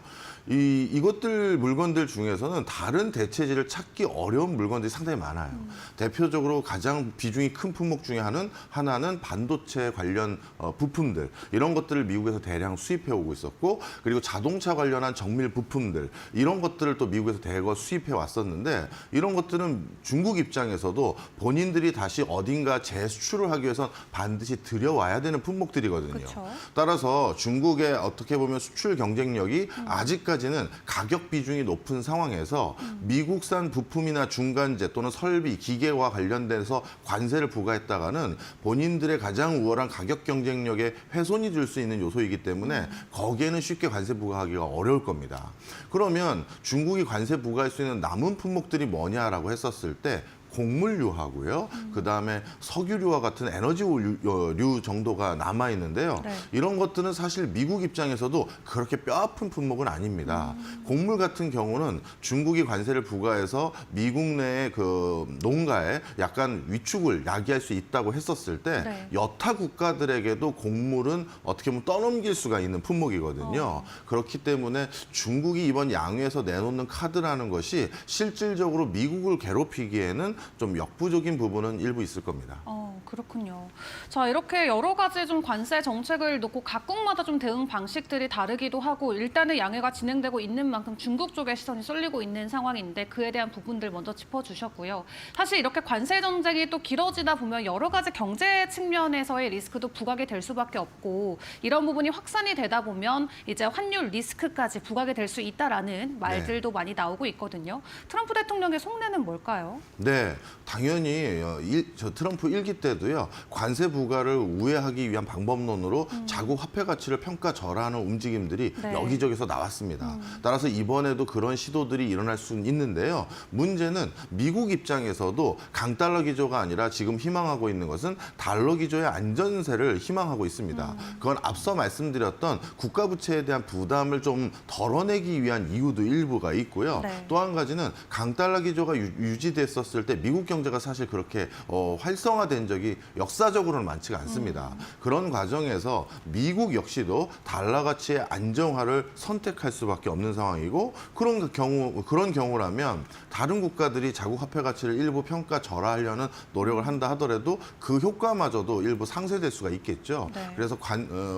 이것들 물건들 중에서는 다른 대체지를 찾기 어려운 물건들이 상당히 많아요. 대표적으로 가장 비중이 큰 품목 중에 하나는 반도체 관련 부품들 이런 것들을 미국에서 대량 수입해 오고 있었고 그리고 자동차 관련한 정밀 부품들 이런 것들을 또 미국에서 대거 수입해 왔었는데 이런 것들은 중국 입장에서도 본인들이 다시 어딘가 재수출을 하기 위해서 반드시 들여와야 되는 품목들이거든요. 그렇죠. 따라서 중국의 어떻게 보면 수출 경쟁력이 아직까지는 가격 비중이 높은 상황에서 미국산 부품이나 중간재 또는 설비, 기계와 관련돼서 관세를 부과했다가는 본인들의 가장 우월한 가격 경쟁력에 훼손이 줄 수 있는 요소이기 때문에 거기에는 쉽게 관세 부과하기가 어려울 겁니다. 그러면 중국이 관세 부과할 수 있는 남은 품목들이 뭐냐라고 했었을 때 곡물류하고요. 그다음에 석유류와 같은 에너지류 정도가 남아 있는데요. 네. 이런 것들은 사실 미국 입장에서도 그렇게 뼈아픈 품목은 아닙니다. 곡물 같은 경우는 중국이 관세를 부과해서 미국 내의 그 농가에 약간 위축을 야기할 수 있다고 했었을 때 네. 여타 국가들에게도 곡물은 어떻게 보면 떠넘길 수가 있는 품목이거든요. 그렇기 때문에 중국이 이번 양회에서 내놓는 카드라는 것이 실질적으로 미국을 괴롭히기에는 좀 역부족인 부분은 일부 있을 겁니다. 그렇군요. 자, 이렇게 여러 가지 좀 관세 정책을 놓고 각국마다 좀 대응 방식들이 다르기도 하고 일단은 양해가 진행되고 있는 만큼 중국 쪽에 시선이 쏠리고 있는 상황인데 그에 대한 부분들 먼저 짚어주셨고요. 사실 이렇게 관세 전쟁이 또 길어지다 보면 여러 가지 경제 측면에서의 리스크도 부각이 될 수밖에 없고 이런 부분이 확산이 되다 보면 이제 환율 리스크까지 부각이 될 수 있다라는 말들도 많이 나오고 있거든요. 트럼프 대통령의 속내는 뭘까요? 네, 당연히 트럼프 일기 때도요 관세 부과를 우회하기 위한 방법론으로 자국 화폐 가치를 평가절하하는 움직임들이 네. 여기저기서 나왔습니다. 따라서 이번에도 그런 시도들이 일어날 수는 있는데요. 문제는 미국 입장에서도 강달러 기조가 아니라 지금 희망하고 있는 것은 달러 기조의 안전세를 희망하고 있습니다. 그건 앞서 말씀드렸던 국가 부채에 대한 부담을 좀 덜어내기 위한 이유도 일부가 있고요. 네. 또 한 가지는 강달러 기조가 유지됐었을 때 미국 경제가 사실 그렇게 활성화된 적이 역사적으로는 많지가 않습니다. 그런 과정에서 미국 역시도 달러 가치의 안정화를 선택할 수밖에 없는 상황이고 그런 경우라면 다른 국가들이 자국 화폐 가치를 일부 평가절하하려는 노력을 한다 하더라도 그 효과마저도 일부 상쇄될 수가 있겠죠. 네. 그래서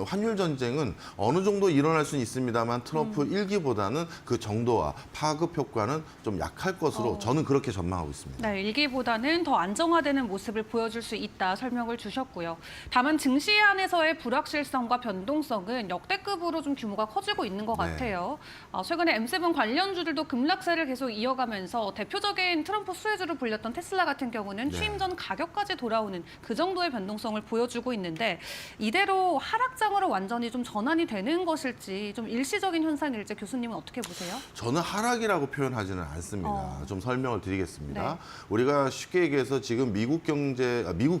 환율 전쟁은 어느 정도 일어날 수는 있습니다만 트럼프 일기보다는 그 정도와 파급 효과는 좀 약할 것으로 저는 그렇게 전망하고 있습니다. 네, 일기보다는 더 안정화되는 모습을 보여줄 수 있다 설명을 주셨고요. 다만 증시 안에서의 불확실성과 변동성은 역대급으로 좀 규모가 커지고 있는 것 네. 같아요. 최근에 M7 관련주들도 급락세를 계속 이어가면서 대표적인 트럼프 수혜주로 불렸던 테슬라 같은 경우는 네. 취임 전 가격까지 돌아오는 그 정도의 변동성을 보여주고 있는데 이대로 하락장으로 완전히 좀 전환이 되는 것일지 좀 일시적인 현상일지 교수님은 어떻게 보세요? 저는 하락이라고 표현하지는 않습니다. 좀 설명을 드리겠습니다. 네. 우리가 쉽게 얘기해서 지금 미국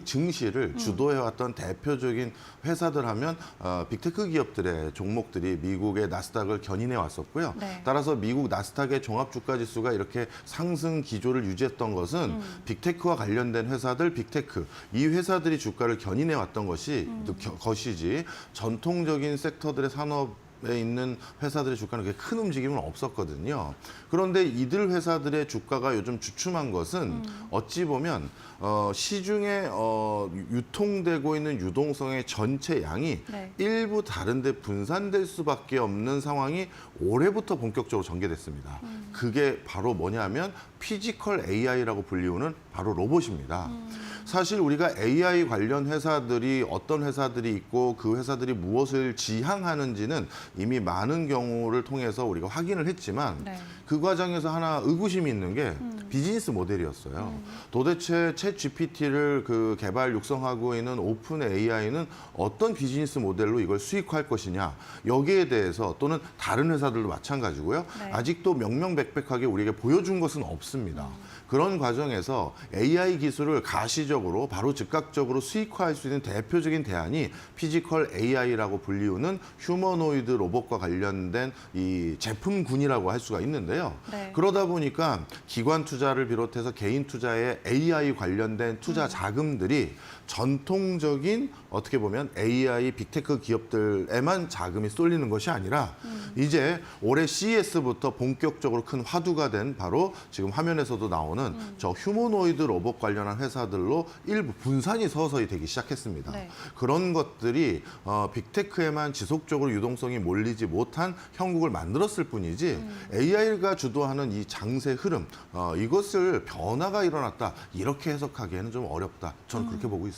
증시를 주도해왔던 대표적인 회사들 하면 빅테크 기업들의 종목들이 미국의 나스닥을 견인해 왔었고요. 네. 따라서 미국 나스닥의 종합주가지수가 이렇게 상승 기조를 유지했던 것은 빅테크와 관련된 회사들, 빅테크 이 회사들이 주가를 견인해 왔던 것이지 전통적인 섹터들의 산업에 있는 회사들의 주가는 그렇게 큰 움직임은 없었거든요. 그런데 이들 회사들의 주가가 요즘 주춤한 것은 어찌 보면 시중에 유통되고 있는 유동성의 전체 양이 네. 일부 다른 데 분산될 수밖에 없는 상황이 올해부터 본격적으로 전개됐습니다. 그게 바로 뭐냐면 피지컬 AI라고 불리우는 바로 로봇입니다. 사실 우리가 AI 관련 회사들이 어떤 회사들이 있고 그 회사들이 무엇을 지향하는지는 이미 많은 경우를 통해서 우리가 확인을 했지만 네. 그 과정에서 하나 의구심이 있는 게 비즈니스 모델이었어요. 도대체 챗 GPT를 그 개발 육성하고 있는 오픈 AI는 어떤 비즈니스 모델로 이걸 수익화할 것이냐 여기에 대해서 또는 다른 회사들도 마찬가지고요. 네. 아직도 명명백백하게 우리에게 보여준 것은 없습니다. 그런 과정에서 AI 기술을 가시적으로 바로 즉각적으로 수익화할 수 있는 대표적인 대안이 피지컬 AI라고 불리우는 휴머노이드 로봇과 관련된 이 제품군이라고 할 수가 있는데요. 네. 그러다 보니까 기관 투자를 비롯해서 개인 투자에 AI 관련된 투자 자금들이 전통적인 어떻게 보면 AI 빅테크 기업들에만 자금이 쏠리는 것이 아니라 이제 올해 CES부터 본격적으로 큰 화두가 된 바로 지금 화면에서도 나오는 저 휴머노이드 로봇 관련한 회사들로 일부 분산이 서서히 되기 시작했습니다. 네. 그런 것들이 빅테크에만 지속적으로 유동성이 몰리지 못한 형국을 만들었을 뿐이지 AI가 주도하는 이 장세 흐름 이것을 변화가 일어났다 이렇게 해석하기에는 좀 어렵다. 저는 그렇게 보고 있어요.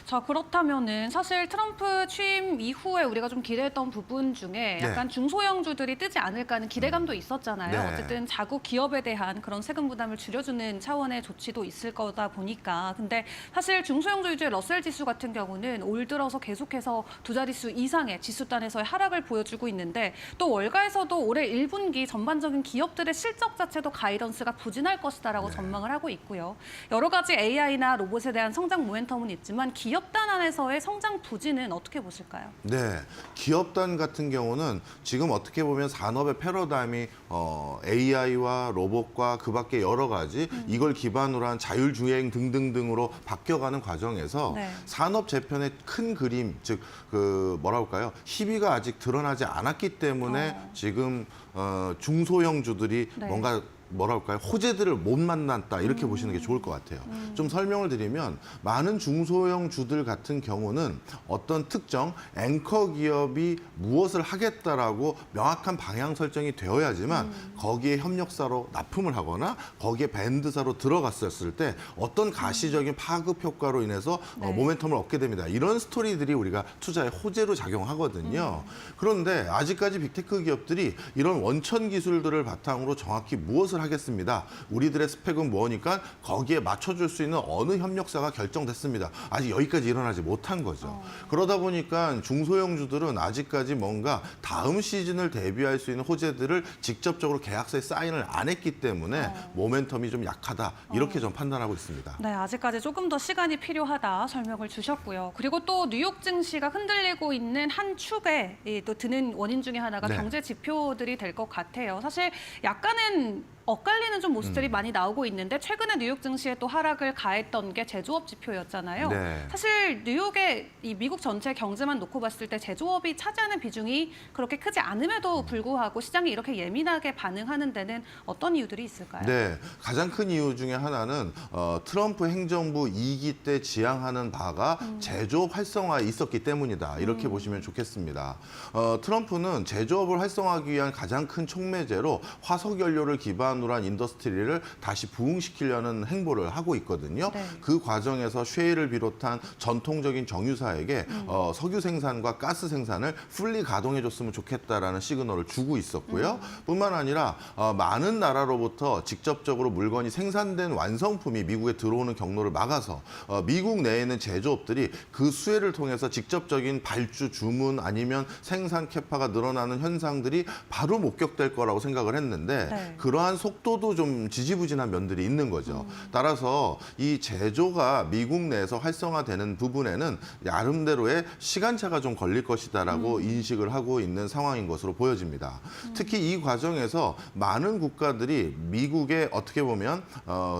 자, 그렇다면은 사실 트럼프 취임 이후에 우리가 좀 기대했던 부분 중에 약간 중소형주들이 뜨지 않을까 하는 기대감도 있었잖아요. 네. 어쨌든 자국 기업에 대한 그런 세금 부담을 줄여주는 차원의 조치도 있을 거다 보니까. 근데 사실 중소형주 위주의 러셀 지수 같은 경우는 올 들어서 계속해서 두 자릿수 이상의 지수단에서의 하락을 보여주고 있는데 또 월가에서도 올해 1분기 전반적인 기업들의 실적 자체도 가이던스가 부진할 것이다라고 전망을 하고 있고요. 여러 가지 AI나 로봇에 대한 성장 모멘텀은 있지만 기업단 안에서의 성장 부진은 어떻게 보실까요? 네, 기업단 같은 경우는 지금 어떻게 보면 산업의 패러다임이 AI와 로봇과 그밖에 여러 가지 이걸 기반으로 한 자율주행 등등등으로 바뀌어가는 과정에서 네. 산업 재편의 큰 그림, 즉 그 뭐라 할까요? 희비가 아직 드러나지 않았기 때문에 지금 중소형주들이 네. 뭔가 뭐랄까요, 호재들을 못 만났다 이렇게 보시는 게 좋을 것 같아요. 좀 설명을 드리면 많은 중소형 주들 같은 경우는 어떤 특정 앵커 기업이 무엇을 하겠다라고 명확한 방향 설정이 되어야지만 거기에 협력사로 납품을 하거나 거기에 밴드사로 들어갔었을 때 어떤 가시적인 파급 효과로 인해서 모멘텀을 얻게 됩니다. 이런 스토리들이 우리가 투자의 호재로 작용하거든요. 그런데 아직까지 빅테크 기업들이 이런 원천 기술들을 바탕으로 정확히 무엇을 하겠습니다. 우리들의 스펙은 뭐니까 거기에 맞춰줄 수 있는 어느 협력사가 결정됐습니다. 아직 여기까지 일어나지 못한 거죠. 그러다 보니까 중소형주들은 아직까지 뭔가 다음 시즌을 대비할 수 있는 호재들을 직접적으로 계약서에 사인을 안 했기 때문에 모멘텀이 좀 약하다. 이렇게 좀 판단하고 있습니다. 네, 아직까지 조금 더 시간이 필요하다 설명을 주셨고요. 그리고 또 뉴욕 증시가 흔들리고 있는 한 축에 또 드는 원인 중에 하나가 네. 경제 지표들이 될 것 같아요. 사실 약간은 엇갈리는 좀 모습들이 많이 나오고 있는데 최근에 뉴욕 증시에 또 하락을 가했던 게 제조업 지표였잖아요. 네. 사실 뉴욕의 이 미국 전체 경제만 놓고 봤을 때 제조업이 차지하는 비중이 그렇게 크지 않음에도 불구하고 시장이 이렇게 예민하게 반응하는 데는 어떤 이유들이 있을까요? 네, 가장 큰 이유 중에 하나는 트럼프 행정부 2기 때 지향하는 바가 제조업 활성화에 있었기 때문이다. 이렇게 보시면 좋겠습니다. 트럼프는 제조업을 활성화하기 위한 가장 큰 촉매제로 화석 연료를 기반으로 한 인더스트리를 다시 부흥시키려는 행보를 하고 있거든요. 네. 그 과정에서 쉐일을 비롯한 전통적인 정유사에게 석유 생산과 가스 생산을 풀리 가동해줬으면 좋겠다라는 시그널을 주고 있었고요. 뿐만 아니라 많은 나라로부터 직접적으로 물건이 생산된 완성품이 미국에 들어오는 경로를 막아서 미국 내에 있는 제조업들이 그 수혜를 통해서 직접적인 발주 주문 아니면 생산 캐파가 늘어나는 현상들이 바로 목격될 거라고 생각을 했는데 네. 그러한 속도도 좀 지지부진한 면들이 있는 거죠. 따라서 이 제조가 미국 내에서 활성화되는 부분에는 나름대로의 시간차가 좀 걸릴 것이다라고 인식을 하고 있는 상황인 것으로 보여집니다. 특히 이 과정에서 많은 국가들이 미국에 어떻게 보면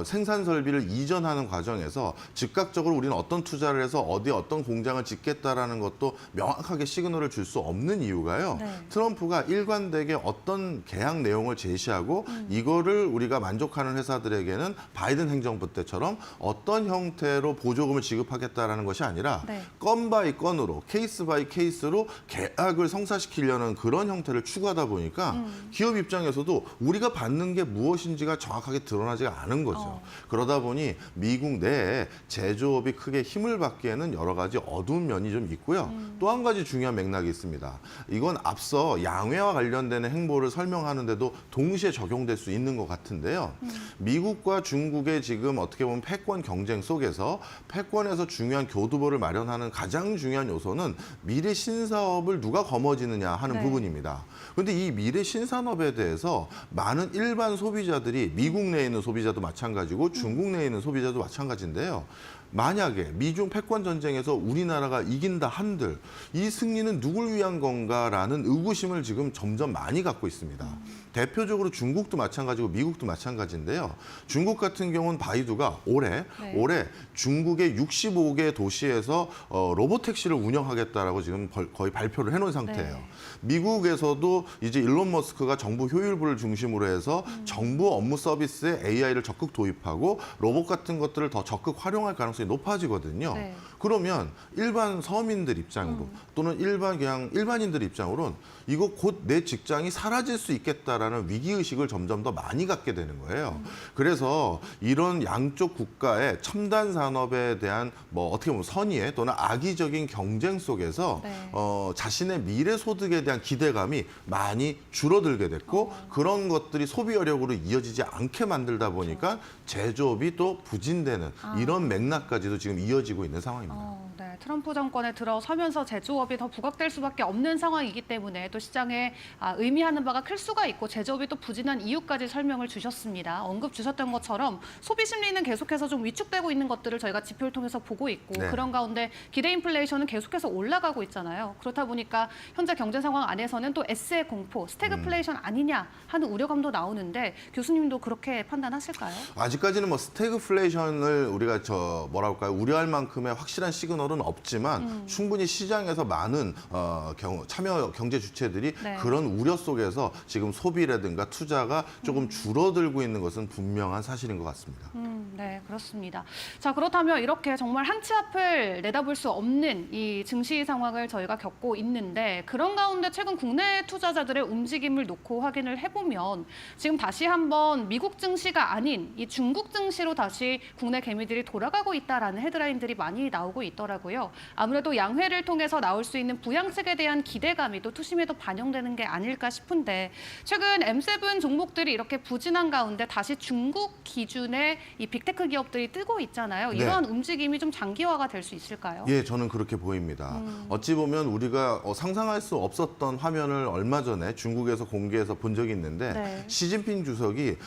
생산 설비를 이전하는 과정에서 즉각적으로 우리는 어떤 투자를 해서 어디에 어떤 공장을 짓겠다라는 것도 명확하게 시그널을 줄 수 없는 이유가요. 네. 트럼프가 일관되게 어떤 계약 내용을 제시하고 이거를 우리가 만족하는 회사들에게는 바이든 행정부 때처럼 어떤 형태로 보조금을 지급하겠다라는 것이 아니라 네. 건 바이 건으로 케이스 바이 케이스로 계약을 성사시키려는 그런 형태를 추구하다 보니까 기업 입장에서도 우리가 받는 게 무엇인지가 정확하게 드러나지가 않은 거죠. 그러다 보니 미국 내에 제조업이 크게 힘을 받기에는 여러 가지 어두운 면이 좀 있고요. 또 한 가지 중요한 맥락이 있습니다. 이건 앞서 양회와 관련되는 행보를 설명하는데도 동시에 적용될 수 있는 것 같은데요. 미국과 중국의 지금 어떻게 보면 패권 경쟁 속에서 패권에서 중요한 교두보를 마련하는 가장 중요한 요소는 미래 신사업을 누가 거머쥐느냐 하는 네. 부분입니다. 그런데 이 미래 신산업에 대해서 많은 일반 소비자들이 미국 내에 있는 소비자도 마찬가지고 중국 내에 있는 소비자도 마찬가지인데요. 만약에 미중 패권 전쟁에서 우리나라가 이긴다 한들 이 승리는 누굴 위한 건가라는 의구심을 지금 점점 많이 갖고 있습니다. 대표적으로 중국도 마찬가지고 미국도 마찬가지인데요. 중국 같은 경우는 바이두가 올해 중국의 65개 도시에서 로보택시를 운영하겠다라고 지금 거의 발표를 해놓은 상태예요. 네. 미국에서도 이제 일론 머스크가 정부 효율부를 중심으로 해서 정부 업무 서비스에 AI를 적극 도입하고 로봇 같은 것들을 더 적극 활용할 가능성이 높아지거든요. 네. 그러면 일반 서민들 입장으로 또는 일반인들 입장으로는 이거 곧 내 직장이 사라질 수 있겠다라는 위기의식을 점점 더 많이 갖게 되는 거예요. 그래서 이런 양쪽 국가의 첨단 산업에 대한 뭐 어떻게 보면 선의의 또는 악의적인 경쟁 속에서 네. 자신의 미래 소득에 대한 기대감이 많이 줄어들게 됐고 그런 것들이 소비 여력으로 이어지지 않게 만들다 보니까 제조업이 또 부진되는 이런 맥락까지도 지금 이어지고 있는 상황입니다. 네, 트럼프 정권에 들어서면서 제조업이 더 부각될 수밖에 없는 상황이기 때문에 또 시장에 의미하는 바가 클 수가 있고 제조업이 또 부진한 이유까지 설명을 주셨습니다. 언급 주셨던 것처럼 소비 심리는 계속해서 좀 위축되고 있는 것들을 저희가 지표를 통해서 보고 있고 네. 그런 가운데 기대 인플레이션은 계속해서 올라가고 있잖아요. 그렇다 보니까 현재 경제 상황 안에서는 또 S의 공포, 스태그플레이션 아니냐 하는 우려감도 나오는데 교수님도 그렇게 판단하실까요? 아직까지는 뭐 스태그플레이션을 우리가 우려할 만큼의 확실한 시그널은 없지만 충분히 시장에서 많은 참여 경제 주체들이 네. 그런 우려 속에서 지금 소비라든가 투자가 조금 줄어들고 있는 것은 분명한 사실인 것 같습니다. 네, 그렇습니다. 자, 그렇다면 이렇게 정말 한 치 앞을 내다볼 수 없는 이 증시 상황을 저희가 겪고 있는데 그런 가운데 최근 국내 투자자들의 움직임을 놓고 확인을 해보면 지금 다시 한번 미국 증시가 아닌 이 중국 증시로 다시 국내 개미들이 돌아가고 있다라는 헤드라인들이 많이 나오고 있더라고요. 아무래도 양회를 통해서 나올 수 있는 부양책에 대한 기대감이 또 투심에도 반영되는 게 아닐까 싶은데 최근 M7 종목들이 이렇게 부진한 가운데 다시 중국 기준의 이 빅테크 기업들이 뜨고 있잖아요. 네. 이러한 움직임이 좀 장기화가 될 수 있을까요? 예, 저는 그렇게 보입니다. 어찌 보면 우리가 상상할 수 없었던 화면을 얼마 전에 중국에서 공개해서 본 적이 있는데 네. 시진핑 주석이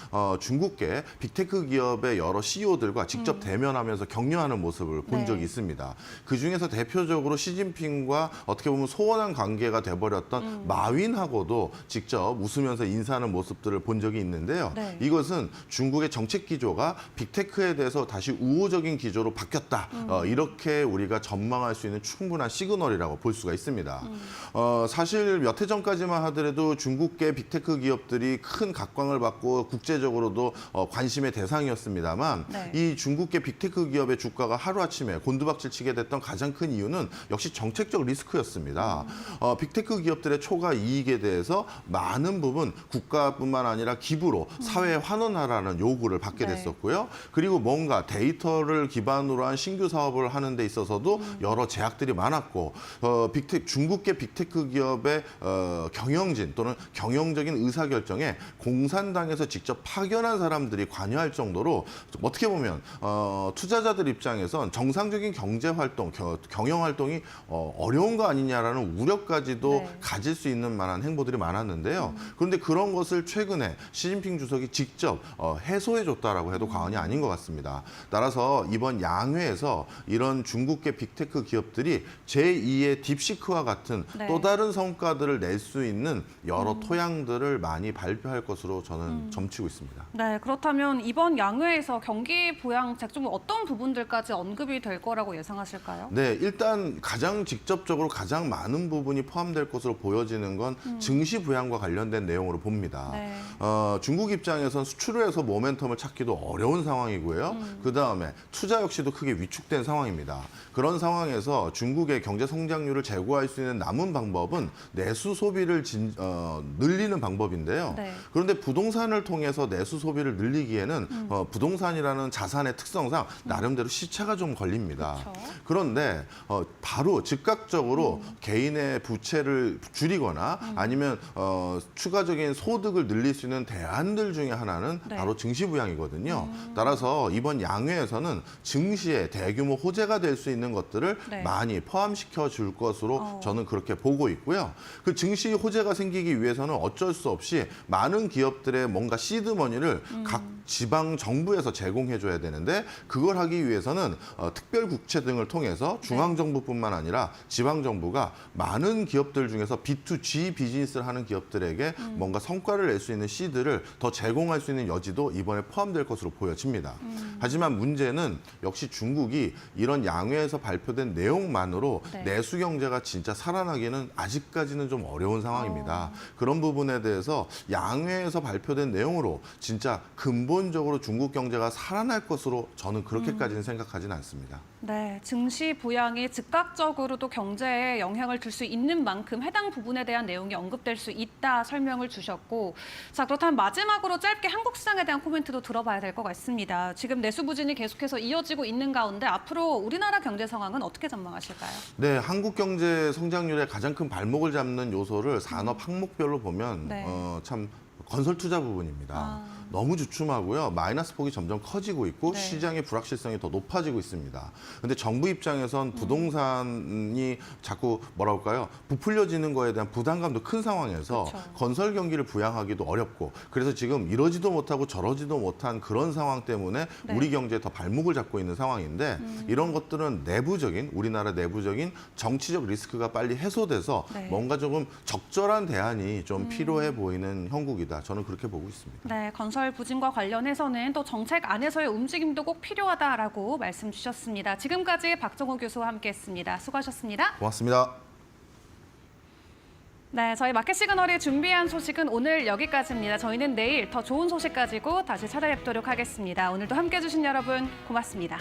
중국계 빅테크 기업의 여러 CEO들과 직접 대면하면서 격려하는 모습을 본 네. 적이 있습니다. 그중에서 대표적으로 시진핑과 어떻게 보면 소원한 관계가 돼버렸던 마윈하고도 직접 웃으면서 인사하는 모습들을 본 적이 있는데요. 네. 이것은 중국의 정책 기조가 빅테크에 대해서 다시 우호적인 기조로 바뀌었다. 이렇게 우리가 전망할 수 있는 충분한 시그널이라고 볼 수가 있습니다. 사실 몇 해 전까지만 하더라도 중국계 빅테크 기업들이 큰 각광을 받고 국제적으로도 관심의 대상이었습니다만 네. 이 중국계 빅테크 기업의 주가가 하루아침에 곤두박질 치게 됐던 가장 큰 이유는 역시 정책적 리스크였습니다. 빅테크 기업들의 초과 이익에 대해서 많은 부분 국가뿐만 아니라 기부로 사회에 환원하라는 요구를 받게 네. 됐었고요. 그리고 뭔가 데이터를 기반으로 한 신규 사업을 하는 데 있어서도 여러 제약들이 많았고 중국계 빅테크 기업의 경영진 또는 경영적인 의사결정에 공산당에서 직접 파견한 사람들이 관여할 정도로 어떻게 보면 투자자들 입장에선 정상적인 경제활동, 경영활동이 어려운 거 아니냐라는 우려까지도 네. 가질 수 있는 만한 행보들이 많았는데요. 그런데 그런 것을 최근에 시진핑 주석이 직접 해소해줬다라고 해도 과언이 아닌 것 같습니다. 따라서 이번 양회에서 이런 중국계 빅테크 기업들이 제2의 딥시크와 같은 네. 또 다른 성과들을 낼 수 있는 여러 토양들을 많이 발표할 것으로 저는 점치고 있습니다. 네, 그렇다면 이번 양회에서 경기 부양책 중 어떤 부분들까지 언급이 될 거라고 예상하실까요? 네, 일단 가장 직접적으로 가장 많은 부분이 포함될 것으로 보여지는 건 증시 부양과 관련된 내용으로 봅니다. 네. 중국 입장에선 수출을 해서 모멘텀을 찾기도 어려운 상황이고요. 그다음에 투자 역시도 크게 위축된 상황입니다. 그런 상황에서 중국의 경제 성장률을 제고할 수 있는 남은 방법은 내수 소비를 늘리는 방법인데요. 네. 그런데 부동산을 통해서 내수 소비를 늘리기에는 부동산이라는 자산의 특성상 나름대로 시차가 좀 걸립니다. 그렇죠. 그런데 바로 즉각적으로 개인의 부채를 줄이거나 아니면 추가적인 소득을 늘릴 수 있는 대안들 중에 하나는 네. 바로 증시 부양이거든요. 따라서 이번 양회에서는 증시에 대규모 호재가 될 수 있는 것들을 네. 많이 포함시켜 줄 것으로 저는 그렇게 보고 있고요. 그 증시 호재가 생기기 위해서는 어쩔 수 없이 많은 기업들의 뭔가 시드머니를 각 지방 정부에서 제공해 줘야 되는데 그걸 하기 위해서는 특별 국채 등을 통해서 중앙 정부뿐만 아니라 지방 정부가 많은 기업들 중에서 B2G 비즈니스를 하는 기업들에게 뭔가 성과를 낼 수 있는 시드를 더 제공할 수 있는 여지도 이번에 포함될 것으로 보여집니다. 하지만 문제는 역시 중국이 이런 양회에서 발표된 내용만으로 네. 내수 경제가 진짜 살아나기는 아직까지는 좀 어려운 상황입니다. 그런 부분에 대해서 양회에서 발표된 내용으로 진짜 근본적으로 중국 경제가 살아날 것으로 저는 그렇게까지는 생각하지는 않습니다. 네, 증시 부양이 즉각적으로 또 경제에 영향을 줄 수 있는 만큼 해당 부분에 대한 내용이 언급될 수 있다 설명을 주셨고, 자 그렇다면 마지막으로 짧게 한국 시장에 대한 코멘트도 들어봐야 될 것 같습니다. 지금 내수 부진이 계속해서 이어지고 있는 가운데 앞으로 우리나라 경제 상황은 어떻게 전망하실까요? 네, 한국 경제 성장률의 가장 큰 발목을 잡는 요소를 산업 항목별로 보면 네. 참 건설 투자 부분입니다. 너무 주춤하고요. 마이너스 폭이 점점 커지고 있고 네. 시장의 불확실성이 더 높아지고 있습니다. 근데 정부 입장에선 부동산이 자꾸 뭐라 할까요? 부풀려지는 거에 대한 부담감도 큰 상황에서 그렇죠. 건설 경기를 부양하기도 어렵고 그래서 지금 이러지도 못하고 저러지도 못한 그런 상황 때문에 네. 우리 경제에 더 발목을 잡고 있는 상황인데 이런 것들은 내부적인 우리나라 내부적인 정치적 리스크가 빨리 해소돼서 네. 뭔가 조금 적절한 대안이 좀 필요해 보이는 형국이다. 저는 그렇게 보고 있습니다. 네, 건설 반도체시설 부진과 관련해서는 또 정책 안에서의 움직임도 꼭 필요하다라고 말씀 주셨습니다. 지금까지 박정호 교수와 함께했습니다. 수고하셨습니다. 고맙습니다. 네, 저희 마켓 시그널이 준비한 소식은 오늘 여기까지입니다. 저희는 내일 더 좋은 소식 가지고 다시 찾아뵙도록 하겠습니다. 오늘도 함께해 주신 여러분 고맙습니다.